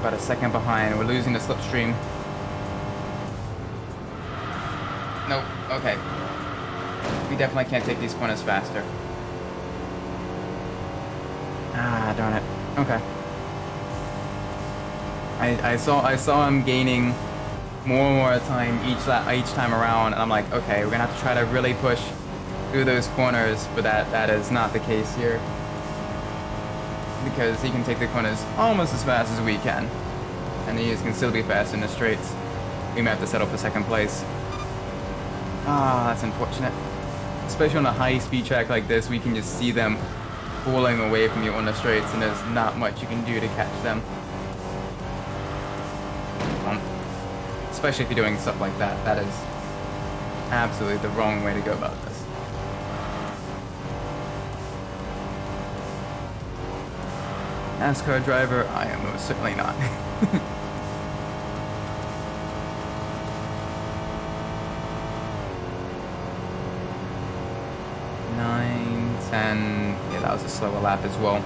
About a second behind. We're losing the slipstream. Nope. Okay. We definitely can't take these corners faster. Ah, darn it. Okay. I saw him gaining more and more time each time around, and I'm like, okay, we're gonna have to try to really push through those corners, but that is not the case here. Because he can take the corners almost as fast as we can. And he can still be fast in the straights. We may have to settle for second place. Ah, that's unfortunate. Especially on a high-speed track like this, we can just see them pulling away from you on the straights, and there's not much you can do to catch them. Especially if you're doing stuff like that. That is absolutely the wrong way to go about this. NASCAR driver, I am most certainly not. 9, 10. Yeah, that was a slower lap as well.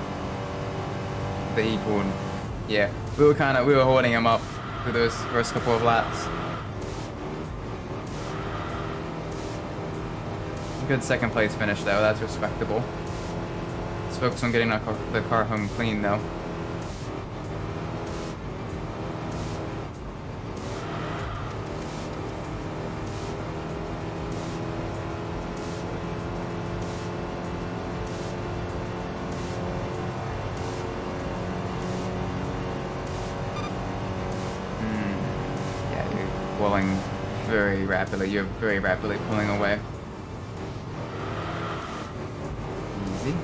They equaled. Yeah, we were holding him up for those first couple of laps. Good second place finish though. That's respectable. Let's focus on getting the car home clean though. Pulling very rapidly. You're very rapidly pulling away. Easy,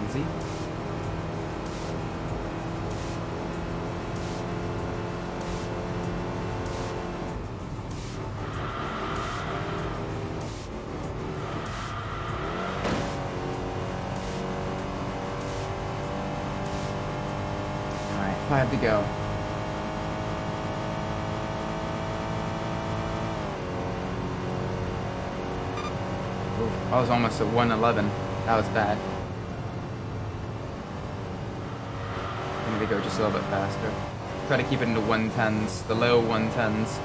easy. All right, 5 to go. I was almost at 111. That was bad. I need to go just a little bit faster. Try to keep it into 110s, the low 110s.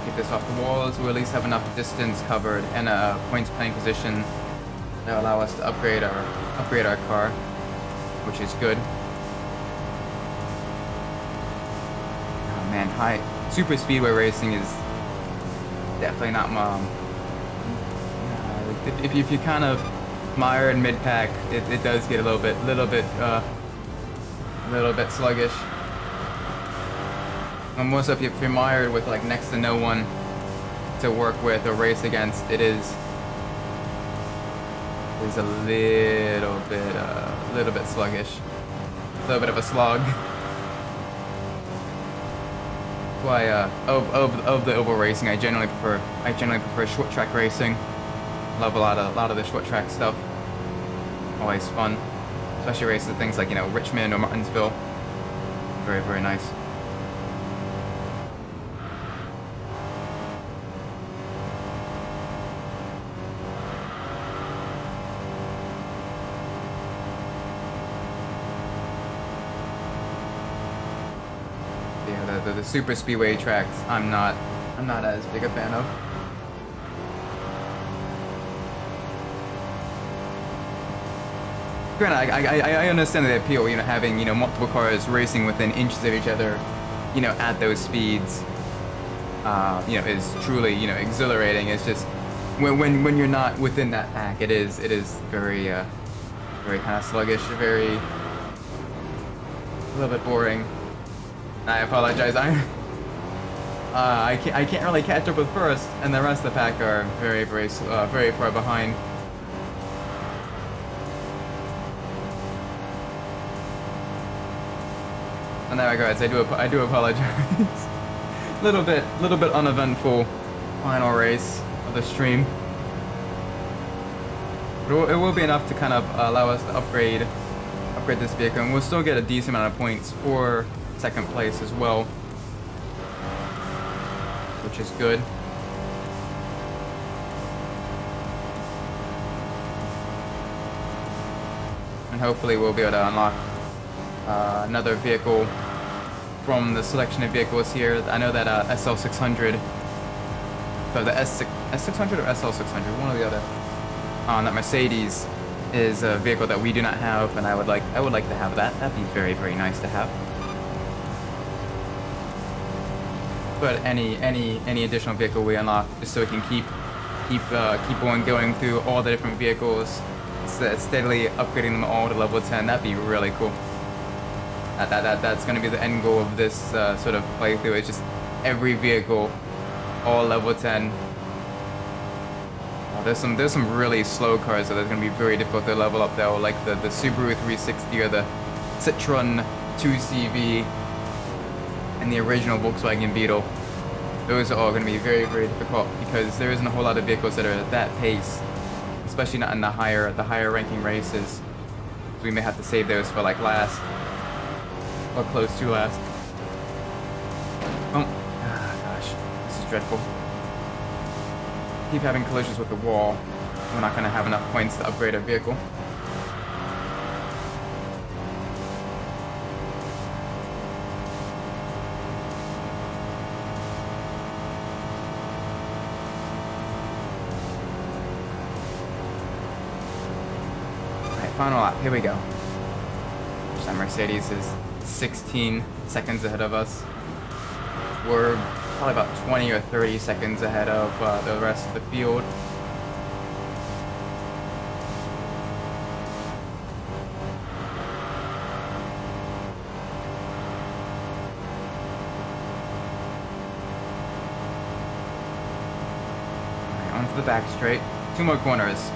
Keep this off the walls. We'll at least have enough distance covered and a points playing position that will allow us to upgrade our car, which is good. Oh man, high super speedway racing is definitely not my. If you kind of Mired mid-pack, it does get a little bit sluggish. And most of if you're mired with like next to no one to work with or race against, it is a little bit sluggish, a little bit of a slog. Why of the oval racing, I generally prefer short track racing. Love a lot of the short track stuff. Always fun, especially races at things like, you know, Richmond or Martinsville. Very, very nice. Yeah, the super speedway tracks, I'm not as big a fan of. Granted, I understand the appeal, you know, having, you know, multiple cars racing within inches of each other, you know, at those speeds, you know, is truly, you know, exhilarating. It's just when you're not within that pack, it is very kind of sluggish, a little bit boring. I apologize. I can't really catch up with first, and the rest of the pack are very far behind. And there I go, I do apologize. little bit uneventful final race of the stream. But it will be enough to kind of allow us to upgrade this vehicle, and we'll still get a decent amount of points for second place as well, which is good. And hopefully we'll be able to unlock another vehicle from the selection of vehicles here. I know that SL600, so the S600 or SL600, one or the other, that Mercedes is a vehicle that we do not have, and I would like to have that. That'd be very, very nice to have. But any additional vehicle we unlock, just so we can keep on going through all the different vehicles, steadily upgrading them all to level 10. That'd be really cool. That's going to be the end goal of this sort of playthrough. It's just every vehicle, all level 10. There's some really slow cars that are going to be very difficult to level up though, like the Subaru 360 or the Citroen 2CV and the original Volkswagen Beetle. Those are all going to be very, very difficult because there isn't a whole lot of vehicles that are at that pace, especially not in the higher ranking races. So we may have to save those for like last. Or close to last. Oh, gosh, this is dreadful. Keep having collisions with the wall. We're not going to have enough points to upgrade a vehicle. Alright, final lap. Here we go. Mercedes is 16 seconds ahead of us. We're probably about 20 or 30 seconds ahead of the rest of the field. Alright, onto the back straight. 2 more corners.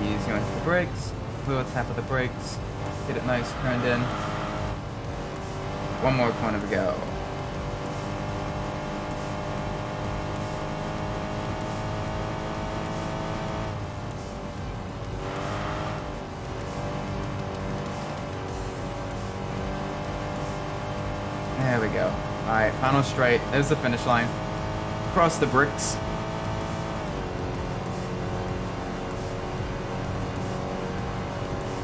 Easy onto the brakes, little tap of the brakes, get it nice turned in. 1 more corner to go. There we go. Alright, final straight. There's the finish line. Cross the bricks.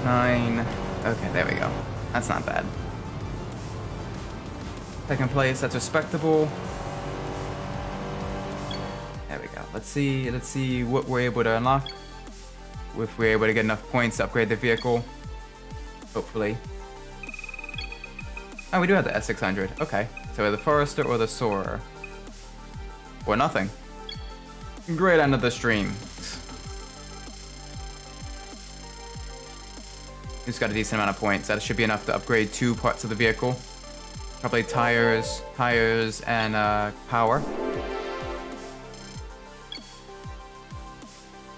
Nine. Okay, there we go. That's not bad. Second place, that's respectable. There we go. Let's see what we're able to unlock. If we're able to get enough points to upgrade the vehicle. Hopefully. Oh, we do have the S600. Okay. So the Forester or the Soarer? Or nothing. Great end of the stream. Who's got a decent amount of points? That should be enough to upgrade 2 parts of the vehicle. Probably tires, and power.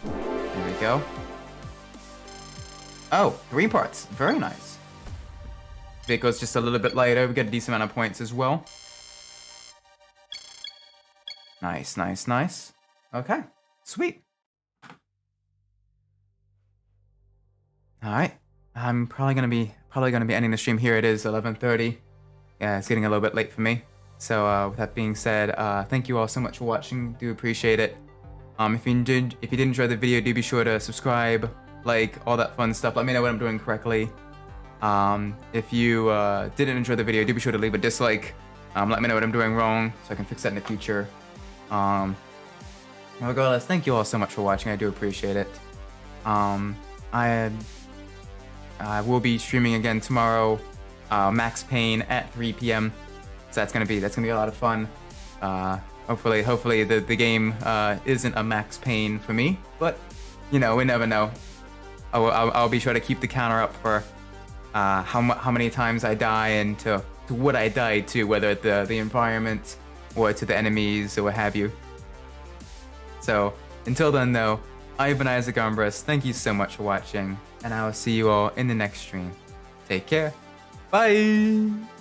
There we go. Oh, 3 parts. Very nice. Vehicle's just a little bit lighter. We get a decent amount of points as well. Nice, nice, nice. Okay, sweet. All right, I'm probably gonna be ending the stream here. It is 11:30. Yeah, it's getting a little bit late for me. So with that being said, thank you all so much for watching. Do appreciate it. If you did enjoy the video, do be sure to subscribe, like, all that fun stuff. Let me know what I'm doing correctly. If you didn't enjoy the video, do be sure to leave a dislike. Let me know what I'm doing wrong so I can fix that in the future. Regardless, thank you all so much for watching. I do appreciate it. I will be streaming again tomorrow, Max Payne at 3 p.m. So that's gonna be a lot of fun. Hopefully the game isn't a Max Payne for me, but you know, we never know. I'll be sure to keep the counter up for how many times I die and to what I die to, whether it's the environment or to the enemies or what have you. So until then though, I've been Isaac Umbras. Thank you so much for watching, and I will see you all in the next stream. Take care. Bye!